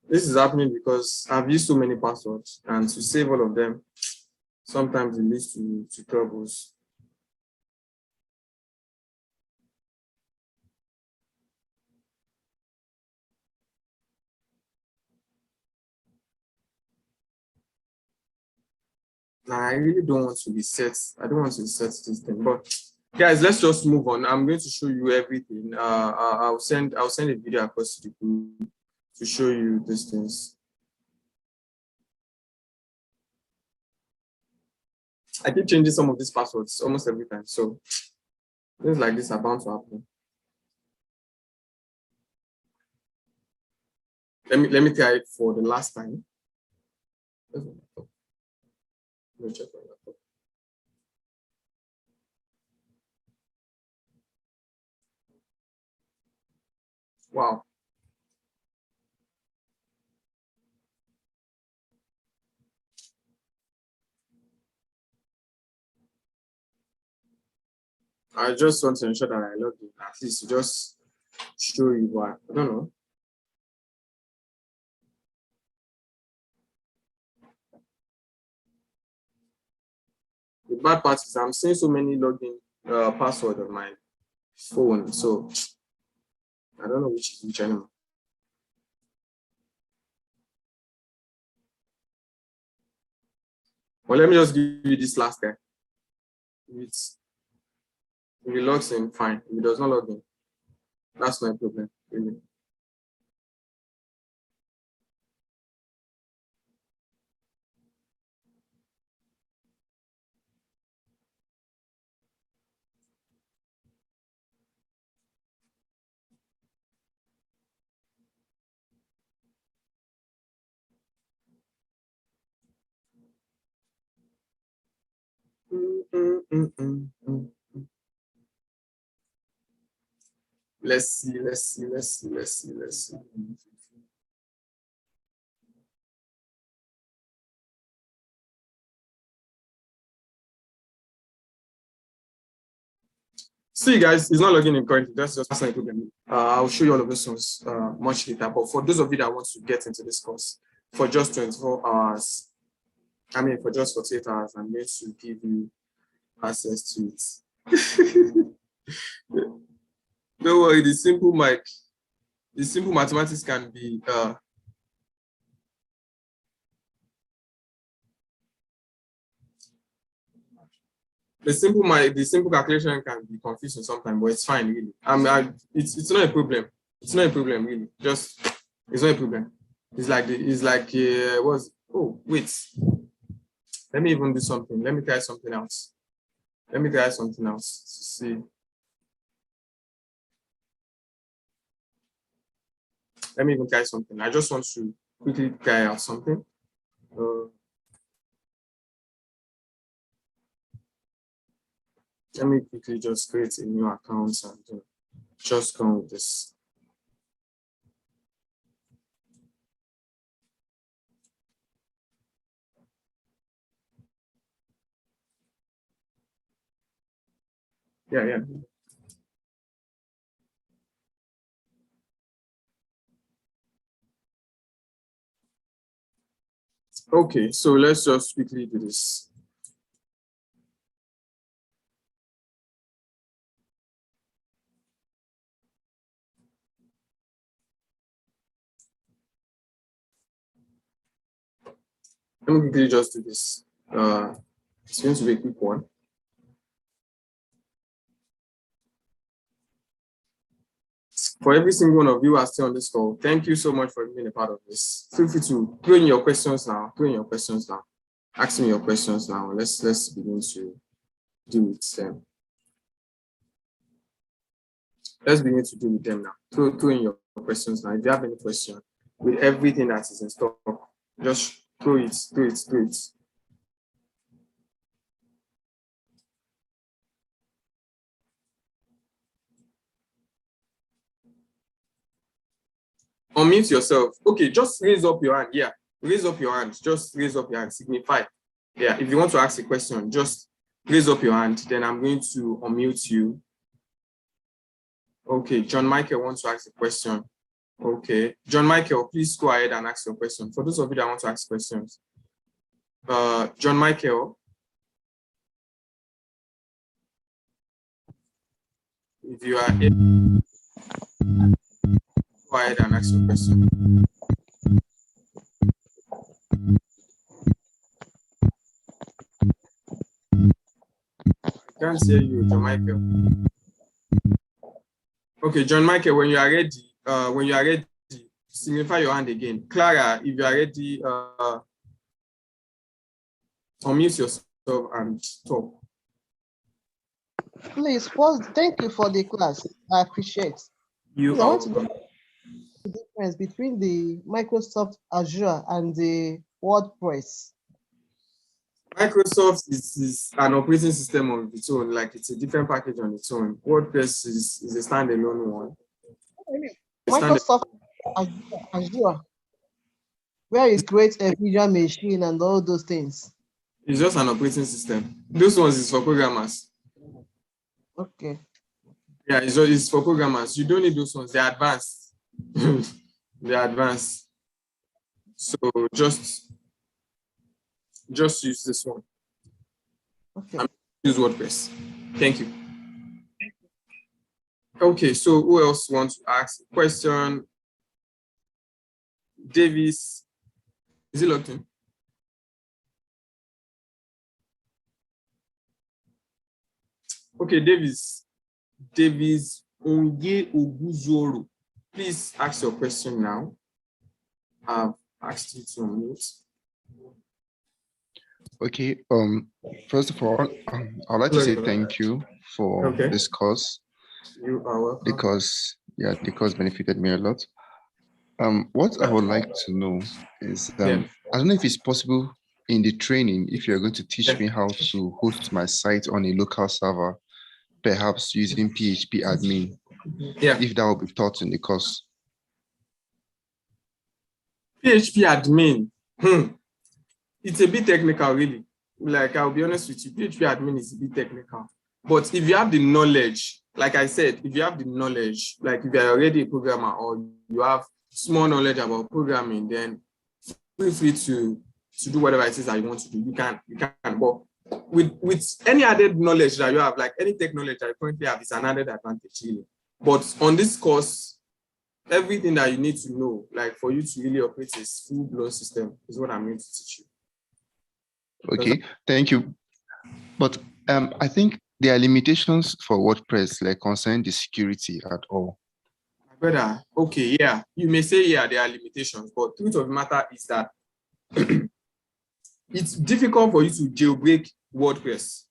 This is happening because I've used so many passwords, and to save all of them, sometimes it leads to troubles. Now, I really don't want to reset. I don't want to reset this thing, but guys, let's just move on. I'm going to show you everything. I'll send a video across to the group to show you these things. I keep changing some of these passwords almost every time, so things like this are bound to happen. Let me try it for the last time. Let me check my laptop. Wow. I just want to ensure that I log in, at least to just show you why. I don't know. The bad part is I'm seeing so many login password on my phone, so I don't know which is which anymore. Well, let me just give you this last guy. If he logs in, fine. If he does not log in, that's my problem, really. Let's see. See, guys, it's not logging in currently. That's just a problem. I'll show you all of those ones much later. But for those of you that want to get into this course for just 24 hours, for just 48 hours, I'm going to give you access to it. Don't worry, the simple mathematics can be the simple calculation can be confusing sometimes, but it's fine, really. It's not a problem. It's not a problem, really. It's not a problem. Oh, wait. Let me even do something. Let me try something else. To see. Let me even try something. I just want to quickly try out something. Let me quickly just create a new account and just go with this. Yeah. Okay, so let's just quickly do this. Let me quickly just do this. It's going to be a quick one. For every single one of you who are still on this call, thank you so much for being a part of this. Feel free to throw in your questions now. Ask me your questions now. Let's begin to deal with them. Let's begin to deal with them now. Throw in your questions now. If you have any question with everything that is in stock, just throw it. Unmute yourself. Okay, just raise up your hand. Yeah, raise up your hand. Just raise up your hand. Signify. Yeah, if you want to ask a question, just raise up your hand. Then I'm going to unmute you. Okay, John Michael wants to ask a question. Okay, John Michael, please go ahead and ask your question. For those of you that want to ask questions, John Michael, if you are able, go ahead and ask your question. I can't hear you, John Michael. Okay, John Michael, when you are ready, signify your hand again. Clara, if you are ready, unmute yourself and talk. Please, first, thank you for the class. I appreciate. You I are want to know the difference between the Microsoft Azure and the WordPress. Microsoft is an operating system of its own, like it's a different package on its own. WordPress is a standalone one. Microsoft Azure, where you create a visual machine and all those things. It's just an operating system. Those ones is for programmers. Okay. Yeah, it's for programmers. You don't need those ones. They're advanced. They're advanced. So just use this one. Okay. And use WordPress. Thank you. Okay, so who else wants to ask a question? Davis, is he logged in? Okay, Davis Onge Oguzoro, please ask your question now. I've asked you to unmute. Okay, first of all, I'd like to say thank you for this course. You are welcome. Because the course benefited me a lot. What I would like to know is, I don't know if it's possible in the training, if you're going to teach me how to host my site on a local server, perhaps using PHP admin, if that will be taught in the course. PHP admin, it's a bit technical, really. Like, I'll be honest with you, PHP admin is a bit technical. But if you have the knowledge, like I said, if you have the knowledge, like if you're already a programmer or you have small knowledge about programming, then feel free to do whatever it is that you want to do. You can. But with any added knowledge that you have, like any tech knowledge that you currently have, is an added advantage, really. But on this course, everything that you need to know, like for you to really operate a full-blown system, is what I'm going to teach you. Okay, thank you. But I think there are limitations for WordPress, like concerning the security at all. Brother, okay, yeah, you may say, yeah, there are limitations, but the truth of the matter is that it's difficult for you to jailbreak WordPress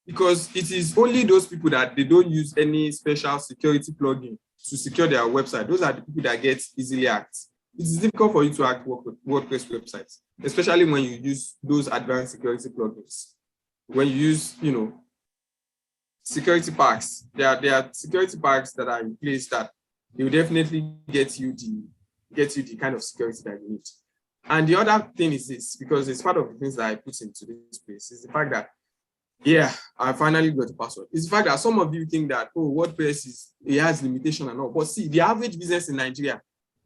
because it is only those people that they don't use any special security plugin to secure their website. Those are the people that get easily hacked. It is difficult for you to hack WordPress websites, especially when you use those advanced security plugins. When you use, security packs, there are security packs that are in place that they will definitely get you the kind of security that you need. And the other thing is this, because it's part of the things that I put into this place, is the fact that, yeah, I finally got a password. It's the fact that some of you think that, oh, WordPress has limitation and all. But see, the average business in Nigeria,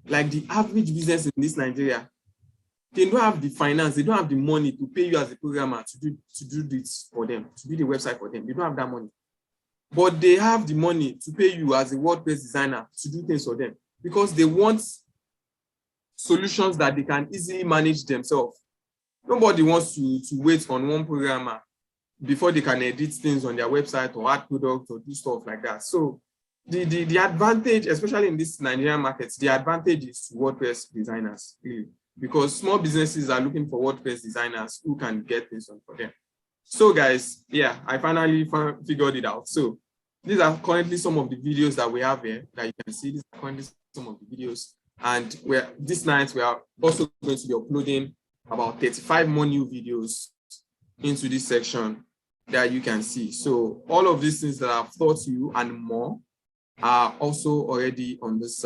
like the average business in this Nigeria, they don't have the finance, they don't have the money to pay you as a programmer to do this for them, to do the website for them. They don't have that money. But they have the money to pay you as a WordPress designer to do things for them because they want solutions that they can easily manage themselves. Nobody wants to wait on one programmer before they can edit things on their website or add products or do stuff like that. So the advantage, especially in this Nigerian market, the advantage is to WordPress designers, really, because small businesses are looking for WordPress designers who can get things done for them. So guys, yeah, I finally figured it out. So these are currently some of the videos that we have here that you can see. These are currently some of the videos. And this night we are also going to be uploading about 35 more new videos into this section that you can see. So all of these things that I've taught you and more are also already on this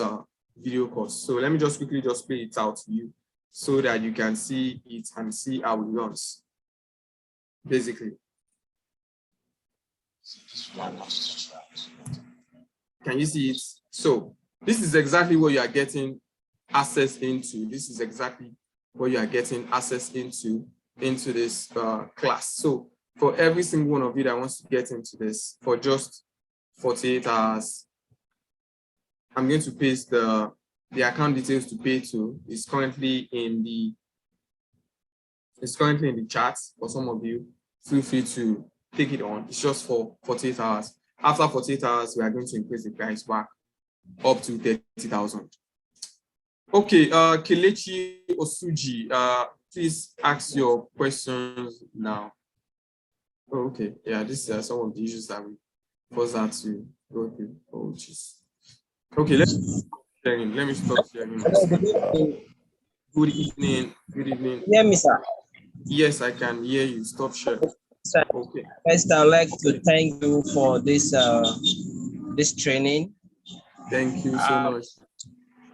video course. So let me just quickly just play it out to you so that you can see it and see how it runs. Basically. Can you see it? So this is exactly what you are getting access into. This is exactly what you are getting access into this class. So for every single one of you that wants to get into this for just 48 hours, I'm going to paste the account details to pay to. It's currently in the chat for some of you. Feel free to take it on. It's just for 48 hours. After 48 hours, we are going to increase the price back up to 30,000. Okay, Kelechi Osuji, please ask your questions now. Okay, yeah, these are some of the issues that we first had to go through. Oh, jeez. Okay, let me stop sharing. Good evening. Good evening. Hear me, sir? Yes, I can hear you. Stop sharing. Sir, okay. First, I'd like to thank you for this training. Thank you so much.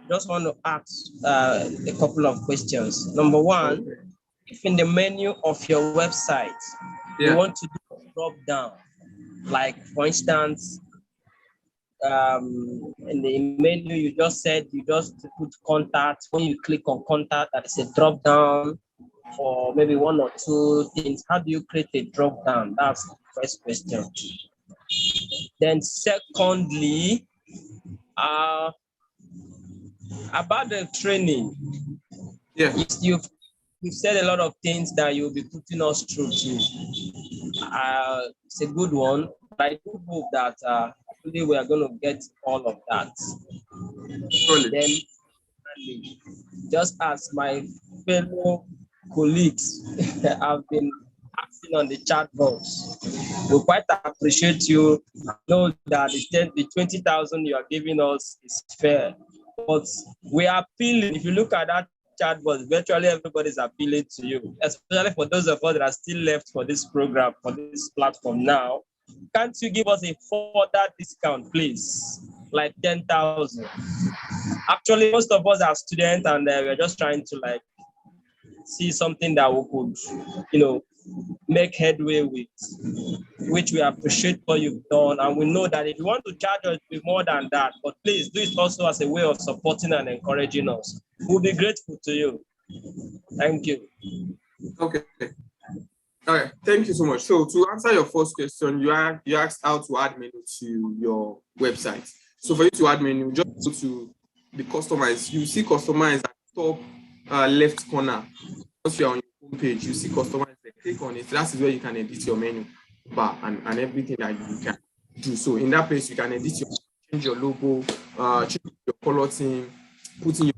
Just want to ask a couple of questions. Number one, okay. If in the menu of your website, you want to do a drop down, like for instance, in the menu, you just said you just put contact. When you click on contact, that is a drop down for maybe one or two things. How do you create a drop down? That's the first question. Then secondly, about the training. Yeah. You've said a lot of things that you'll be putting us through too. It's a good one. But I do hope that today we are going to get all of that. Surely. Then, just as my fellow colleagues have been asking on the chat box, we quite appreciate you. I know that the 20,000 you are giving us is fair, but we are appealing. If you look at that chat box, virtually everybody's appealing to you, especially for those of us that are still left for this program, for this platform now. Can't you give us a further discount, please? Like 10,000. Actually, most of us are students, and we're just trying to see something that we could, make headway with, which we appreciate what you've done. And we know that if you want to charge us with more than that, but please do it also as a way of supporting and encouraging us. We'll be grateful to you. Thank you. Okay. All right. Thank you so much. So to answer your first question, you asked how to add menu to your website. So for you to add menu, just go to the customize. You see customize at the top left corner. Once you're on your homepage, you see customize. Click on it. That is where you can edit your menu bar and everything that you can do. So in that place, you can edit change your logo, change your color theme, put in your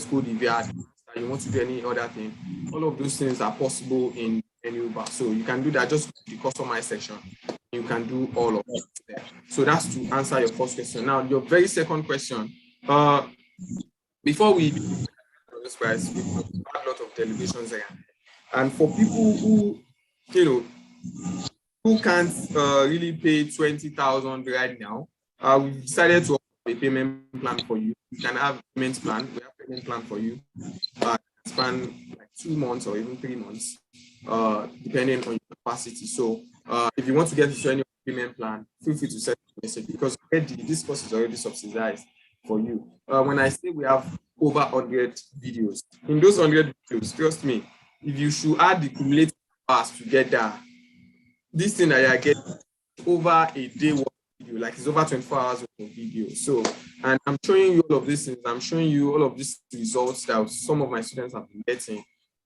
code if you want to do any other thing. All of those things are possible in menu bar. So you can do that just the customize section. You can do all of it there. So that's to answer your first question. Now, your very second question. Before we do this price, we have a lot of delegations there. And for people who, who can't really pay 20,000 right now, we've decided to offer a payment plan for you. You can have a payment plan. We have a payment plan for you. Span like 2 months or even 3 months, depending on your capacity. So if you want to get into any payment plan, feel free to send a message because this course is already subsidized for you. When I say we have over 100 videos, in those 100 videos, trust me, if you should add the cumulative hours together, this thing that you are getting over a day worth of video, like it's over 24 hours worth of video. So, and I'm showing you all of these things. I'm showing you all of these results that some of my students have been getting.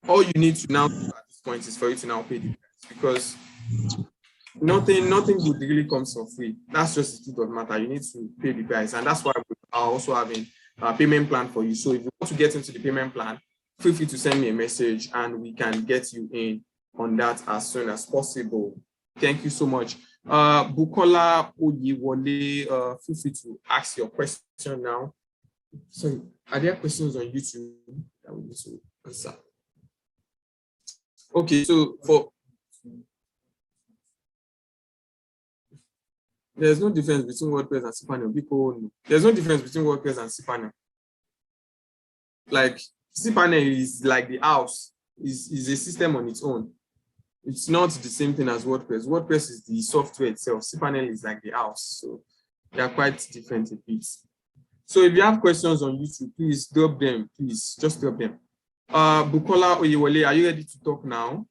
All you need to now do at this point is for you to now pay the price because nothing good really comes for free. That's just the truth of the matter. You need to pay the price, and that's why we are also having a payment plan for you. So if you want to get into the payment plan, feel free to send me a message and we can get you in on that as soon as possible. Thank you so much. Bukola Oyiwole, feel free to ask your question now. So are there questions on YouTube that we need to answer? Okay, so there's no difference between WordPress and cPanel. There's no difference between WordPress and cPanel. Like cPanel is like the house, is a system on its own. It's not the same thing as WordPress. WordPress is the software itself. cPanel is like the house. So they are quite different a bit. So if you have questions on YouTube, please drop them. Please just drop them. Bukola Oyewole, are you ready to talk now?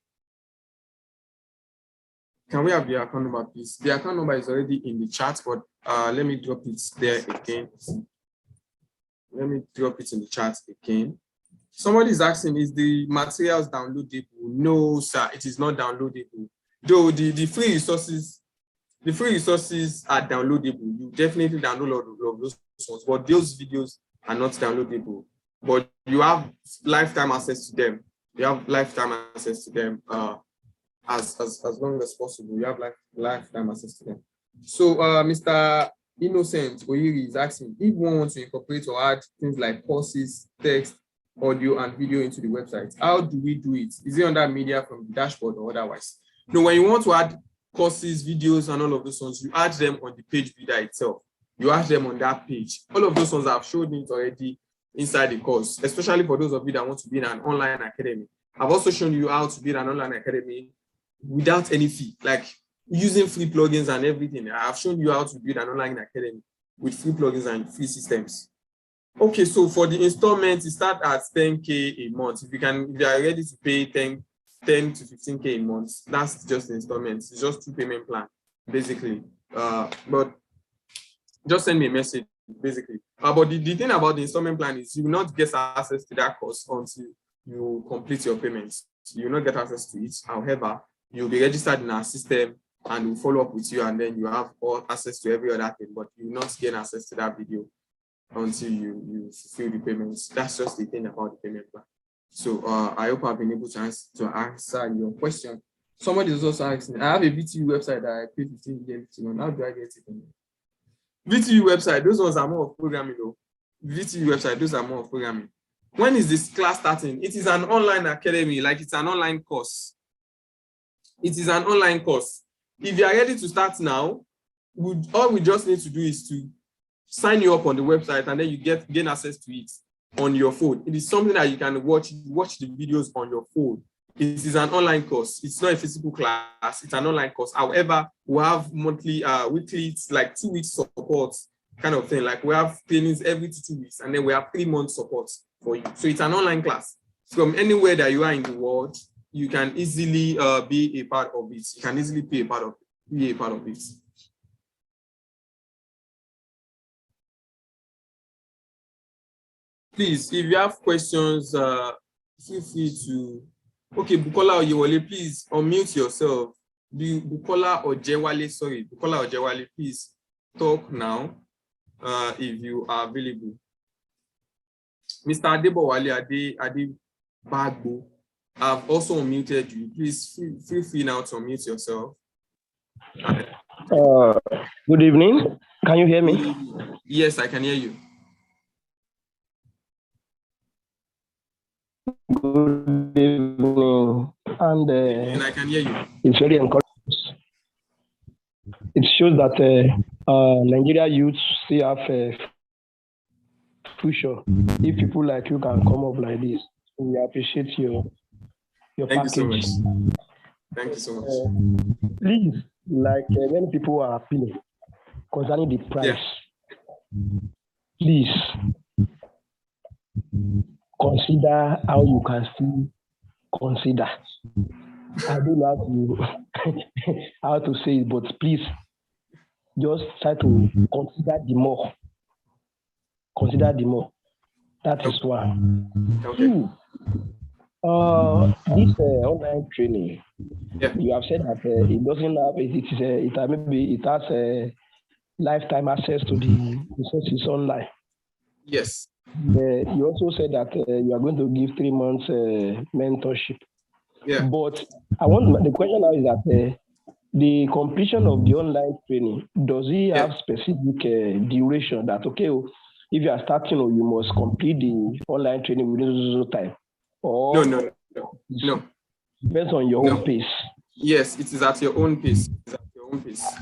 Can we have the account number, please? The account number is already in the chat, but let me drop it there again. Let me drop it in the chat again. Somebody is asking, is the materials downloadable? No, sir, it is not downloadable. Though the free resources are downloadable. You definitely download all of those ones, but those videos are not downloadable. But you have lifetime access to them. You have lifetime access to them as long as possible. You have lifetime access to them. So Mr. Innocent Oyiri is asking, if one wants to incorporate or add things like courses, text, audio, and video into the website, how do we do it? Is it under media from the dashboard or otherwise? No, when you want to add courses, videos, and all of those ones, you add them on the page builder itself. You add them on that page. All of those ones I've shown it already inside the course, especially for those of you that want to build an online academy. I've also shown you how to build an online academy without any fee, like using free plugins and everything. I've shown you how to build an online academy with free plugins and free systems. Okay, so for the installments, it starts at 10K a month. If you are ready to pay 10 to 15K a month, that's just the installments. It's just 2 payment plan, basically. But just send me a message, basically. But the thing about the installment plan is you will not get access to that course until you complete your payments. You will not get access to it. However, you'll be registered in our system and we'll follow up with you, and then you have all access to every other thing, but you will not gain access to that video until you fulfill the payments. That's just the thing about the payment plan. So I hope I've been able to answer your question. Somebody is also asking, I have a VTU website that I pay 15 days on. How do I get it? VTU website, those ones are more of programming though. VTU website, those are more of programming. When is this class starting? It is an online academy, like it's an online course. It is an online course. If you are ready to start now, all we just need to do is to sign you up on the website, and then you gain access to it on your phone. It is something that you can watch the videos on your phone. It is an online course. It's not a physical class. It's an online course. However, we have monthly, weekly, it's like 2 weeks support kind of thing. Like we have trainings every 2 weeks, and then we have 3 months support for you. So it's an online class. From anywhere that you are in the world, you can easily be a part of it. You can easily be a part of it. Please, if you have questions, feel free to. Okay, Bukola Oyewole, please unmute yourself. Bukola Ojewale, please talk now if you are available. Mr. Adebowale Adebagbo, I've also unmuted you. Please feel free now to unmute yourself. Good evening. Can you hear me? Yes, I can hear you. Good evening. And I can hear you. It's very encouraging. It shows that Nigeria youth still have a future. If people like you can come up like this, we appreciate your Thank package. you so much. Thank you so much. Please, like when people are appealing concerning the price, please consider how you can still consider. I don't know how to say it, but please just try to consider the more. Consider the more. That is one. Okay. Two, this online training, you have said that it doesn't have it has a lifetime access to the resources online. Yes. You also said that you are going to give 3 months mentorship. Yeah. But the question now is that the completion of the online training, does it have specific duration that, okay, if you are starting, you must complete the online training within a time? Or No. Depends on your own pace. Yes, it is at your own pace.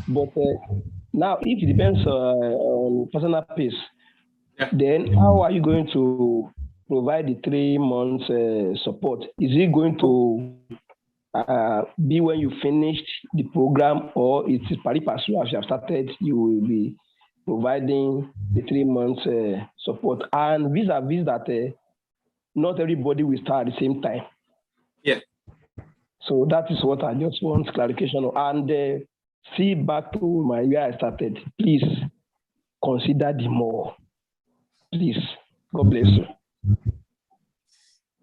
But now, if it depends on personal pace, then how are you going to provide the 3 months support, is it going to be when you finished the program, or it is pari passu as you have started, you will be providing the 3 months support? And vis-a-vis that, not everybody will start at the same time. Yeah. So that is what I just want clarification on. And see, back to where I started, please consider the more. Please. God bless you.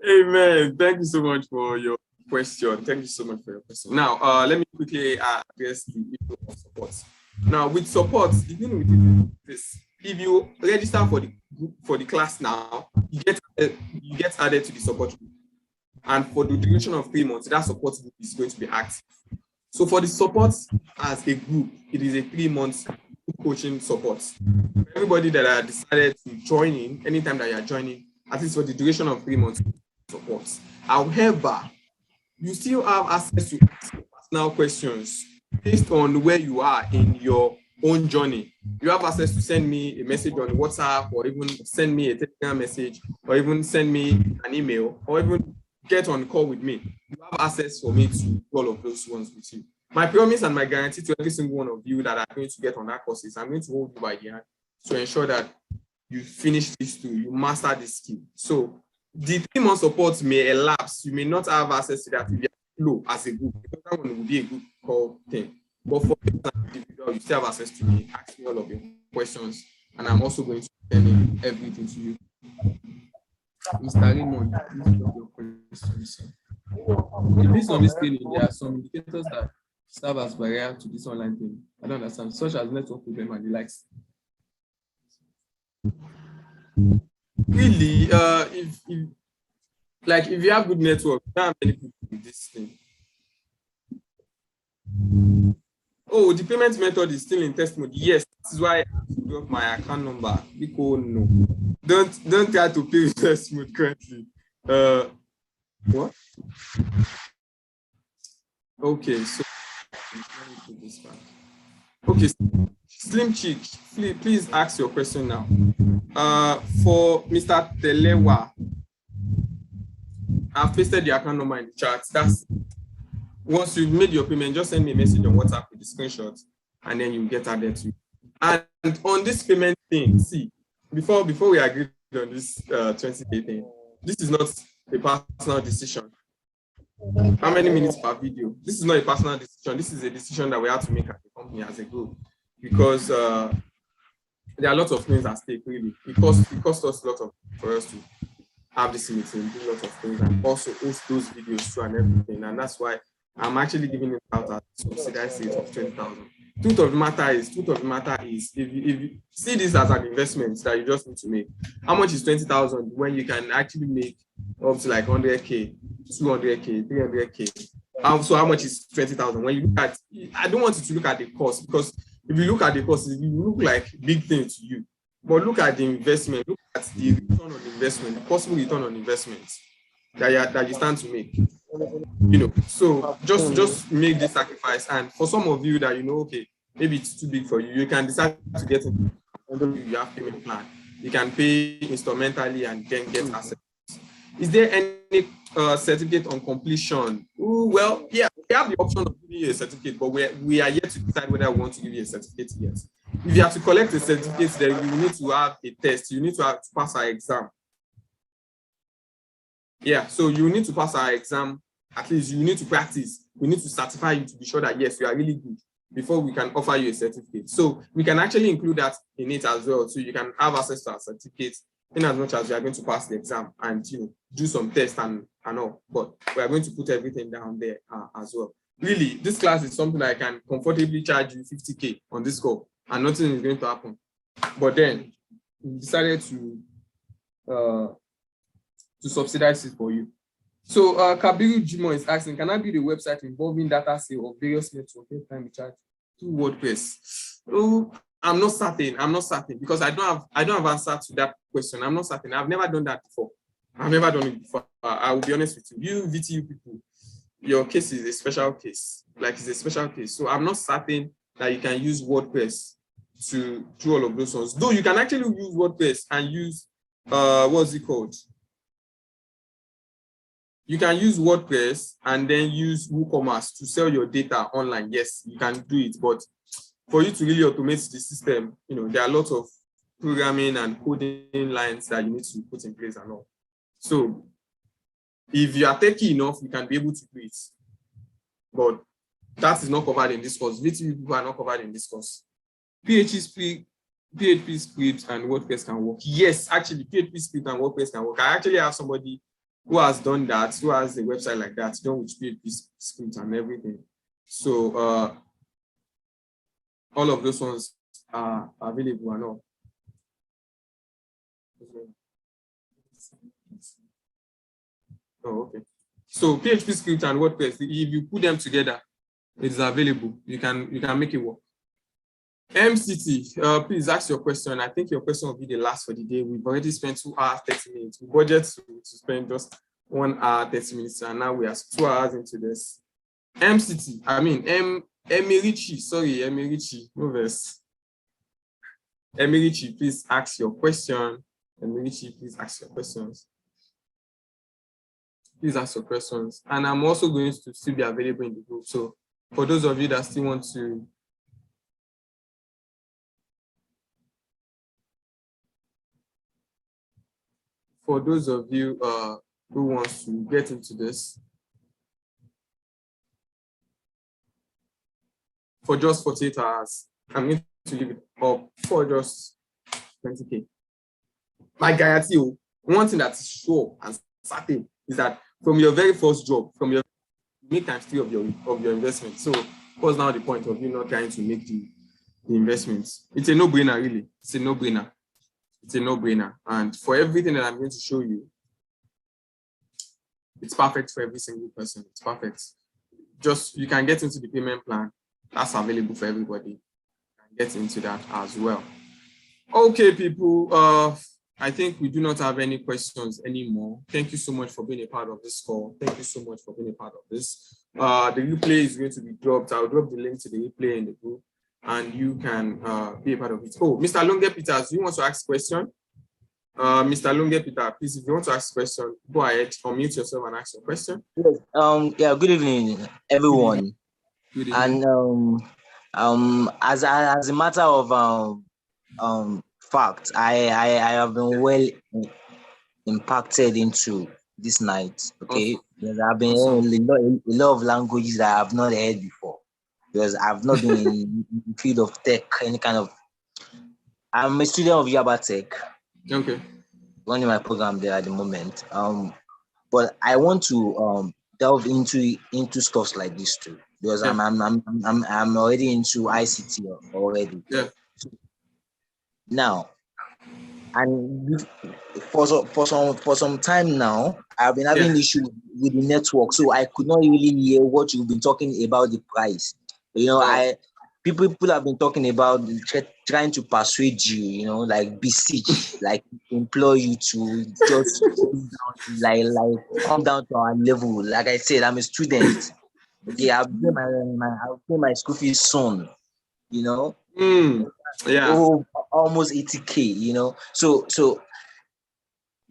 Amen. Thank you so much for your question. Thank you so much for your question. Now, let me quickly address the issue of support. Now, with support, the thing with this, if you register for the class now, you get added to the support group. And for the duration of 3 months, that support group is going to be active. So for the support as a group, it is a 3 months coaching support. Everybody that are decided to join in, anytime that you are joining, at least for the duration of 3 months support. However, you still have access to personal questions based on where you are in your own journey. You have access to send me a message on WhatsApp, or even send me a Telegram message, or even send me an email, or even get on call with me. You have access for me to do all of those ones with you. My promise and my guarantee to every single one of you that are going to get on that course is I'm going to hold you by the hand to ensure that you finish this too, you master this skill. So the 3 month support may elapse. You may not have access to that if you are low as a group, because that one will be a group call thing. But for individual, you still have access to me, ask me all of your questions, and I'm also going to tell me everything to you. Mr. Raymond, please drop your questions. Based on this training, there are some indicators that serve as barrier to this online thing. I don't understand, such as network problem and the likes. Really, if you have good network, you don't have many people with this thing. Oh, the payment method is still in test mode. Yes, this is why I have to drop my account number. Because no, don't try to pay with test mode currently. What? Okay, so let me put this back. Okay, Slim Chick, please ask your question now. For Mr. Telewa, I've pasted the account number in the chat. That's once you've made your payment, just send me a message on WhatsApp with the screenshot, and then you get added to. And on this payment thing, see, before we agreed on this 20-day thing, this is not a personal decision. How many minutes per video? This is not a personal decision. This is a decision that we have to make as a company, as a group, because there are a lot of things at stake. Really, it costs us a lot for us to have this meeting, do a lot of things, and also host those videos too and everything. And that's why I'm actually giving it out at subsidized rate of 20,000. Truth of the matter is, if you see this as an investment that you just need to make, how much is 20,000 when you can actually make up to like 100K, 200K, 300K? So how much is 20,000? When you look at, I don't want you to look at the cost, because if you look at the cost, it will look like big thing to you. But look at the investment, look at the return on investment, the possible return on investment that you stand to make. So just make this sacrifice. And for some of you that okay, maybe it's too big for you, you can decide to get it. You have payment plan. You can pay instrumentally and then get access. Is there any certificate on completion? Well, yeah, we have the option of giving you a certificate, but we are yet to decide whether we want to give you a certificate yet. If you have to collect a certificate, then you need to have a test. You need to have to pass our exam. Yeah, so you need to pass our exam. At least you need to practice. We need to certify you to be sure that yes, you are really good before we can offer you a certificate. So we can actually include that in it as well. So you can have access to our certificates in as much as you are going to pass the exam and do some tests and all. But we are going to put everything down there as well. Really, this class is something that I can comfortably charge you 50K on this call, and nothing is going to happen. But then we decided to subsidize it for you. So Kabiru Jimo is asking, can I build a website involving data sale of various networks anytime we charge through WordPress? Oh, I'm not certain because I don't have answer to that question. I'm not certain. I've never done that before. I've never done it before. I will be honest with you. You VTU people, your case is a special case. It's a special case. So I'm not certain that you can use WordPress to do all of those ones. Though you can actually use WordPress and use what's it called? you can use WordPress and then use WooCommerce to sell your data online. Yes, you can do it, but for you to really automate the system, there are a lot of programming and coding lines that you need to put in place and all. So if you are techy enough, you can be able to do it. But that is not covered in this course. VTV people are not covered in this course. PHP script and WordPress can work. Yes, actually, PHP script and WordPress can work. I actually have somebody who has done that, who has a website like that, done with PHP script and everything. So all of those ones are available and all. Oh, okay. So PHP script and WordPress, if you put them together, it's available. You can make it work. MCT, please ask your question. I think your question will be the last for the day. We've already spent 2 hours, 30 minutes. We budget to spend just 1 hour, 30 minutes, and now we are 2 hours into this. MCT, Emirichi, sorry, Emirichi, no verse. Emirichi, please ask your question. Emirichi, please ask your questions. Please ask your questions. And I'm also going to still be available in the group. So for those of you that still want to who wants to get into this, for just 48 hours, I'm going to leave it up for just 20K. My guarantee you, one thing that is sure and certain is that from your very first job, from your make times 3 of your investment. So what's now the point of you not trying to make the investments? It's a no-brainer, really. It's a no-brainer. It's a no-brainer. And for everything that I'm going to show you, it's perfect for every single person. It's perfect. Just you can get into the payment plan. That's available for everybody. You can get into that as well. Okay, people. I think we do not have any questions anymore. Thank you so much for being a part of this call. Thank you so much for being a part of this. The replay is going to be dropped. I'll drop the link to the replay in the group, and you can be a part of it. Oh, Mr. Longe Peters, do you want to ask a question? Mr. Longe Peter, please, if you want to ask a question, go ahead, unmute yourself and ask your question. Yes. Yeah. Good evening, everyone. Good evening. And as a matter of fact, I have been well impacted into this night. Okay, Awesome. because I've been hearing a lot of languages that I have not heard before. Because I've not been in the field of tech, any kind of. I'm a student of Yaba Tech. Okay. Running my program there at the moment. But I want to delve into stuff like this too, because I'm already into ICT already. Yeah. Now, and for some time now, I've been having issues with the network, so I could not really hear what you've been talking about the price. People have been talking about trying to persuade you, like beseech, like implore you to just come down to our level. Like I said, I'm a student. Okay, I'll pay my school fees soon. Yeah. Oh, almost 80K. So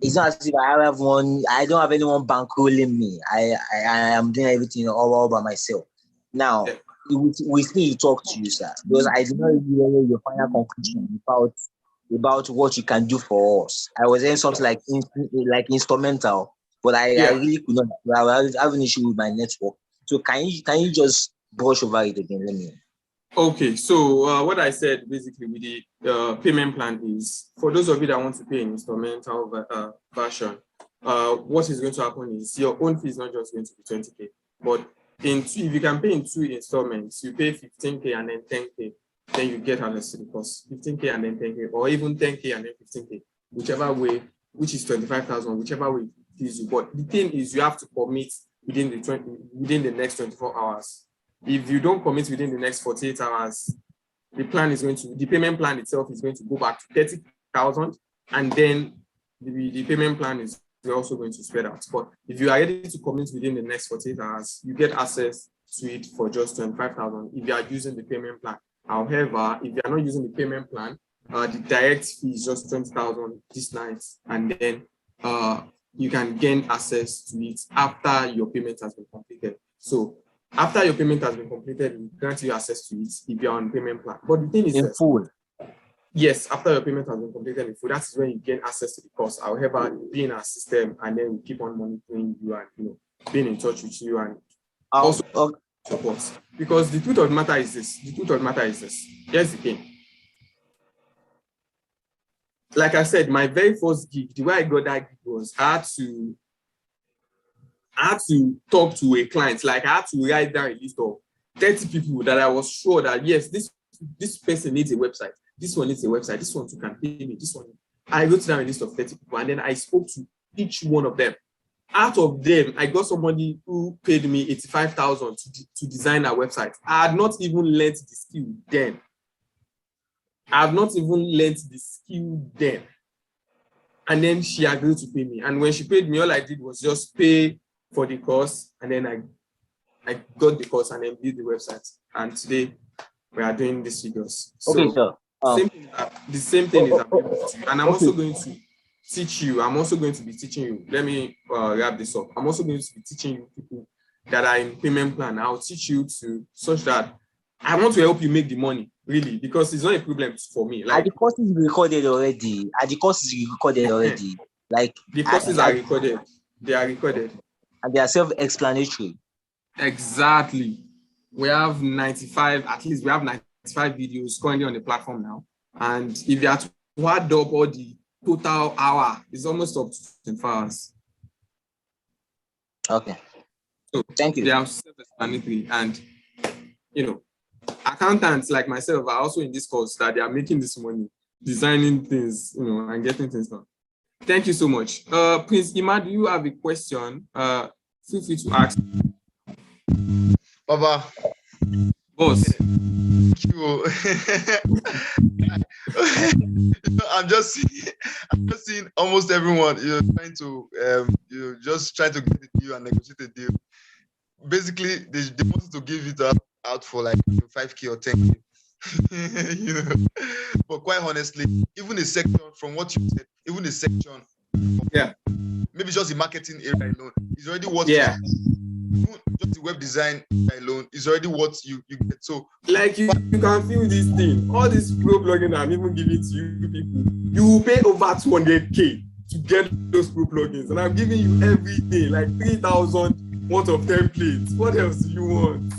it's not as if I have one. I don't have anyone bankrolling me. I am doing everything all by myself. Now. Yeah. With me to talk to you, sir, because I did not really hear your final conclusion about what you can do for us. I was saying something like instrumental, but I really could not. I have an issue with my network. So can you just brush over it again? Let me. Okay, so what I said basically with the payment plan is for those of you that want to pay an instrumental version, what is going to happen is your own fee is not just going to be 20K, but if you can pay in 2 installments, you pay 15K and then 10K, then you get access to the cost. 15K and then 10K, or even 10K and then 15K, whichever way, which is 25,000, whichever way it is. But the thing is, you have to commit within the next 24 hours. If you don't commit within the next 48 hours, the payment plan itself is going to go back to 30,000, and then the payment plan is also going to spread out. But if you are ready to commit within the next 48 hours, you get access to it for just 25,000 if you are using the payment plan. However, if you are not using the payment plan, the direct fee is just 20,000 this night, and then you can gain access to it after your payment has been completed. So after your payment has been completed, we grant you access to it if you're on payment plan. But the thing is, In full. yes, after your payment has been completed in full, that is when you gain access to the course. However, be in our system, and then we keep on monitoring you and being in touch with you and also support. Because the truth of the matter is this. Here's the thing. Like I said, my very first gig, the way I got that gig was I had to talk to a client. Like I had to write down a list of 30 people that I was sure that, yes, this person needs a website. This one needs a website. This one too can pay me. This one. I wrote down a list of 30 people, and then I spoke to each one of them. Out of them, I got somebody who paid me 85,000 to design a website. I had not even learned the skill then. And then she agreed to pay me. And when she paid me, all I did was just pay for the course. And then I got the course and then built the website. And today we are doing these figures. So okay, sir. The same thing is available to you. And I'm also going to teach you. I'm also going to be teaching you. Let me wrap this up. I'm also going to be teaching you people that are in payment plan. I'll teach you to such that I want to help you make the money, really, because it's not a problem for me. Like, the courses recorded already. Like the courses are recorded. They are recorded. And they are self-explanatory. Exactly. We have 95 videos currently on the platform now. And if you are to add up all the total hour, it's almost up to 24 hours. Okay. So thank you. They are self-explanatory, and accountants like myself are also in this course that they are making this money, designing things, and getting things done. Thank you so much. Prince Ima, do you have a question? Feel free to ask. Baba. Boss. Thank you. I'm just seeing almost everyone trying to trying to get a deal and negotiate a deal. Basically, they wanted to give it out for like 5K or 10K. But quite honestly, even a section from what you said, maybe just the marketing area alone is already what just the web design alone is already what you get. So like you can feel this thing, all this pro plugin I'm even giving to you people, you will pay over 200K to get those pro plugins, and I'm giving you everything like 3,000 worth of templates. What else do you want?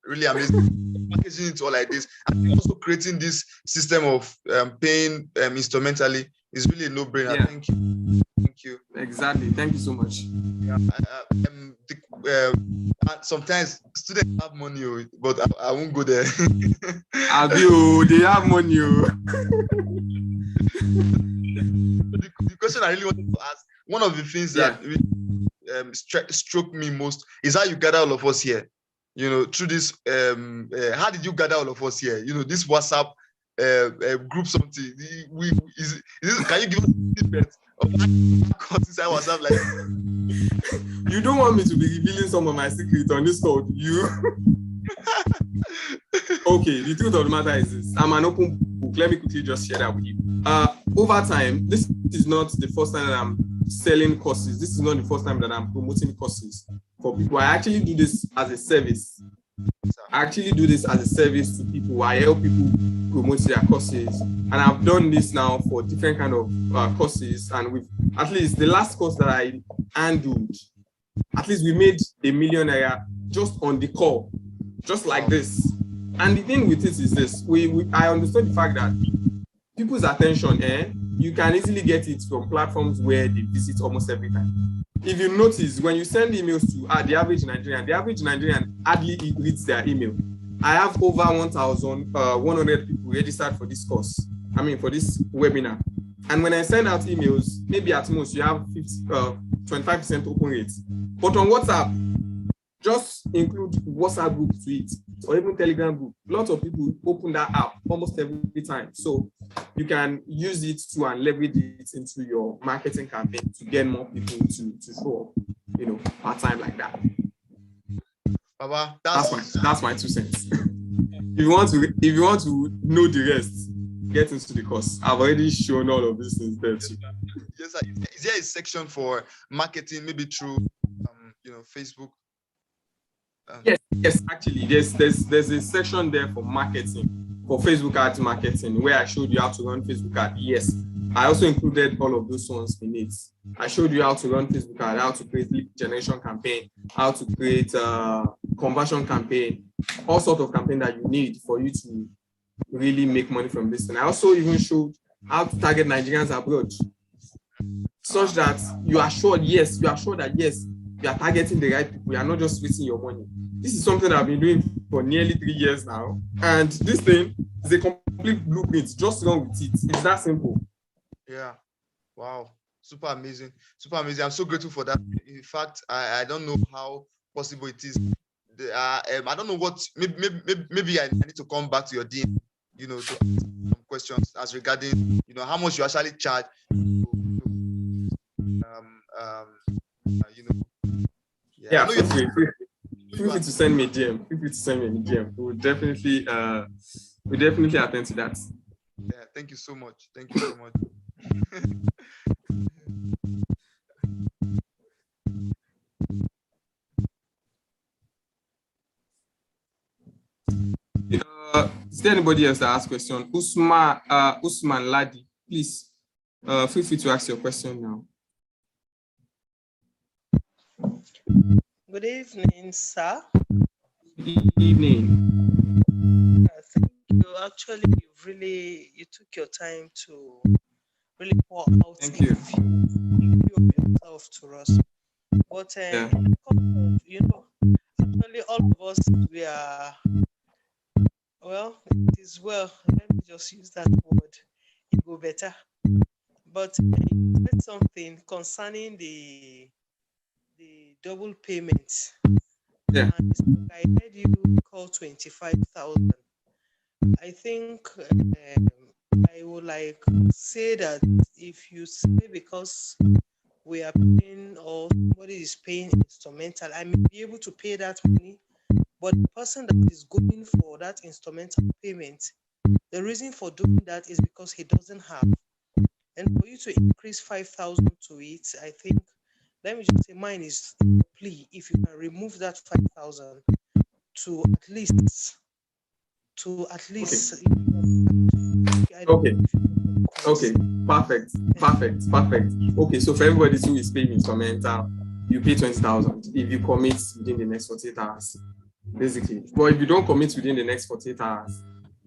Really amazing. Packaging it all like this, and also creating this system of paying instrumentally is really a no-brainer. Yeah. Thank you. Exactly. Thank you so much. Sometimes students have money, but I won't go there. They have money. The question I really wanted to ask, one of the things that struck me most is how you gather all of us here. Through this, how did you gather all of us here? This WhatsApp group something. Can you give us a secret of how inside WhatsApp like? You don't want me to be revealing some of my secrets on this call, do you? Okay, the truth of the matter is this. I'm an open book. Let me quickly just share that with you. Over time, this is not the first time that I'm selling courses. This is not the first time that I'm promoting courses for people. I actually do this as a service. To people. I help people promote their courses, and I've done this now for different kind of courses. And with at least the last course that I handled, at least we made $1 million just on the call, just like this. And the thing with it is this: I understood the fact that people's attention, you can easily get it from platforms where they visit almost every time. If you notice, when you send emails to the average Nigerian hardly reads their email. I have over 1,100 people registered for this course. For this webinar. And when I send out emails, maybe at most you have 25% open rate. But on WhatsApp, just include WhatsApp group to it, or even Telegram group. Lots of people open that app almost every time. So you can use it to and leverage it into your marketing campaign to get more people to show up, part-time like that. Baba, that's my 2 cents. If you want to know the rest, get into the course. I've already shown all of these things there too. Yes, sir. Is there a section for marketing, maybe through Facebook? Yes, actually, there's a section there for marketing, for Facebook ads marketing, where I showed you how to run Facebook ad. Yes, I also included all of those ones in it. I showed you how to run Facebook ad, how to create lead generation campaign, how to create conversion campaign, all sorts of campaign that you need for you to really make money from this. And I also even showed how to target Nigerians abroad, such that you are sure that yes, you are targeting the right people. You are not just wasting your money. This is something I've been doing for nearly 3 years now. And this thing is a complete blueprint. Just run with it. It's that simple. Yeah. Wow. Super amazing. Super amazing. I'm so grateful for that. In fact, I don't know how possible it is. I don't know what, maybe I need to come back to your dean, to ask some questions as regarding, how much you actually charge. Yeah, feel free to send me a DM. Feel free to send me a DM. We'll definitely attend to that. Yeah, thank you so much. Thank you so much. Is there anybody else that has a question? Usman Ladi, please feel free to ask your question now. Good evening, sir. Good evening. Thank you. Actually, you took your time to really pour out Thank you. yourself to us. But actually, all of us, we are, well, it is well. Let me just use that word. It go better. But you said something concerning the double payment. Yeah. And I heard you call 25,000. I think I would like say that if you say because we are paying or somebody is paying instrumental, I may be able to pay that money, but the person that is going for that instrumental payment, the reason for doing that is because he doesn't have. And for you to increase 5,000 to it, I think, let me just say mine is a plea. If you can remove that 5,000 to at least. Okay. Perfect. Okay, so for everybody who is paying instrumental, you pay 20,000 if you commit within the next 48 hours, basically. But if you don't commit within the next 48 hours,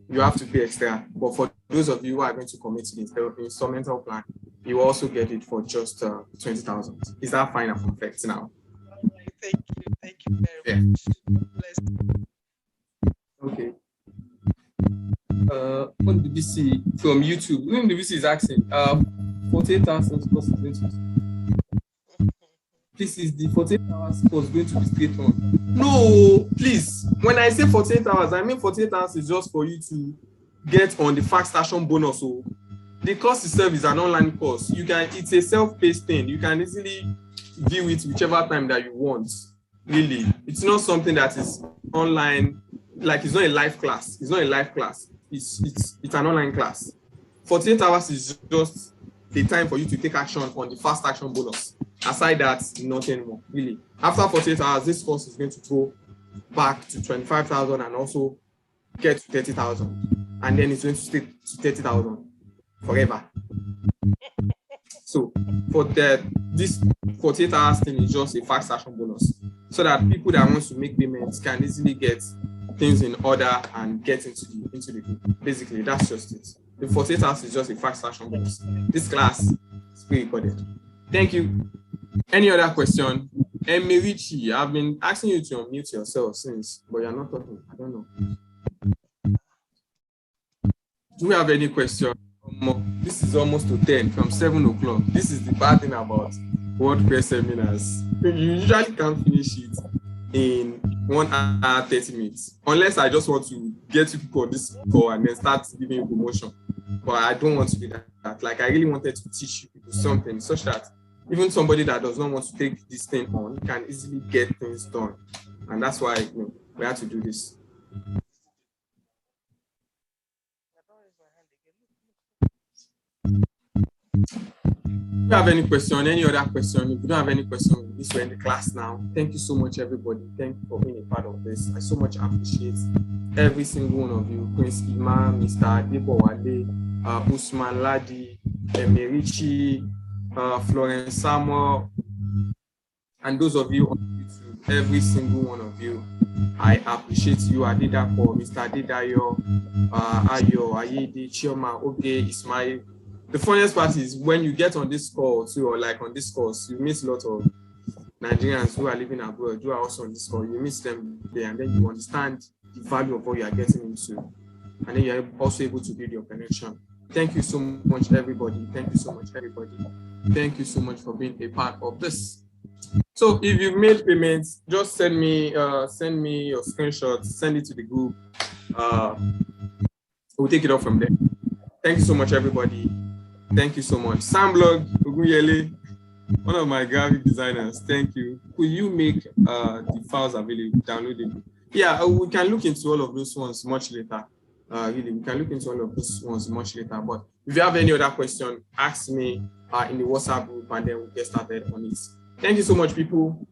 you have to pay extra. But for those of you who are going to commit to the instrumental plan, you also get it for just 20,000. Is that fine and perfect now? Thank you very much. Okay. What did we see from YouTube? When the VC is asking, 48 hours course is going to. This is the 48 hours course going to be straight on. No, please. When I say 48 hours, I mean 48 hours is just for you to get on the fast action bonus. So the course itself is an online course. It's a self-paced thing. You can easily view it whichever time that you want. Really, it's not something that is online. Like it's not a live class. It's not a live class. It's an online class. 48 hours is just the time for you to take action on the fast action bonus. Aside that, not anymore. Really, after 48 hours, this course is going to go back to 25,000 and also get to 30,000, and then it's going to stay to 30,000 forever. So for this 48 hours thing is just a fast action bonus, so that people that want to make payments can easily get things in order and get into the group. Basically, that's just it. The 48 hours is just a fast action bonus. This class is pre-recorded. Thank you. Any other question? Emirichi, I've been asking you to unmute yourself since, but you're not talking. I don't know. Do we have any question? This is almost to 10 from 7 o'clock. This is the bad thing about WordPress seminars. You usually can't finish it in 1 hour 30 minutes, unless I just want to get you people on this call and then start giving you promotion. But I don't want to do that. Like, I really wanted to teach you people something such that even somebody that does not want to take this thing on can easily get things done. And that's why we had to do this. If you have any question, any other question, if you don't have any question, this we're in the class now. Thank you so much, everybody. Thank you for being a part of this. I so much appreciate every single one of you. Prince Ima, Mr. Adebowale, Usman Ladi, Emerichi, Florence Samuel, and those of you on YouTube, every single one of you. I appreciate you, Adidapo, Mr. Adidayo, Ayo, Ayede, Chioma, Oge, Ismail. The funniest part is when you get on this call too, or like on this course, you meet a lot of Nigerians who are living abroad, who are also on this call. You meet them there, and then you understand the value of what you are getting into, and then you're also able to build your connection. Thank you so much, everybody. Thank you so much, everybody. Thank you so much for being a part of this. So if you've made payments, just send me your screenshots, send it to the group. We'll take it off from there. Thank you so much, everybody. Thank you so much. Samblog Oguyele, one of my graphic designers. Thank you. Could you make the files available, downloadable? Yeah, we can look into all of those ones much later. Really, we can look into all of those ones much later. But if you have any other question, ask me in the WhatsApp group, and then we'll get started on it. Thank you so much, people.